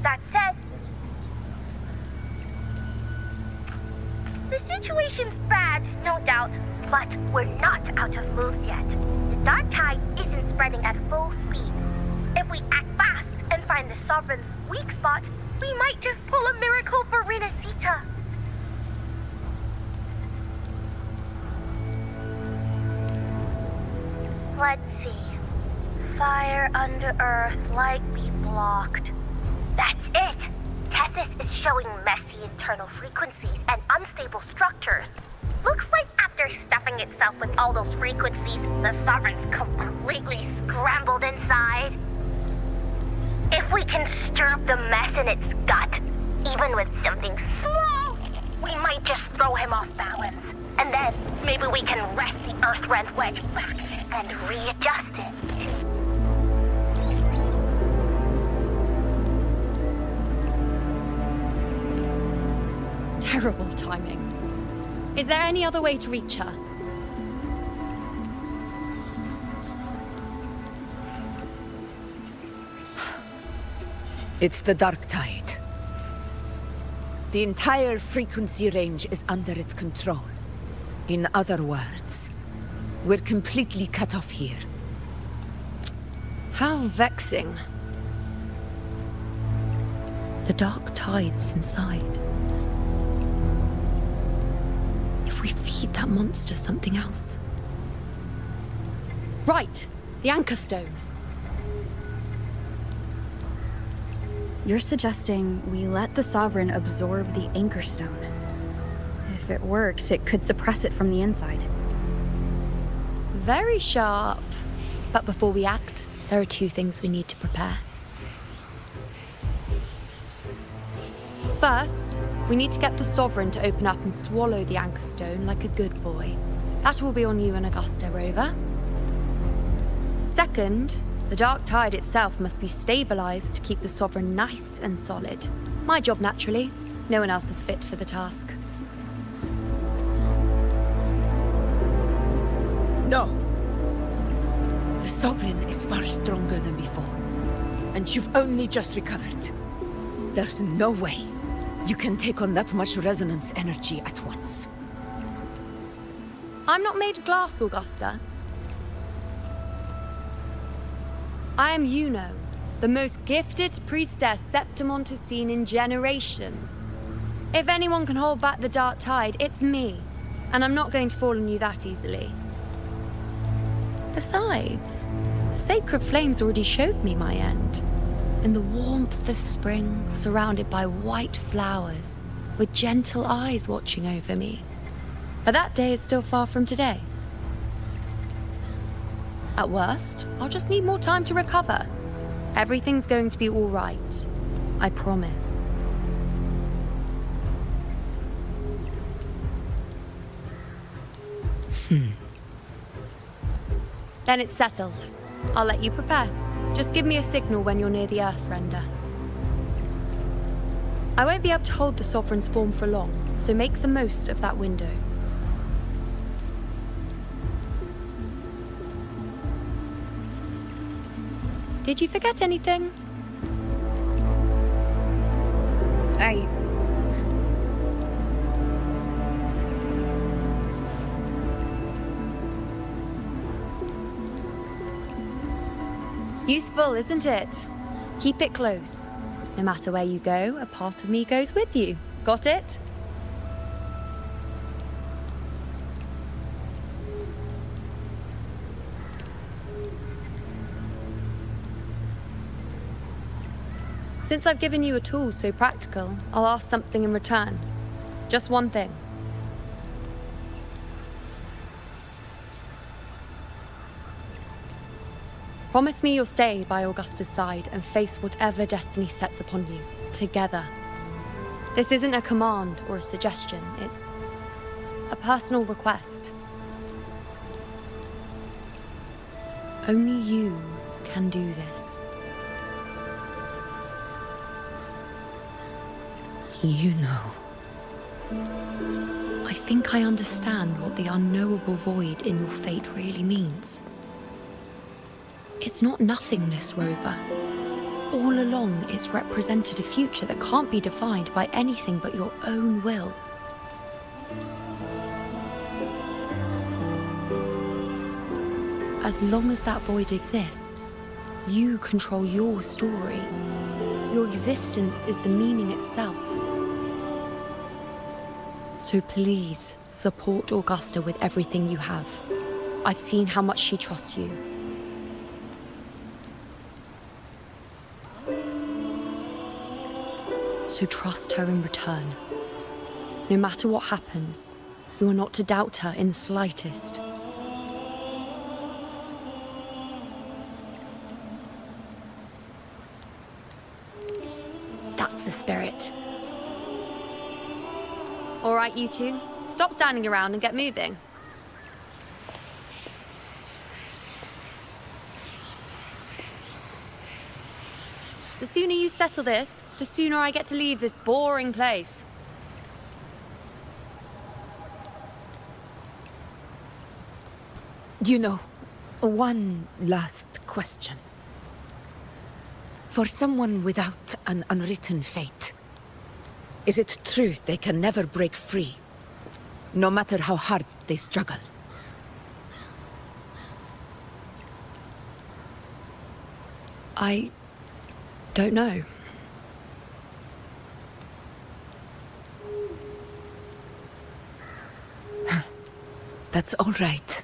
That said, the situation's bad, no doubt, but we're not out of moves yet. The dark tide isn't spreading at full speed. If we act fast and find the Sovereign's weak spot, we might just pull a miracle for Renacita. Let's see. Fire under earth, light be blocked. That's it! Tethys is showing messy internal frequencies and unstable structures. Looks like after stuffing itself with all those frequencies, the Sovereign's completely scrambled inside. If we can stir up the mess in its gut, even with something small, we might just throw him off balance. And then maybe we can wrest the Earthrend wedge back and readjust it. Terrible timing. Is there any other way to reach her? It's the dark tide. The entire frequency range is under its control. In other words, we're completely cut off here. How vexing. The dark tide's inside. If we feed that monster something else. Right! The Anchor Stone. You're suggesting we let the Sovereign absorb the Anchor Stone. If it works, it could suppress it from the inside. Very sharp. But before we act, there are two things we need to prepare. First, we need to get the Sovereign to open up and swallow the Anchor Stone like a good boy. That will be on you and Augusta, Rover. Second, the dark tide itself must be stabilized to keep the Sovereign nice and solid. My job, naturally. No one else is fit for the task. No! The Sovereign is far stronger than before. And you've only just recovered. There's no way you can take on that much resonance energy at once. I'm not made of glass, Augusta. I am Yuno, the most gifted priestess Septimont has seen in generations. If anyone can hold back the dark tide, it's me. And I'm not going to fall on you that easily. Besides, the sacred flames already showed me my end. In the warmth of spring, surrounded by white flowers, with gentle eyes watching over me. But that day is still far from today. At worst, I'll just need more time to recover. Everything's going to be all right. I promise. Then it's settled. I'll let you prepare. Just give me a signal when you're near the Earthrender. I won't be able to hold the Sovereign's form for long, so make the most of that window. Did you forget anything? Useful, isn't it? Keep it close. No matter where you go, a part of me goes with you. Got it? Since I've given you a tool so practical, I'll ask something in return. Just one thing. Promise me you'll stay by Augusta's side and face whatever destiny sets upon you, together. This isn't a command or a suggestion, it's a personal request. Only you can do this. You know. I think I understand what the unknowable void in your fate really means. It's not nothingness, Rover. All along, it's represented a future that can't be defined by anything but your own will. As long as that void exists, you control your story. Your existence is the meaning itself. So please, support Augusta with everything you have. I've seen how much she trusts you. So trust her in return. No matter what happens, you are not to doubt her in the slightest. That's the spirit. All right, you two. Stop standing around and get moving. The sooner you settle this, the sooner I get to leave this boring place. You know, one last question. For someone without an unwritten fate, is it true they can never break free, no matter how hard they struggle? I don't know. That's all right.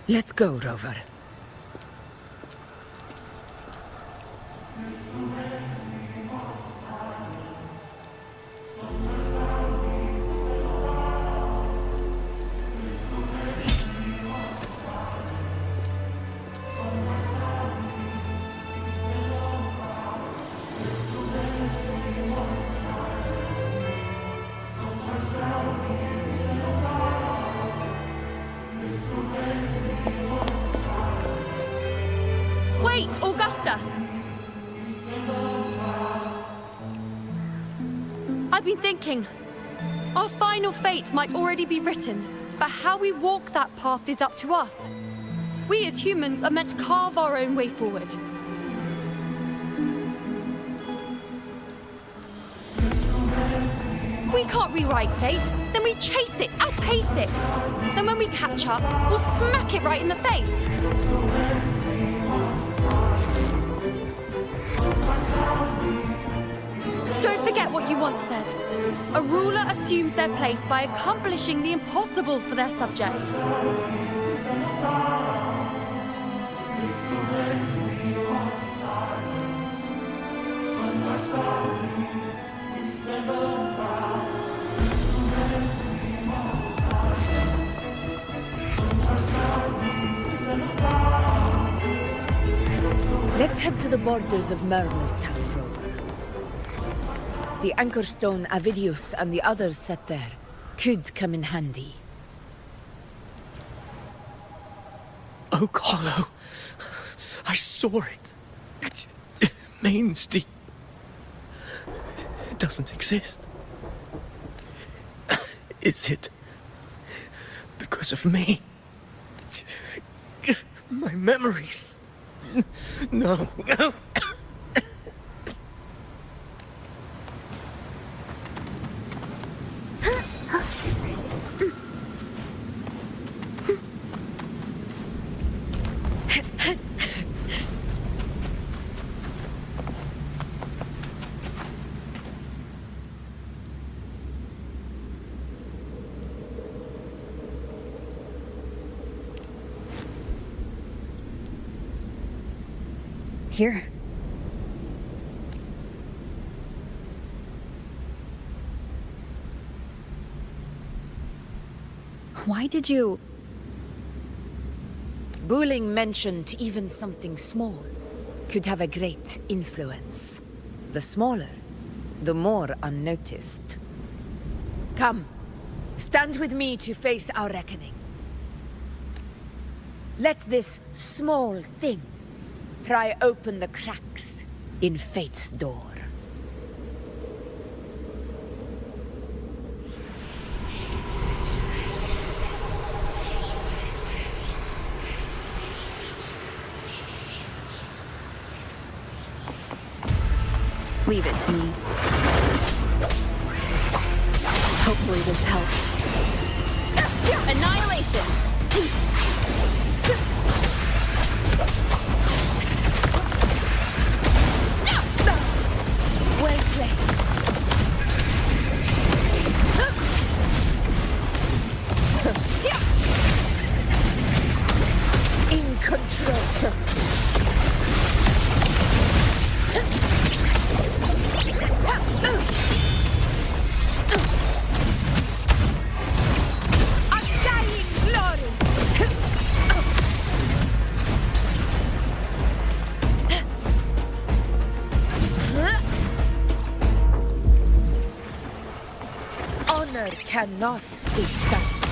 Let's go, Rover. Wait, Augusta! I've been thinking. Our final fate might already be written, but how we walk that path is up to us. We as humans are meant to carve our own way forward. If we can't rewrite fate, then we chase it, outpace it. Then when we catch up, we'll smack it right in the face. Don't forget what you once said. A ruler assumes their place by accomplishing the impossible for their subjects. Let's head to the borders of Myrna's town, Rover. The anchor stone Avidius and the others set there could come in handy. Oak Hollow. I saw it. Mainstein. It doesn't exist. Is it because of me? My memories. No. Here. Why did you... Buling mentioned even something small could have a great influence. The smaller, the more unnoticed. Come, stand with me to face our reckoning. Let this small thing pry open the cracks in fate's door. Leave it to me. Hopefully this helps. Annihilation! Well played. In control. Undying glory. Honor cannot be silent.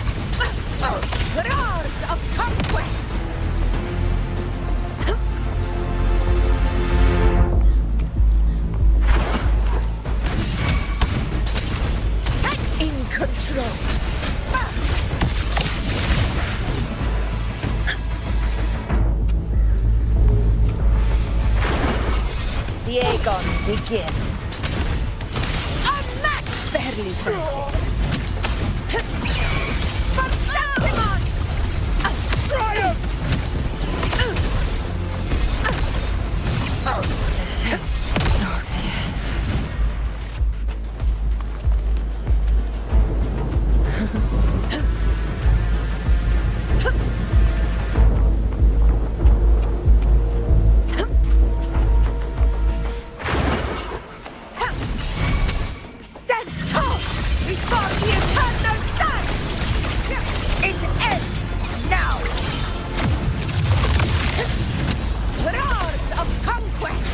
Roars of conquest! In control. The Aegon begins. A match barely perfect. For Septimon! Triumph! Stand tall before the eternal sun! It ends now! Roars of conquest!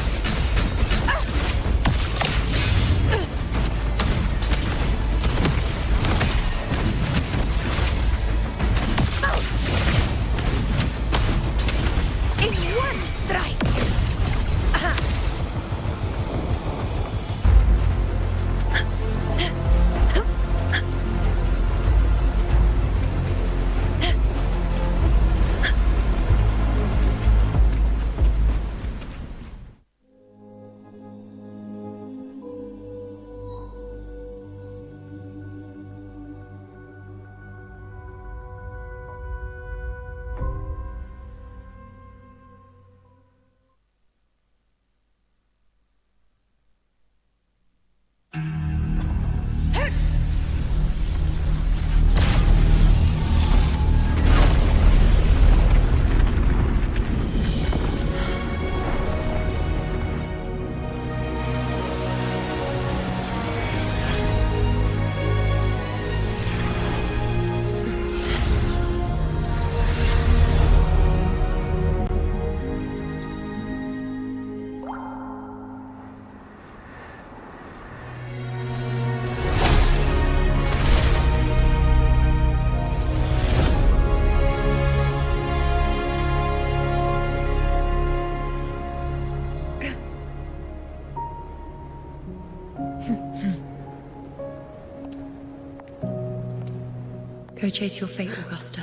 In one strike! Go chase your fate, Augusta.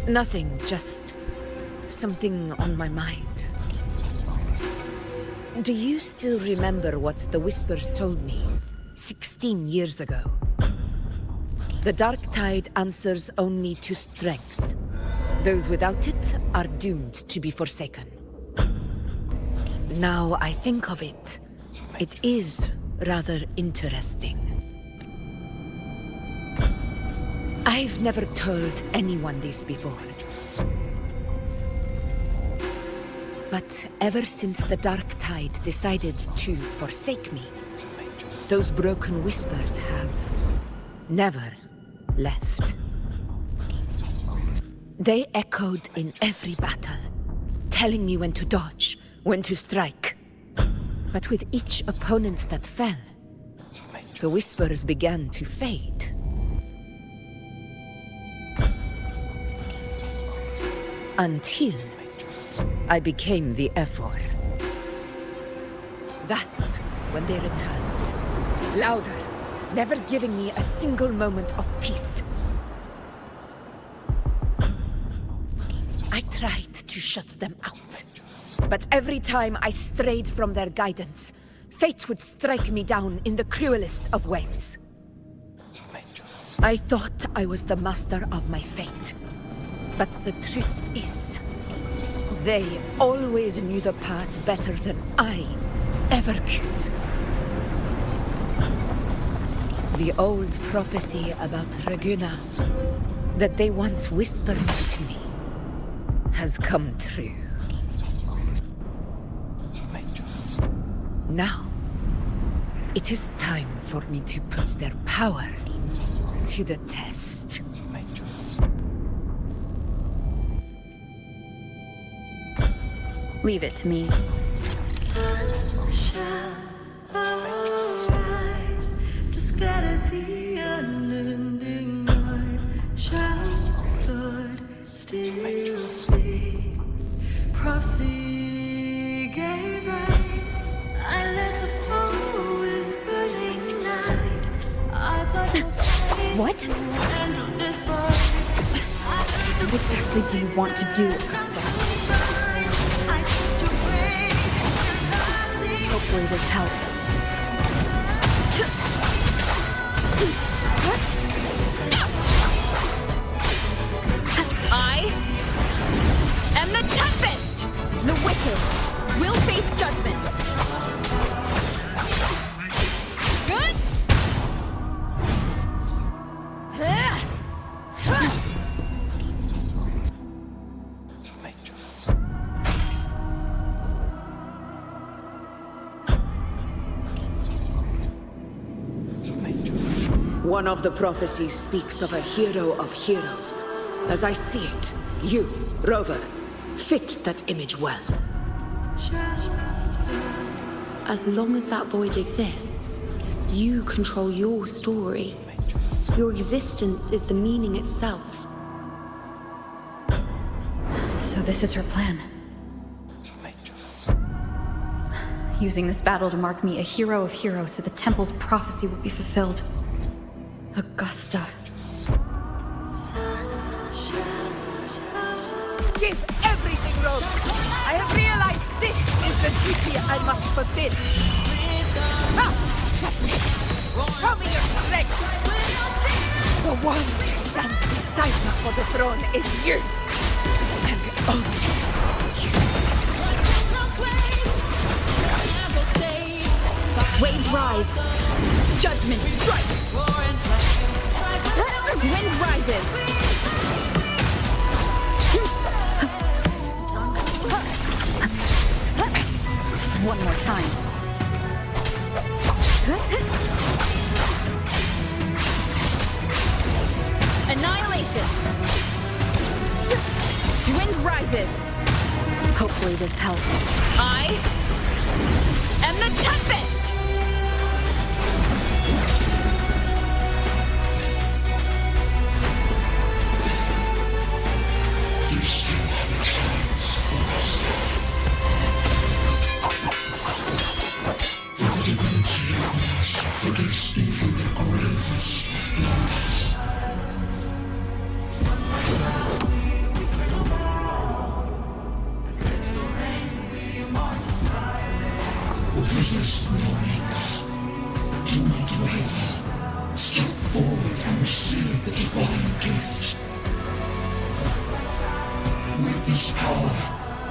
Nothing, just something on my mind. Do you still remember what the Whispers told me 16 years ago? The dark tide answers only to strength. Those without it are doomed to be forsaken. Now I think of it, it is rather interesting. I've never told anyone this before. But ever since the dark tide decided to forsake me, those broken whispers have never left. They echoed in every battle, telling me when to dodge, when to strike. But with each opponent that fell, the whispers began to fade. Until I became the Ephor. That's when they returned. Louder, never giving me a single moment of peace. I tried to shut them out, but every time I strayed from their guidance, fate would strike me down in the cruelest of ways. I thought I was the master of my fate, but the truth is, they always knew the path better than I ever could. The old prophecy about Raguna that they once whispered to me has come true. Now, it is time for me to put their power to the test. Leave it to me. Scatter the unending night. Shouted, still speak. Prophecy gave rise. I let the fall with burning night. I thought what? What exactly do you want to do, Augusta? Hopefully this helps. I am the Tempest! The wicked will face judgment. Good? One of the prophecies speaks of a hero of heroes. As I see it, you, Rover, fit that image well. As long as that void exists, you control your story. Your existence is the meaning itself. So this is her plan. Using this battle to mark me a hero of heroes so the temple's prophecy will be fulfilled. Augusta. Give everything, Rover! I have realized this is the duty I must fulfill. Ah, that's it! Show me your strength! The one to stand beside me for the throne is you! And only you! Waves rise. Judgment strikes. Wind rises. One more time. Annihilation. Wind rises. Hopefully this helps. I am the Tempest! not waver. Step forward and receive the divine gift. With this power,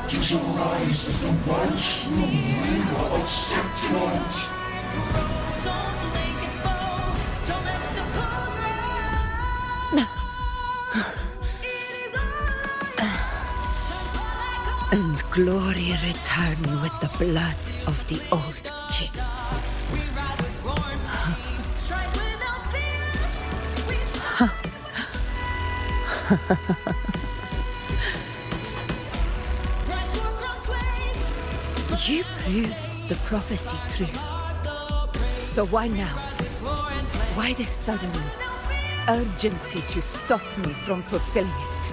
did you rise as the one true ruler of Septimont? And glory return with the blood of the old king. You proved the prophecy true. So why now? Why this sudden urgency to stop me from fulfilling it?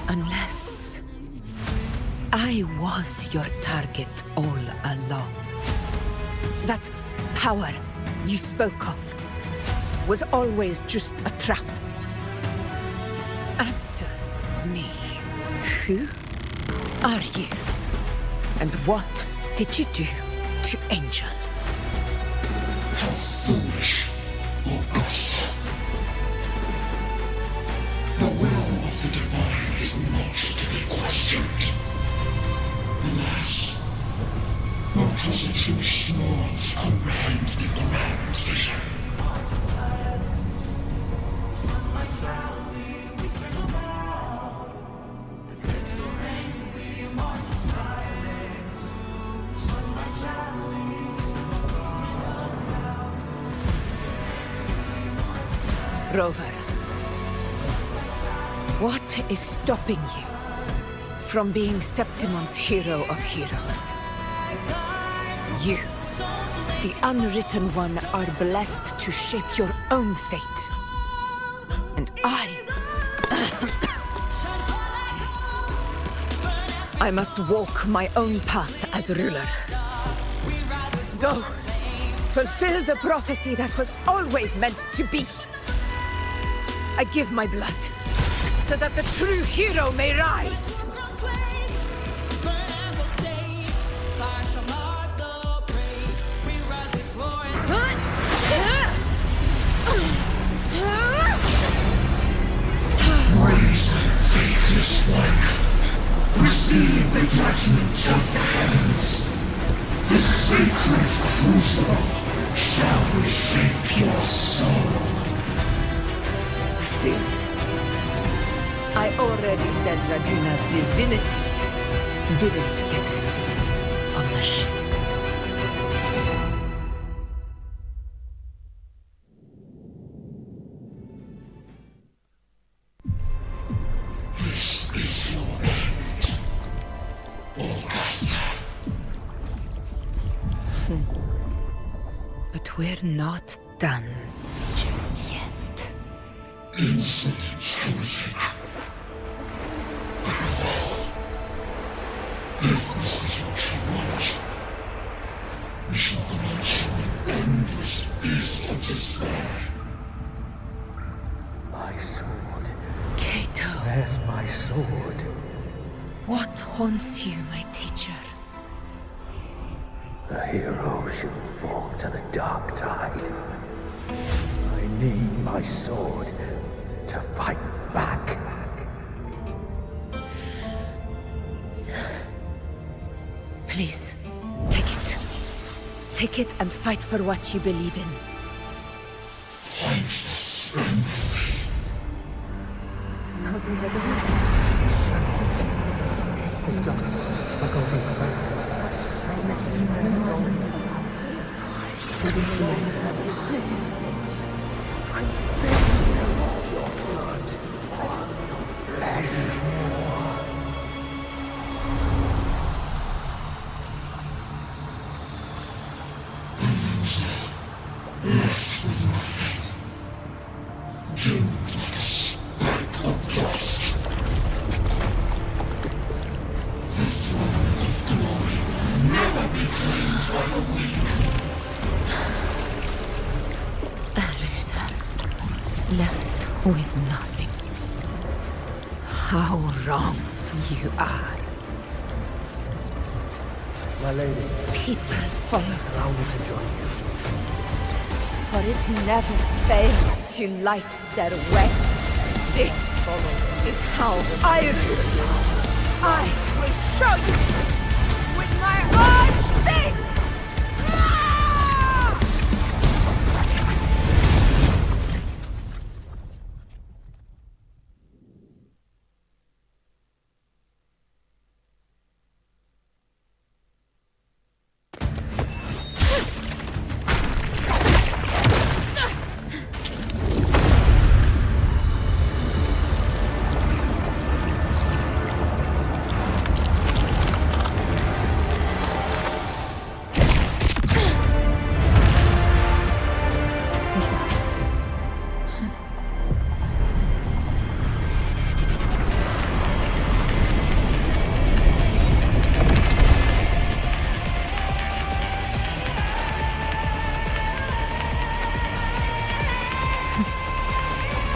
Unless I was your target all along. That power you spoke of was always just a trap. Answer me. Who are you? And what did you do to Angel? How foolish, Augusta. The will of the divine is not to be questioned. Alas, because it too small to comprehend the grand vision. Rover, what is stopping you from being Septimon's hero of heroes? You, the unwritten one, are blessed to shape your own fate. And I must walk my own path as ruler. Go, fulfill the prophecy that was always meant to be. I give my blood, so that the true hero may rise! Brazen, faithless one, receive the judgment of the heavens. The sacred crucible shall reshape your soul. Soon. I already said Raguna's divinity didn't get a seat on the ship. This is your end, Augusta. But we're not done just yet. Insolent heretic. If this is what you want, we shall grant you an endless beast of despair. My sword. Cato. Where's my sword? What haunts you, my teacher? A hero shouldn't fall to the dark tide. I need my sword to fight back. Please, take it. Take it and fight for what you believe in. Thankless empathy. Let's go. I'll go for the Please. I beg you, your blood, your flesh. Left with nothing. Doomed like a speck of dust. The throne of glory will never be claimed by the weak. A loser. Left with nothing. How wrong you are. My lady. People follow Allow me to join you. For it never fails to light their way. This is how I rule. I will show you with my own fist!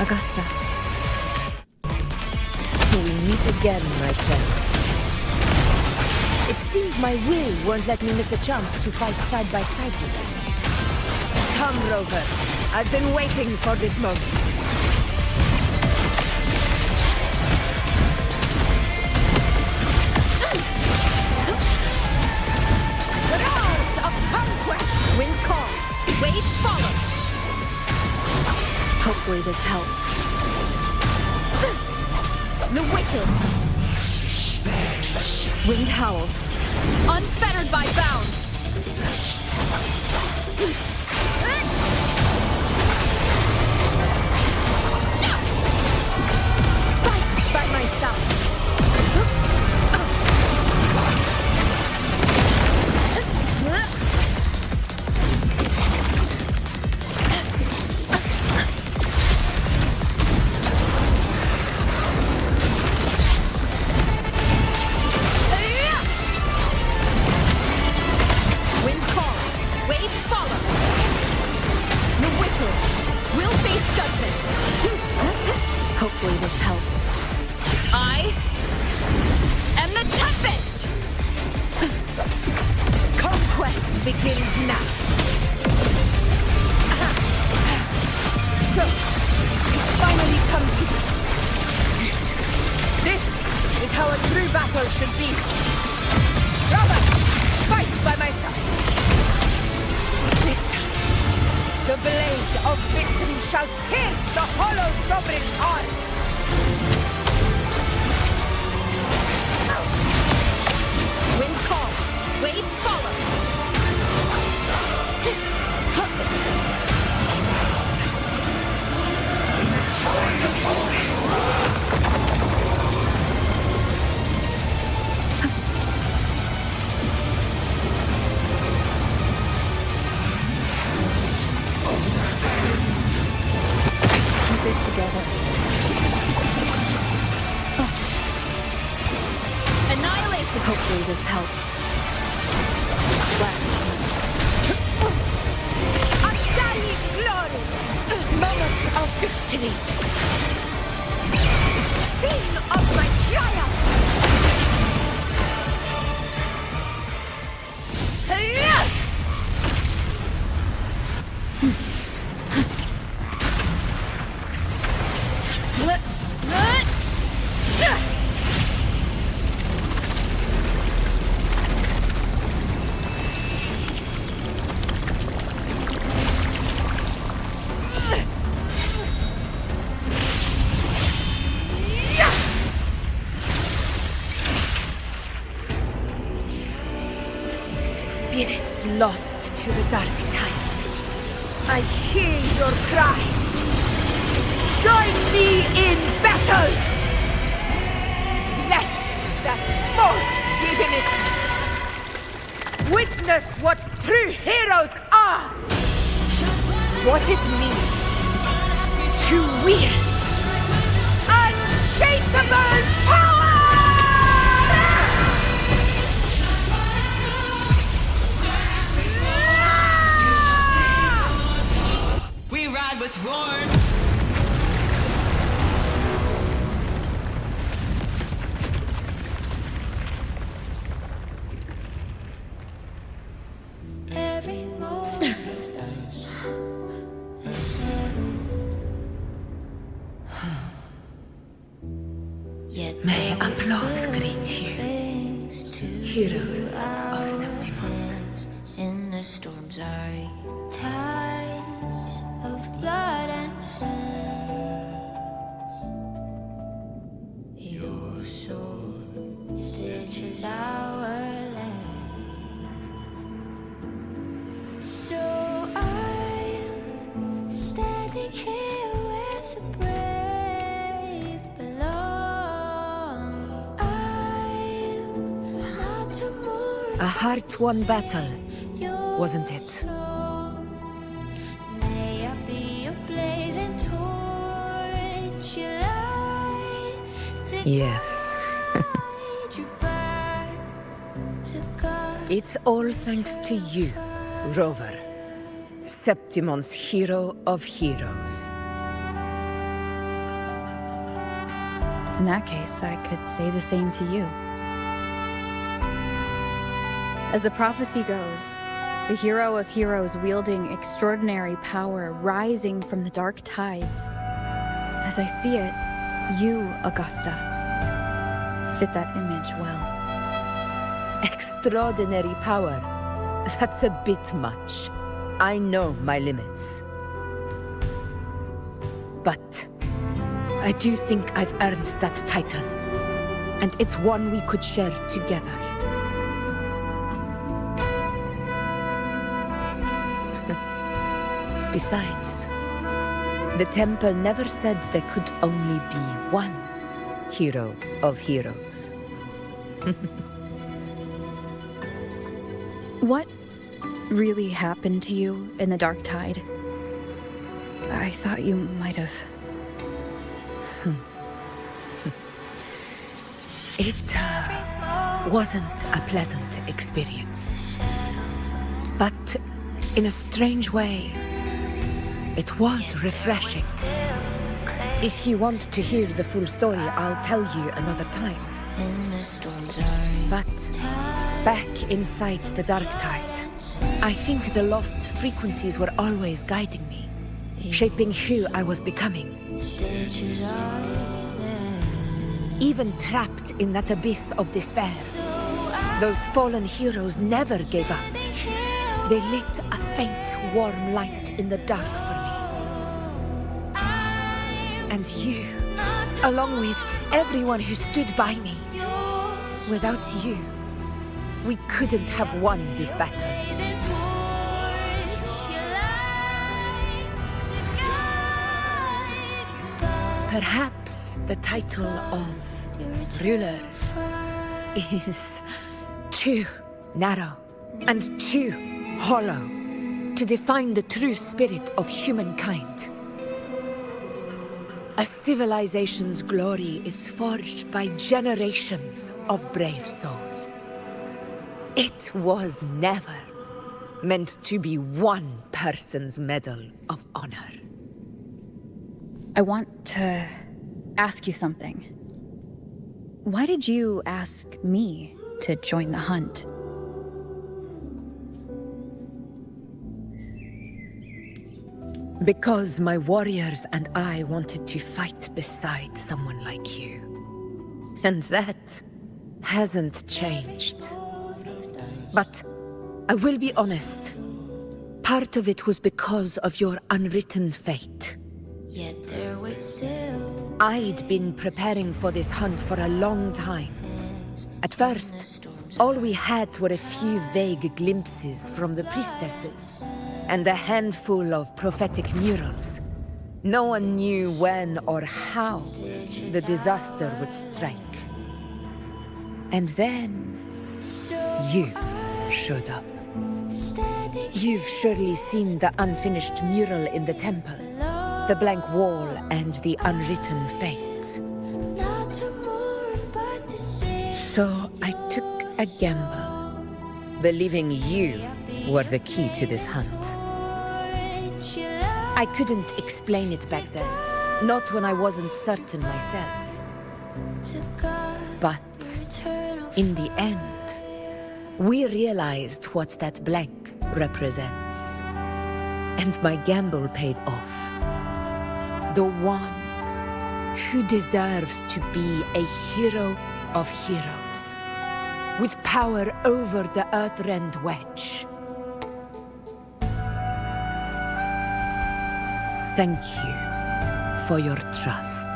Augusta. We meet again, my friend. It seems my will won't let me miss a chance to fight side by side with you. Come, Rover. I've been waiting for this moment. Roars of conquest! Winds calls, waves follow. Hopefully this helps. The wicked. Wind howls. Unfettered by bounds. Fight by my side. Hopefully this helps. I am the Tempest! Conquest begins now. So, it's finally come to this. This is how a true battle should be. Robert, fight by my side. This time, the blade of victory shall pierce the hollow sovereign's heart. Wind calls, waves follow. Keep it together. Annihilation! Hopefully this helps. Last Asari's glory! Moment of victory! Sing of my triumph! Spirits lost to the dark tide. I hear your cries. Join me in battle! Let that false divinity witness what true heroes are! What it means to wield unshakable power! We ride with roar. Every moment of days A hard-won battle, wasn't it? May I be a blazing torch, you light to Yes. guide you back to God. It's all thanks to you, Rover. Septimon's hero of heroes. In that case, I could say the same to you. As the prophecy goes, the hero of heroes wielding extraordinary power rising from the dark tides. As I see it, you, Augusta, fit that image well. Extraordinary power. That's a bit much. I know my limits. But I do think I've earned that title. And it's one we could share together. Besides, the temple never said there could only be one hero of heroes. What really happened to you in the Dark Tide? I thought you might have... It wasn't a pleasant experience. But in a strange way, it was refreshing. If you want to hear the full story, I'll tell you another time. But back inside the Dark Tide, I think the lost frequencies were always guiding me, shaping who I was becoming. Even trapped in that abyss of despair, those fallen heroes never gave up. They lit a faint, warm light in the dark for me. And you, along with everyone who stood by me. Without you, we couldn't have won this battle. Perhaps the title of ruler is too narrow and too hollow to define the true spirit of humankind. A civilization's glory is forged by generations of brave souls. It was never meant to be one person's medal of honor. I want to ask you something. Why did you ask me to join the hunt? Because my warriors and I wanted to fight beside someone like you. And that hasn't changed. But I will be honest. Part of it was because of your unwritten fate. Yet there waits still. I'd been preparing for this hunt for a long time. At first, all we had were a few vague glimpses from the priestesses, and a handful of prophetic murals. No one knew when or how the disaster would strike. And then, you showed up. You've surely seen the unfinished mural in the temple. The blank wall and the unwritten fate. So I took a gamble, believing you were the key to this hunt. I couldn't explain it back then, not when I wasn't certain myself. But in the end, we realized what that blank represents. And my gamble paid off. The one who deserves to be a hero of heroes, with power over the Earthrend Wedge. Thank you for your trust.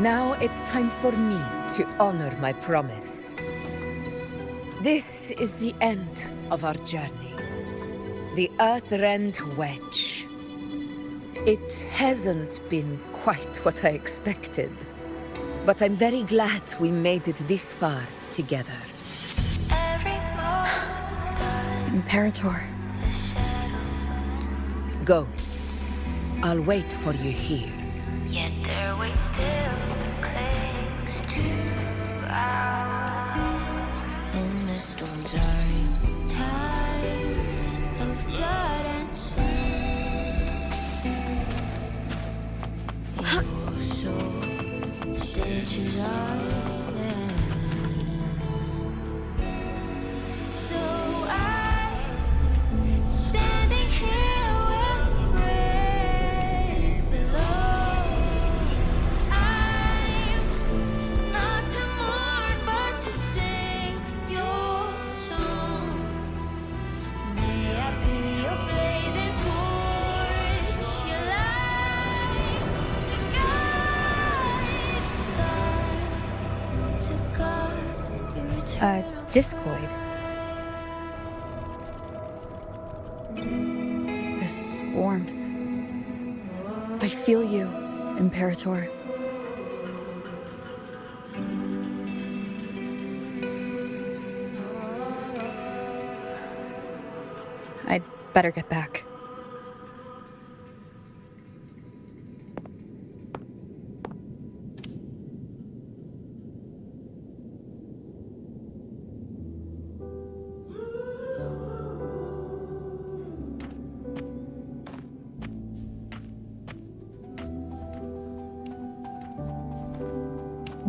Now it's time for me to honor my promise. This is the end of our journey. The Earthrend Wedge. It hasn't been quite what I expected, but I'm very glad we made it this far together. Imperator. Go. I'll wait for you here. Yet their weight still clings to ground. And the storms are in tides of blood and sin. Your soul stitches are there. So I'm standing here with the brave below. I'm not to mourn, but to sing your song. May I be your blazing torch, your light to guide your eternal Discoid. This warmth. I feel you, Imperator. I'd better get back.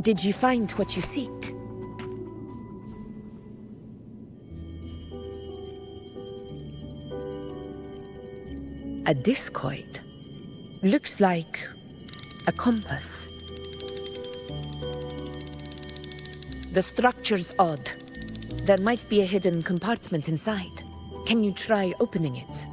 Did you find what you seek? A discoid. Looks like a compass. The structure's odd. There might be a hidden compartment inside. Can you try opening it?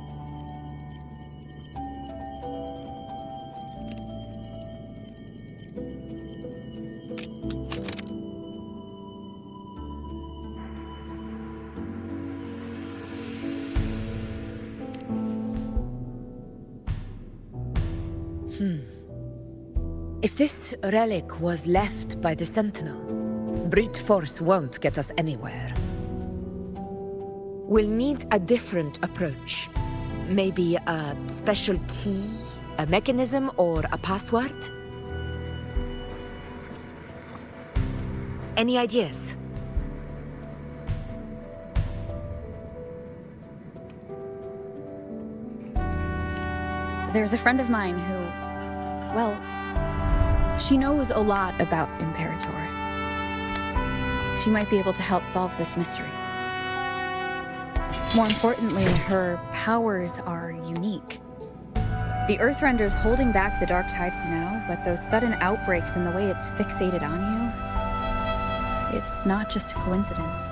If this relic was left by the Sentinel, brute force won't get us anywhere. We'll need a different approach. Maybe a special key, a mechanism, or a password? Any ideas? There's a friend of mine who, well, she knows a lot about Imperator. She might be able to help solve this mystery. More importantly, her powers are unique. The Earthrender's holding back the Dark Tide for now, but those sudden outbreaks and the way it's fixated on you, it's not just a coincidence.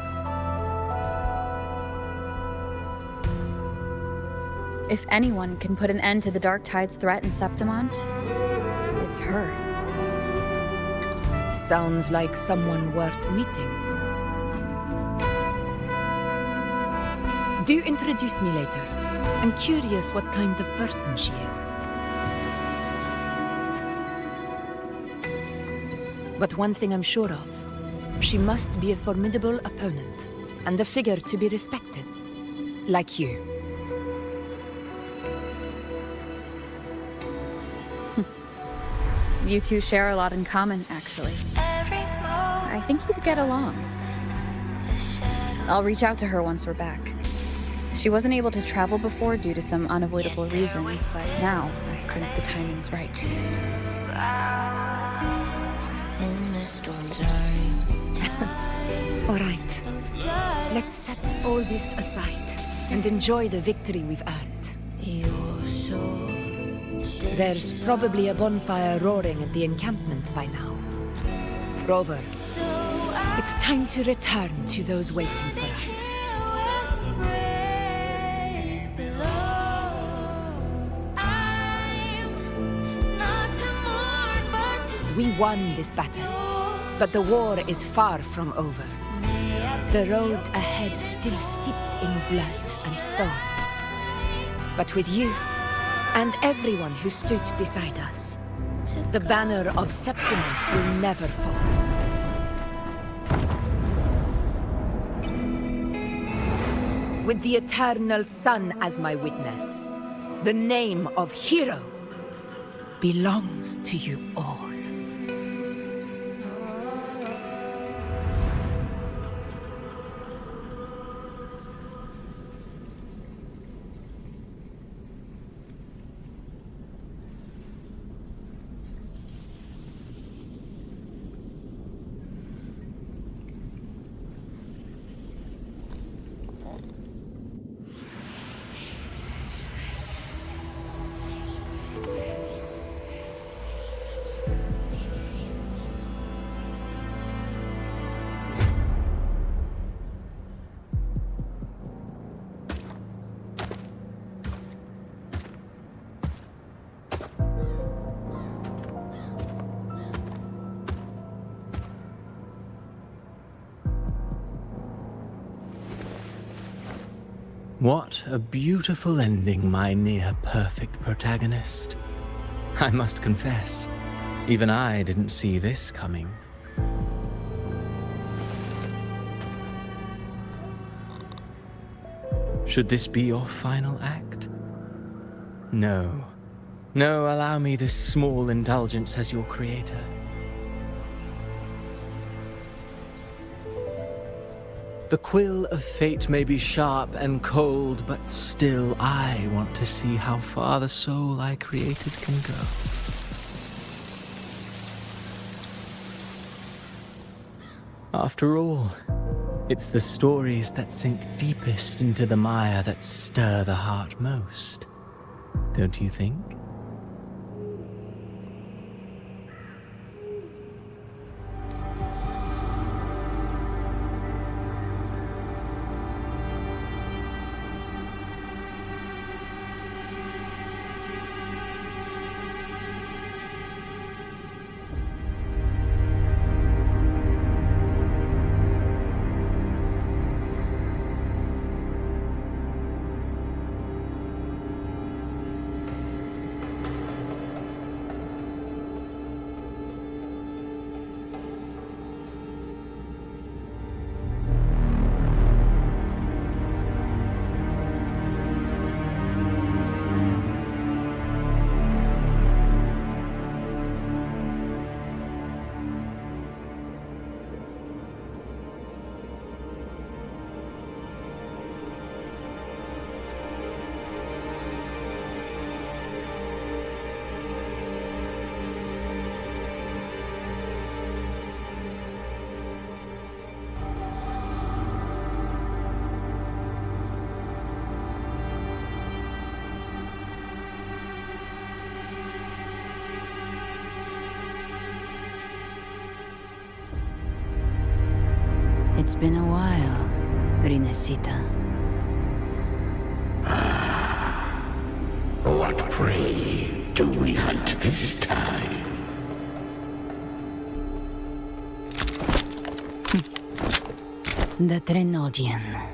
If anyone can put an end to the Dark Tide's threat in Septimont, it's her. Sounds like someone worth meeting. Do introduce me later. I'm curious what kind of person she is. But one thing I'm sure of, she must be a formidable opponent, and a figure to be respected, like you. You two share a lot in common, actually. I think you'd get along. I'll reach out to her once we're back. She wasn't able to travel before due to some unavoidable reasons, but now I think the timing's right. All right. Let's set all this aside and enjoy the victory we've earned. There's probably a bonfire roaring at the encampment by now. Rover, it's time to return to those waiting for us. I'm not to mourn, but to we won this battle, but the war is far from over. The road ahead still steeped in blood and thorns. But with you, and everyone who stood beside us, the banner of Septimont will never fall. With the eternal sun as my witness, the name of hero belongs to you all. What a beautiful ending, my near-perfect protagonist. I must confess, even I didn't see this coming. Should this be your final act? No. No, allow me this small indulgence as your creator. The quill of fate may be sharp and cold, but still I want to see how far the soul I created can go. After all, it's the stories that sink deepest into the mire that stir the heart most, don't you think? It's been a while, Rinesita. What prey do we hunt this time? The Trenodian.